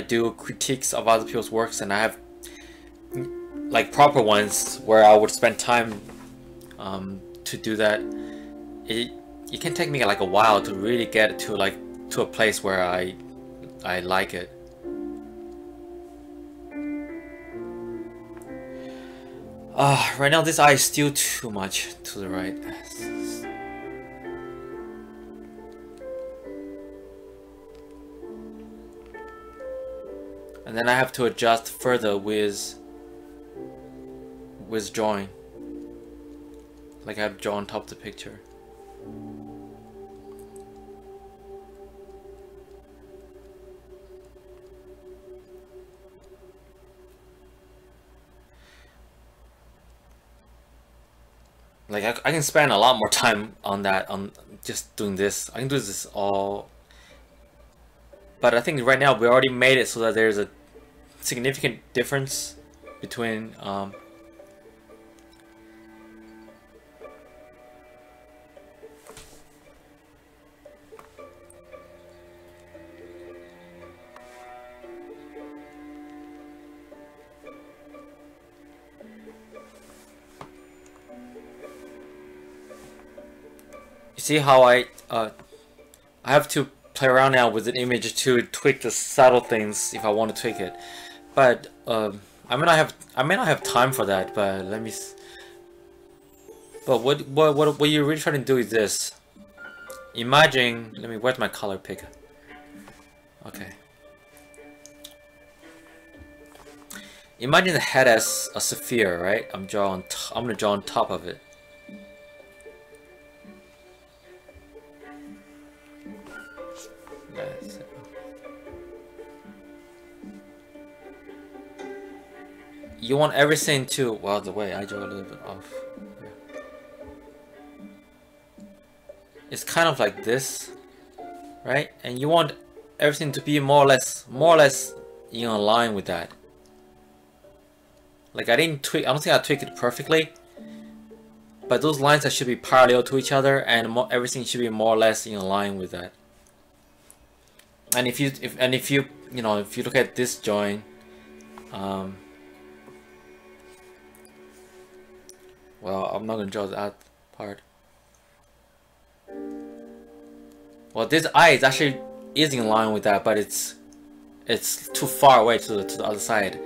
do critiques of other people's works, and I have like proper ones where I would spend time to do that. It can take me like a while to really get to a place where I like it. Right now this eye is still too much to the right. And then I have to adjust further with drawing. Like I've drawn top of the picture. Like I can spend a lot more time on that, on just doing this. I can do this all, but I think right now we already made it so that there's a significant difference between you see how I have to play around now with an image to tweak the subtle things if I want to tweak it, but I may not have time for that. But let me. But what you're really trying to do is this. Imagine. Let me. Where's my color picker? Okay. Imagine the head as a sphere, right? I'm gonna draw on top of it. You want everything to, well, the way I draw a little bit off. Yeah. It's kind of like this, right? And you want everything to be more or less in line with that. Like I don't think I tweaked it perfectly, but those lines that should be parallel to each other, and everything should be more or less in line with that. And if you look at this drawing, well, I'm not gonna draw that part. Well, this eye is actually in line with that, but it's too far away to the other side.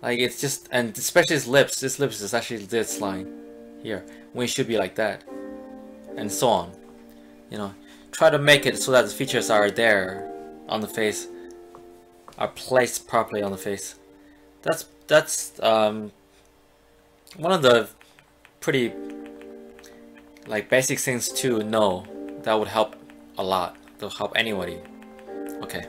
Like it's just, and especially his lips. This lips is actually this line here, when it should be like that, and so on. You know, try to make it so that the features are there on the face, are placed properly on the face. That's one of the pretty like basic things to know that would help a lot. To help anybody. Okay.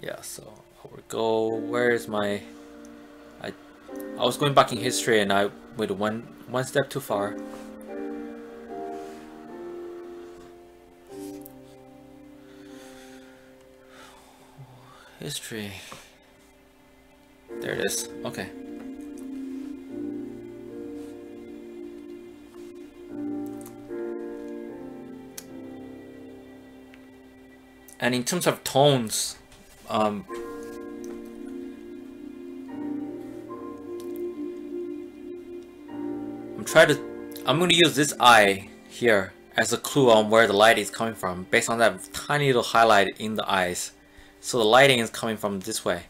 Yeah, so I will go. Where is my? I was going back in history and I went one step too far. History. There it is. Okay. And in terms of tones, I'm going to use this eye here as a clue on where the light is coming from, based on that tiny little highlight in the eyes. So the lighting is coming from this way.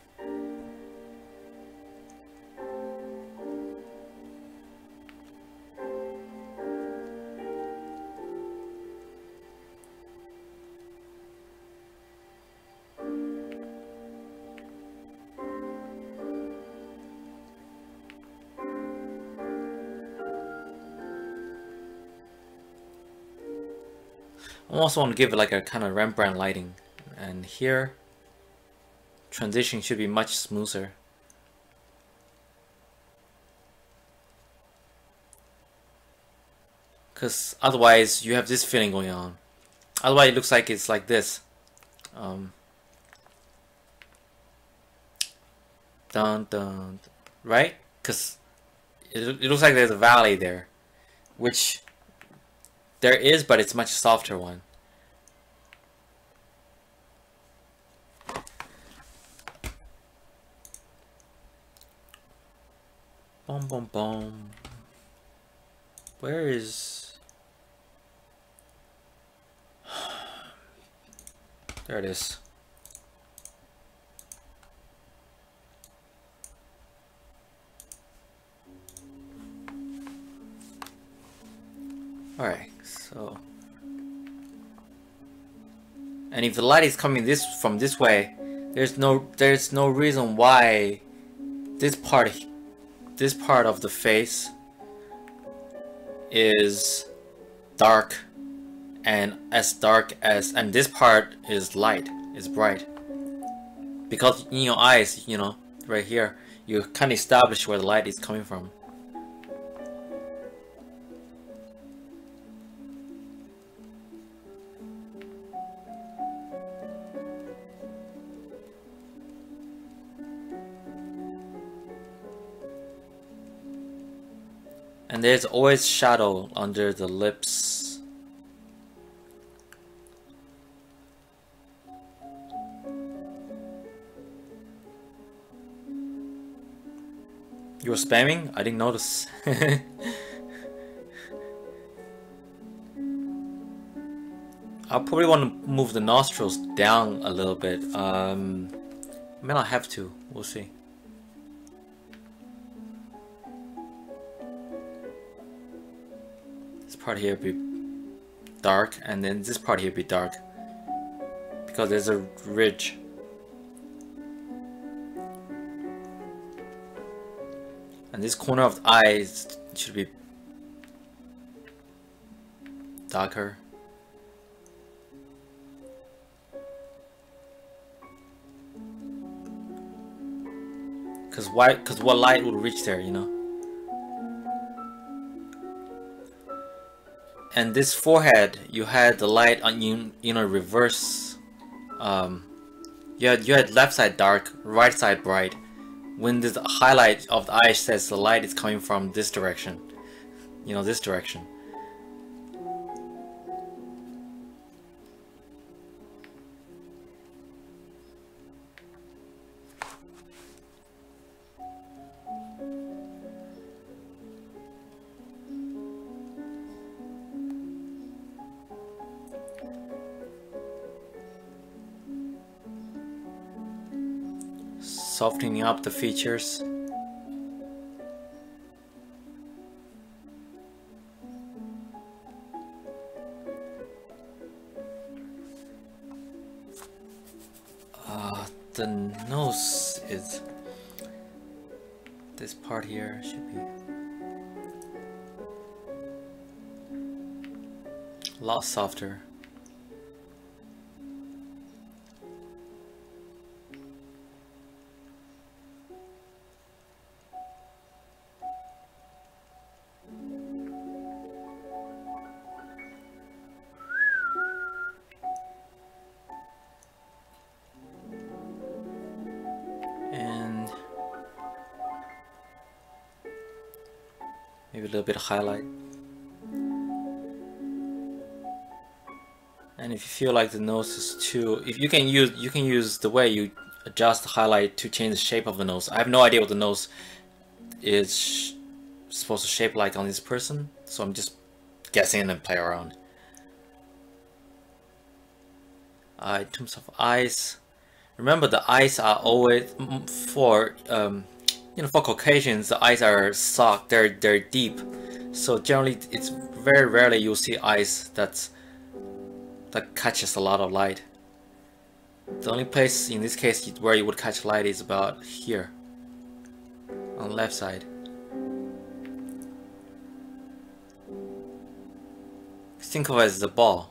I also want to give it like a kind of Rembrandt lighting, and here transition should be much smoother. Because otherwise you have this feeling going on. Otherwise it looks like it's like this. Dun dun, right? Because it looks like there's a valley there, which there is, but it's a much softer one. Boom, boom, boom. Where is... There it is. Alright, so... And if the light is coming from this way, there's no reason why this part of the face is dark and this part is light, is bright. Because in your eyes, you know, right here, you can establish where the light is coming from. And there's always shadow under the lips. You were spamming? I didn't notice. I'll probably want to move the nostrils down a little bit. I may not have to. We'll see. Part here be dark, and then this part here be dark because there's a ridge. And this corner of the eyes should be darker. Because what light would reach there, you know? And this forehead, you had the light on reverse. You had left side dark, right side bright. When the highlight of the eye says the light is coming from this direction, you know, this direction. Softening up the features. The nose is... This part here should be a lot softer. Maybe a little bit of highlight. And if you feel like the nose is too, if you can use the way you adjust the highlight to change the shape of the nose. I have no idea what the nose is supposed to shape like on this person, so I'm just guessing and play around. In terms of eyes, remember the eyes are always for for Caucasians, the eyes are soft, they're deep. So generally, it's very rarely you'll see eyes that catches a lot of light. The only place in this case where you would catch light is about here, on the left side. Think of it as a ball.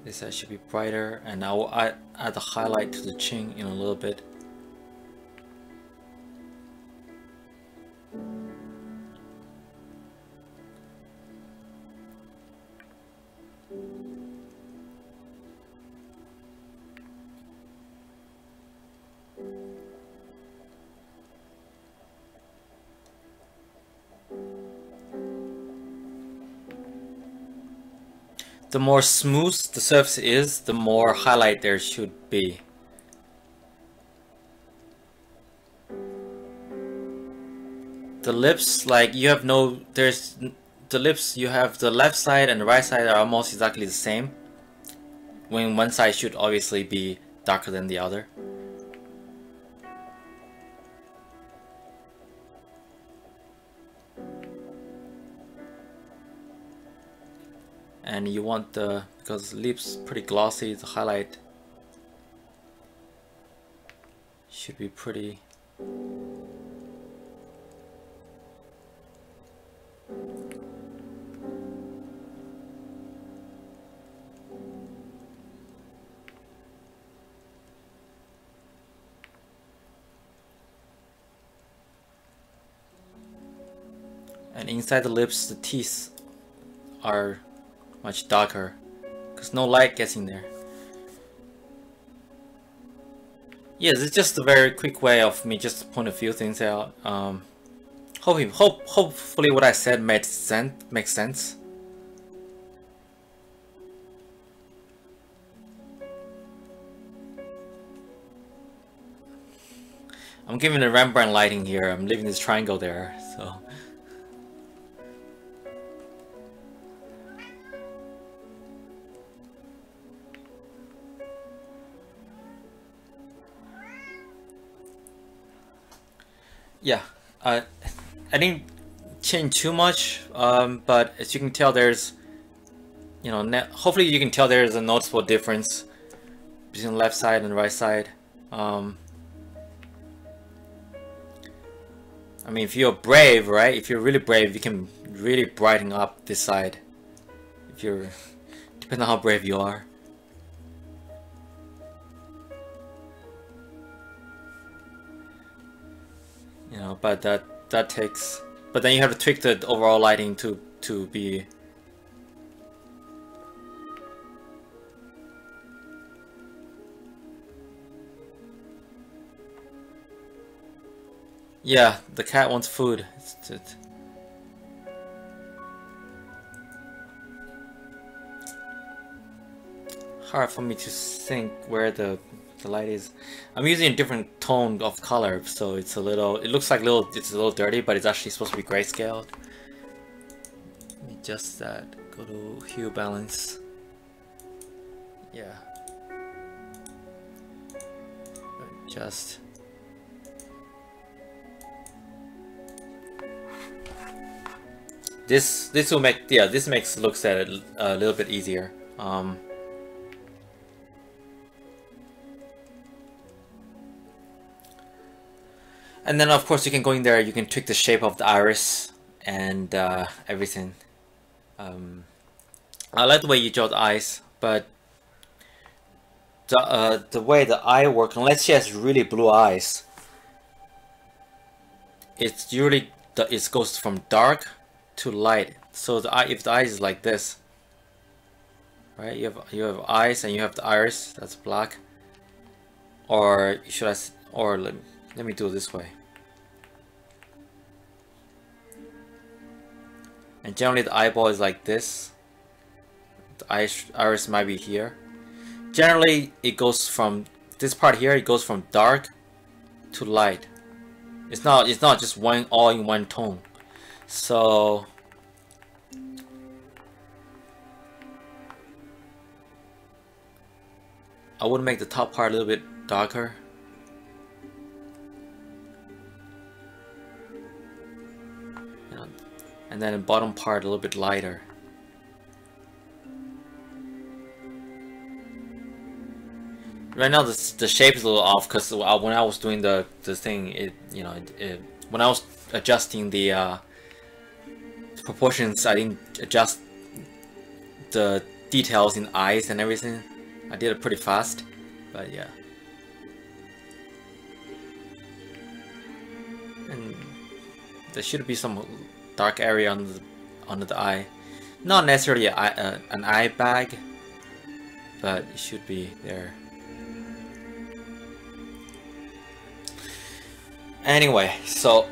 This side should be brighter, and I will add the highlight to the chin in a little bit. The more smooth the surface is, the more highlight there should be. The lips, like you have no, there's the lips, you have the left side and the right side are almost exactly the same, when one side should obviously be darker than the other. And you want the, because the lips pretty glossy, the highlight should be pretty. And inside the lips, the teeth are much darker because no light gets in there. Yes, it's just a very quick way of me just to point a few things out. Hopefully what I said makes sense. I'm giving a Rembrandt lighting here. I'm leaving this triangle there, so. Yeah, I didn't change too much, but as you can tell, there's, you know, hopefully you can tell there's a noticeable difference between the left side and the right side. I mean, if you're brave, right? If you're really brave, you can really brighten up this side. If you're, depending on how brave you are. You know, but that takes, but then you have to tweak the overall lighting to be. Yeah, the cat wants food. It's hard for me to think where the light is. I'm using a different tone of color, so it's a little, it looks like it's a little dirty, but it's actually supposed to be grayscaled. Let me adjust that, go to hue balance. Yeah. Adjust. This will make, yeah, this looks at it a little bit easier. And then of course you can go in there, you can tweak the shape of the iris and everything. I like the way you draw the eyes, but the way the eye works, unless she has really blue eyes, it's usually it goes from dark to light. So the eye, if the eye is like this, right? You have eyes and you have the iris that's black. Or should I? Or let me do it this way. And generally the eyeball is like this. The iris might be here. Generally it goes from this part here, it goes from dark to light. It's not just all in one tone. So I would make the top part a little bit darker. And then the bottom part a little bit lighter. Right now the shape is a little off because when I was doing the thing, when I was adjusting the proportions, I didn't adjust the details in eyes and everything. I did it pretty fast, but yeah. And there should be some dark area under the eye. Not necessarily an eye bag, but it should be there. Anyway, so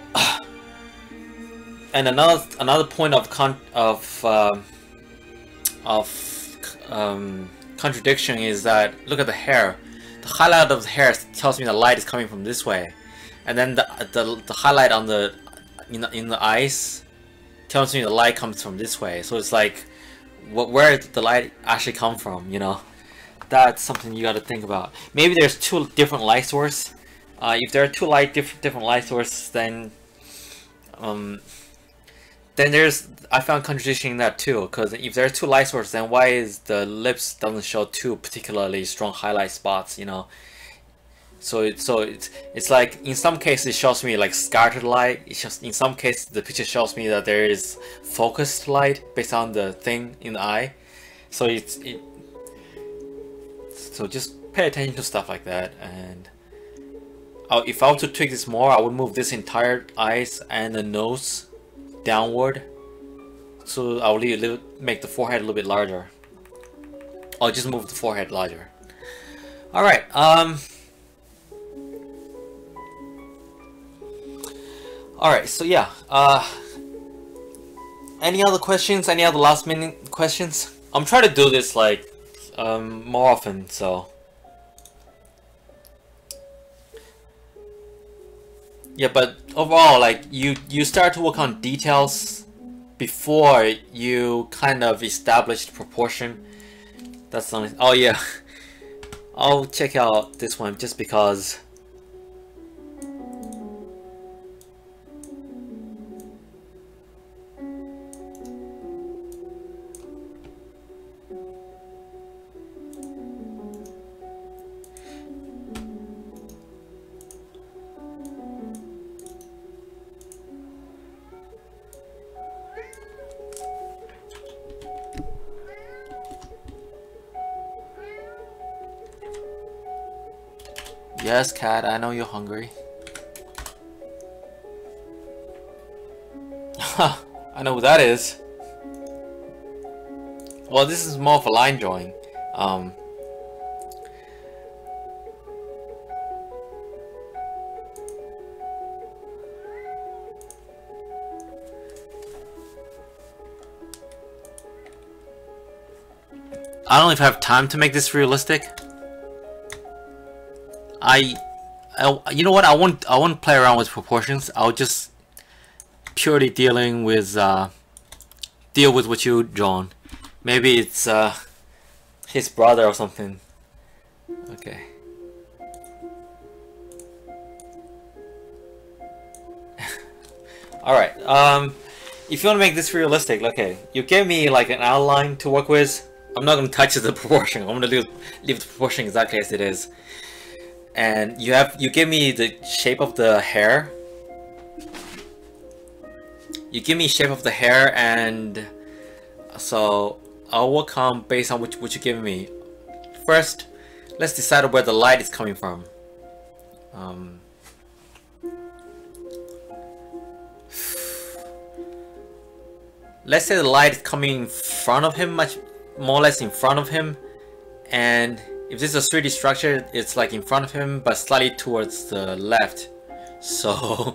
and another point of contradiction is that look at the hair. The highlight of the hair tells me the light is coming from this way, and then the highlight on the in the eyes tells me the light comes from this way. So it's like, where did the light actually come from? You know, that's something you got to think about. Maybe there's two different light sources. If there are two different light sources, then there's I found contradiction in that too. Because if there are two light sources, then why is the lips doesn't show two particularly strong highlight spots? You know. So it's like in some cases it shows me like scattered light. It's just in some cases the picture shows me that there is focused light based on the thing in the eye. So so just pay attention to stuff like that. And if I were to tweak this more, I would move this entire eyes and the nose downward. So I'll make the forehead a little bit larger. I'll just move the forehead larger. All right. Alright, so yeah, any other questions? Any other last minute questions? I'm trying to do this like more often, so yeah, but overall, like you start to work on details before you kind of establish the proportion. That's something. Oh yeah, I'll check out this one just because. Yes, cat, I know you're hungry. I know who that is. Well, this is more of a line drawing. I don't know if I have time to make this realistic. You know what? I won't play around with proportions. I'll just purely deal with what you drawn. Maybe it's his brother or something. Okay. All right. If you want to make this realistic, okay, you gave me like an outline to work with. I'm not going to touch the proportion. I'm going to leave the proportion exactly as it is. And you give me the shape of the hair. You give me shape of the hair, and so I'll work on based on what you're giving me. First, let's decide where the light is coming from. Let's say the light is coming in front of him, much more or less in front of him, and if this is a 3D structure, it's like in front of him, but slightly towards the left. So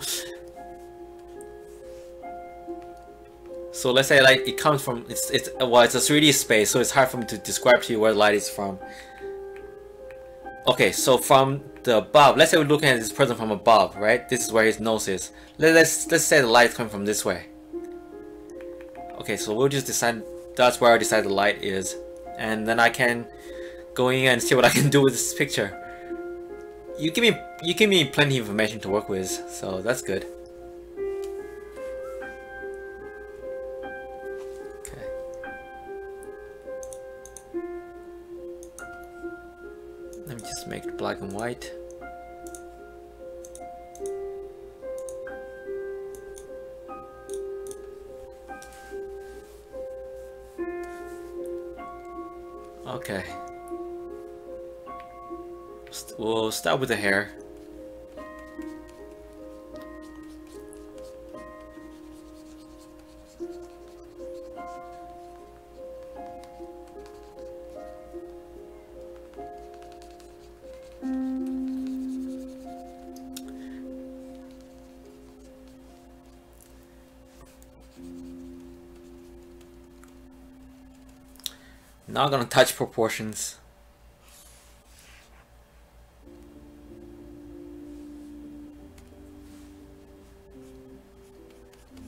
let's say like it comes from it's a 3D space, so it's hard for me to describe to you where the light is from. Okay, so from the above, let's say we're looking at this person from above, right? This is where his nose is. Let's say the light is coming from this way. Okay, so we'll just decide that's where I decide the light is, and then I can go in and see what I can do with this picture. You give me plenty of information to work with, so that's good. Okay. Let me just make it black and white. Okay. We'll start with the hair. Not gonna touch proportions.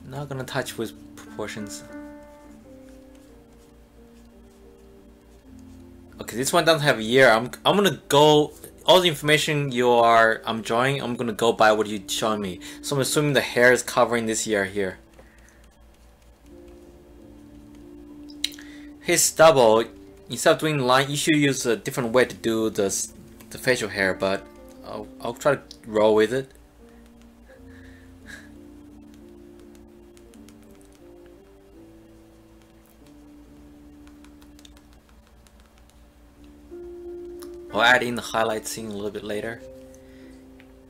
Not gonna touch with proportions. Okay, this one doesn't have a year. I'm gonna go all the information I'm drawing. I'm gonna go by what you're showing me. So I'm assuming the hair is covering this year here. His stubble, instead of doing line, you should use a different way to do the facial hair, but I'll try to roll with it. I'll add in the highlight scene a little bit later.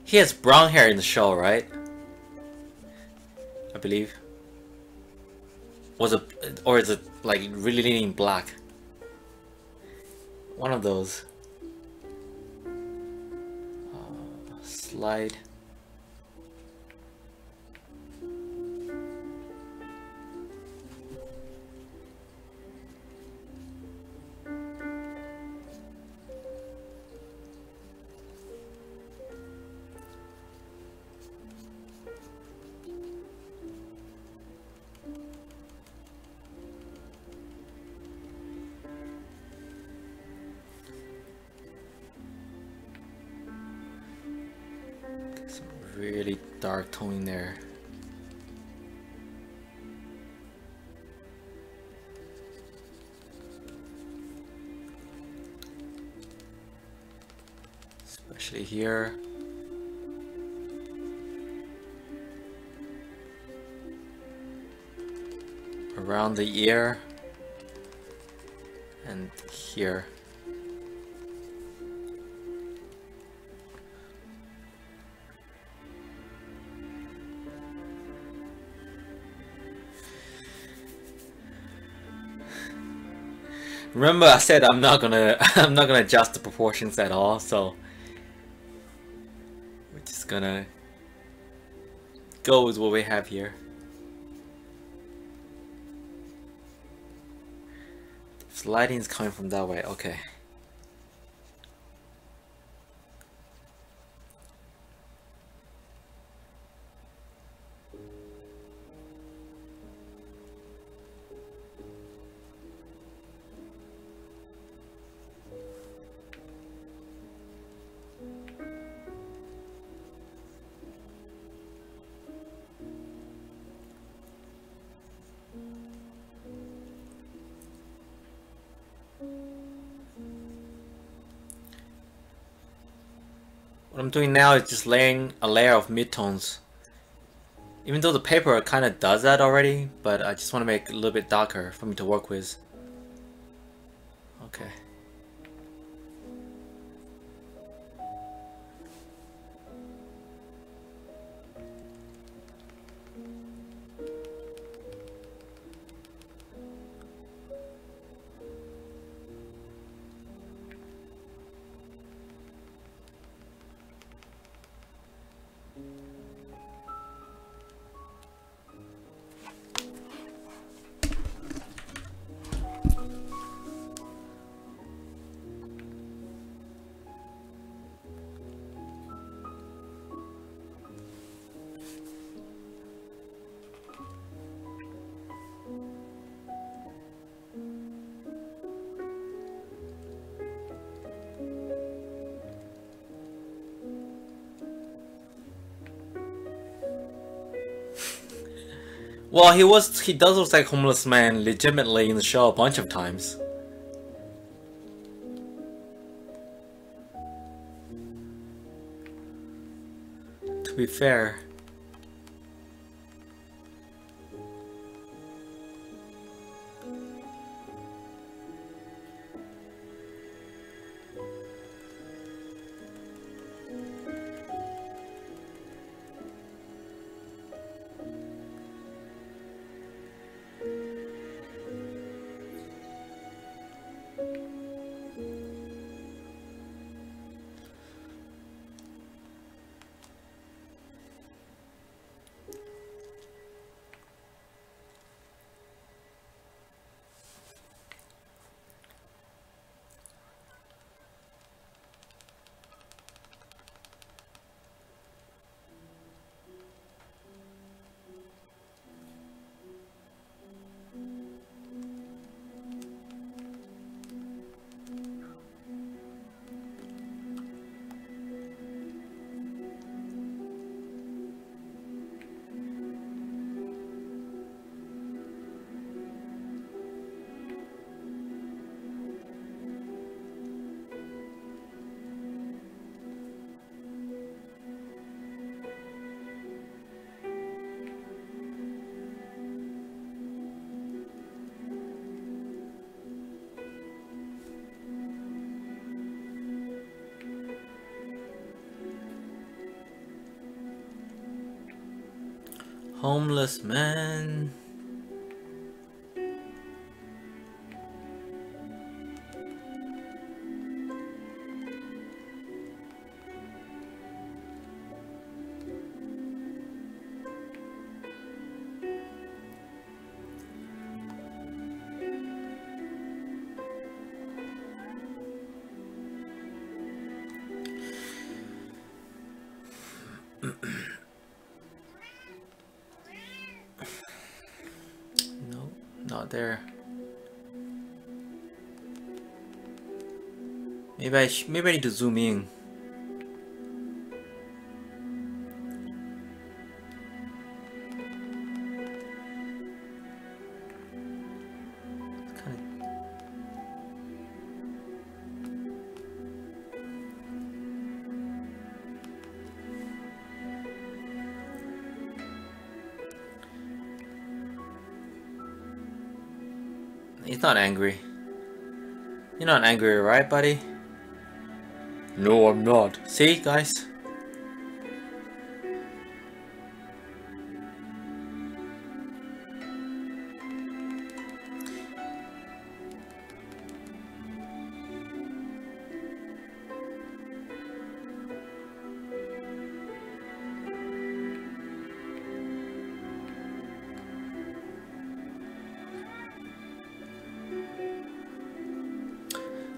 He has brown hair in the show, right? I believe. Or is it like really leaning black? One of those. Slide. Some really dark tone in there. Especially here. Around the ear. And here. Remember, I said I'm not gonna adjust the proportions at all, so we're just gonna go with what we have here. This lighting is coming from that way. Okay. What I'm doing now is just laying a layer of midtones. Even though the paper kind of does that already, but I just want to make it a little bit darker for me to work with. Okay. Well, he does look like homeless man legitimately in the show a bunch of times. To be fair. Homeless man. No, not there. Maybe I need to zoom in. He's not angry. You're not angry, right, buddy? No, I'm not. See, guys?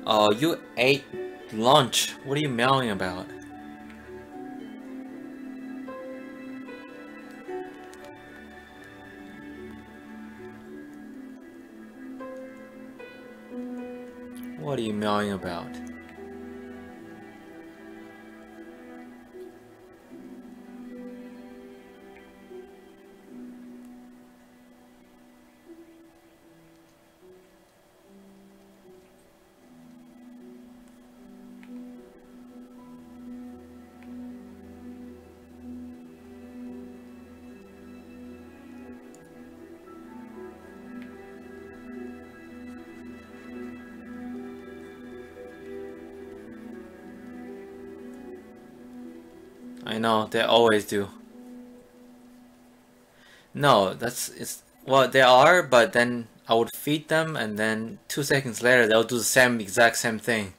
Oh, you ate lunch. What are you meowing about? What are you meowing about? I know, they always do. No, it's well, they are, but then I would feed them, and then 2 seconds later they'll do the exact same thing.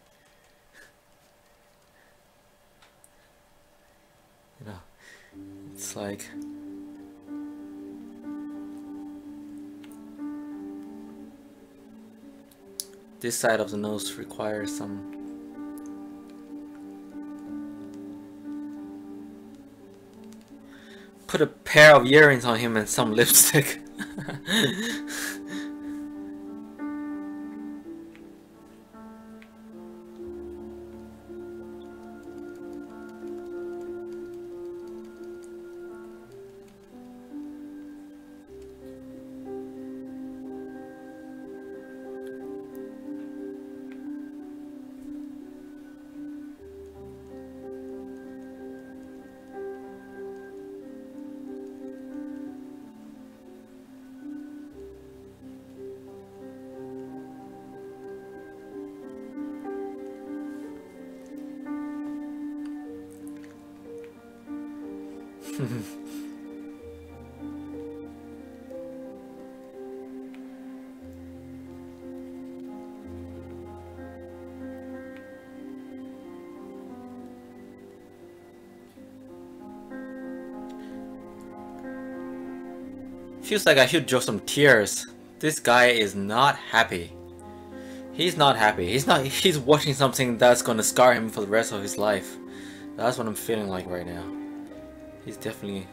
You know, it's like this side of the nose requires some. Put a pair of earrings on him and some lipstick. Feels like I should draw some tears. This guy is not happy. He's not happy. He's watching something that's gonna scar him for the rest of his life. That's what I'm feeling like right now. He's definitely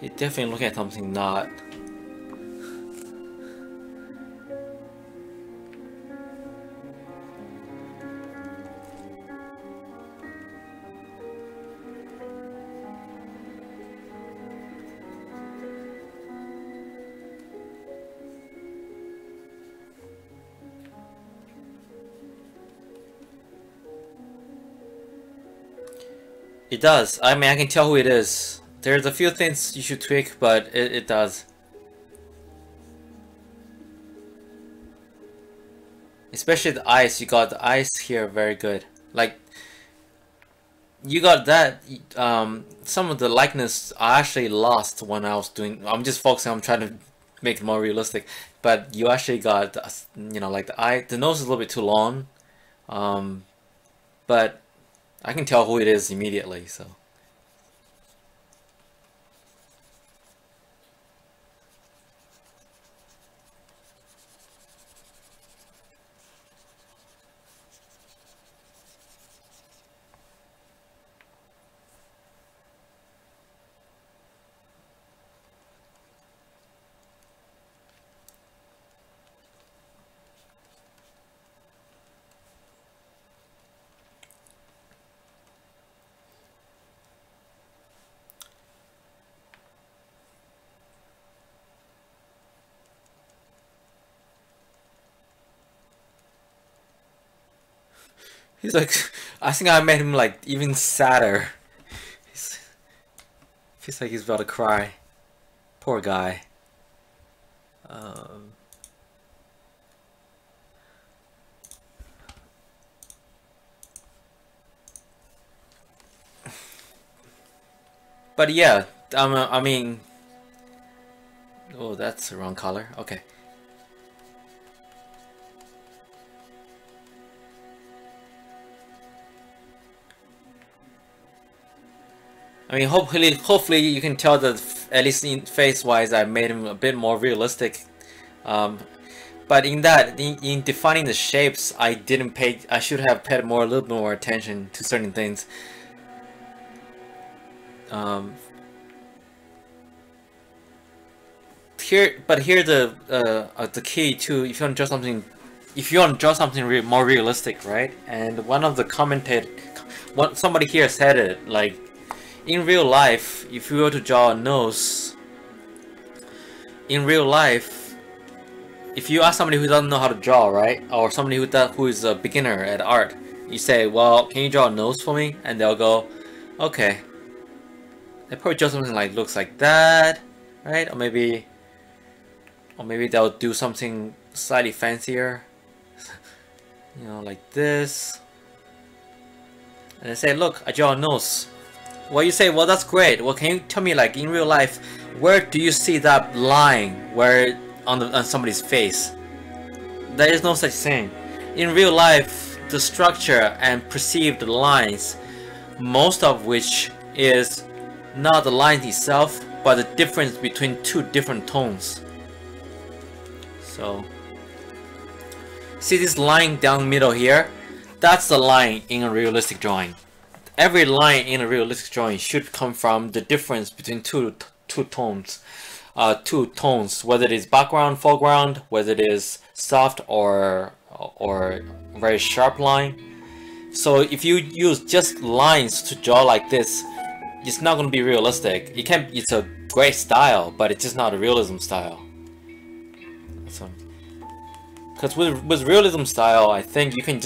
looking at something not. It does. I mean, I can tell who it is. There's a few things you should tweak, but it does. Especially the eyes. You got the eyes here very good. Like, you got that. Some of the likeness I actually lost when I was doing. I'm just focusing on trying to make it more realistic. But you actually got, you know, like the nose is a little bit too long. But I can tell who it is immediately. So. He's like, I think I made him like even sadder. Feels like he's about to cry. Poor guy. But yeah, I mean, oh, that's the wrong color. Okay. I mean, hopefully you can tell that at least in face-wise, I made him a bit more realistic. But in defining the shapes, I should have paid a little bit more attention to certain things. Here the key to if you want to draw something more realistic, right? And one of the somebody here said it, like, in real life, if you were to draw a nose, in real life, if you ask somebody who doesn't know how to draw, right, or somebody who is a beginner at art, you say, well, can you draw a nose for me? And they'll go, okay. They probably draw something like looks like that, right? Or maybe they'll do something slightly fancier, you know, like this. And they say, look, I draw a nose. Well, you say, well, that's great. Well, can you tell me, like, in real life, where do you see that line where on somebody's face? There is no such thing. In real life, the structure and perceived lines, most of which is not the line itself, but the difference between two different tones. So, see this line down middle here? That's the line in a realistic drawing. Every line in a realistic drawing should come from the difference between two tones, whether it is background, foreground, whether it is soft or very sharp line. So if you use just lines to draw like this, it's not going to be realistic. It's a great style, but it's just not a realism style. So, because with realism style, I think you can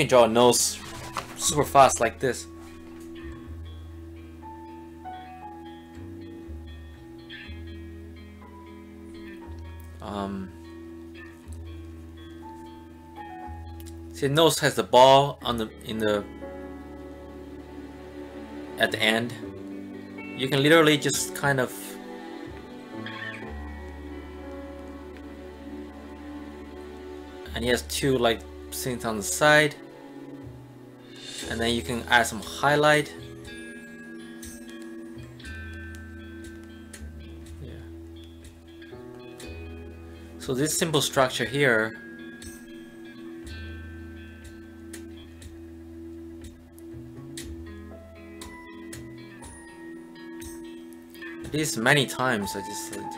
draw a nose super fast like this. See, the nose has the ball at the end. You can literally just kind of and he has two like things on the side, and then you can add some highlight. So this simple structure here, this many times I just and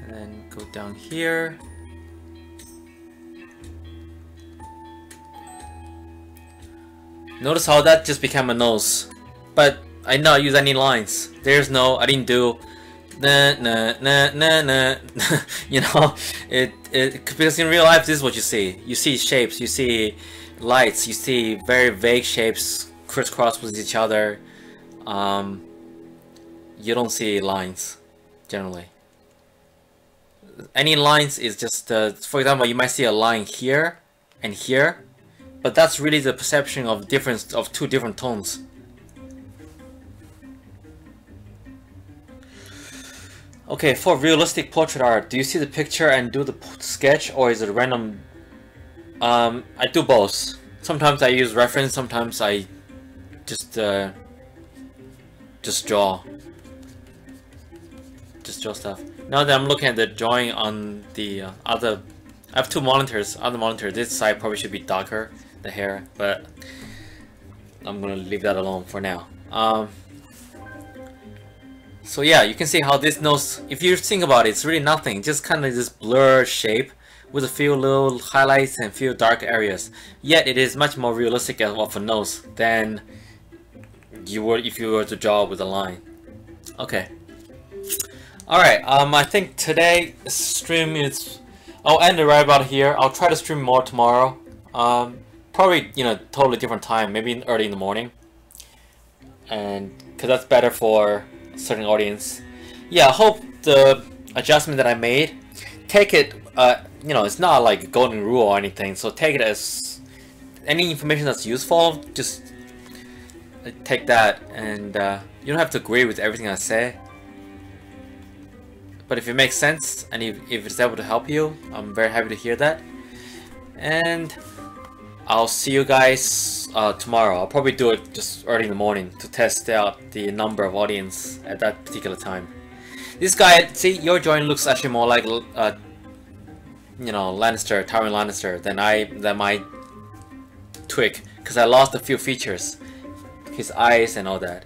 then go down here. Notice how that just became a nose, but I did not use any lines. I didn't do you know, because in real life this is what you see. You see shapes, you see lights, you see very vague shapes crisscross with each other. You don't see lines generally. Any lines is just for example, you might see a line here and here, but that's really the perception of difference of two different tones. Okay, for realistic portrait art, do you see the picture and do the sketch, or is it random? I do both. Sometimes I use reference, sometimes I just draw. Just draw stuff. Now that I'm looking at the drawing on the other, I have two monitors. Other monitor, this side probably should be darker, the hair, but I'm gonna leave that alone for now. So yeah, you can see how this nose, if you think about it, it's really nothing, just kind of this blur shape with a few little highlights and few dark areas. Yet it is much more realistic of a nose than you would if you were to draw with a line. Okay. Alright, I think today stream is, I'll end it right about here. I'll try to stream more tomorrow. Probably, you know, totally different time, maybe early in the morning. And, cause that's better for certain audience. Yeah, I hope the adjustment that I made, take it, you know, it's not like a golden rule or anything, so take it as any information that's useful, just take that, and you don't have to agree with everything I say. But if it makes sense, and if it's able to help you, I'm very happy to hear that. And I'll see you guys tomorrow. I'll probably do it just early in the morning to test out the number of audience at that particular time. This guy, see, your drawing looks actually more like, you know, Lannister, Tywin Lannister than my twig, because I lost a few features, his eyes and all that.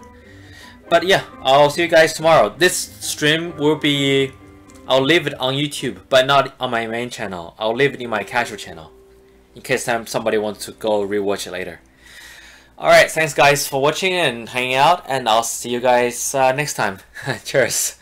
But yeah, I'll see you guys tomorrow. This stream will be, I'll leave it on YouTube, but not on my main channel. I'll leave it in my casual channel, in case somebody wants to go rewatch it later. Alright, thanks guys for watching and hanging out, and I'll see you guys next time. Cheers.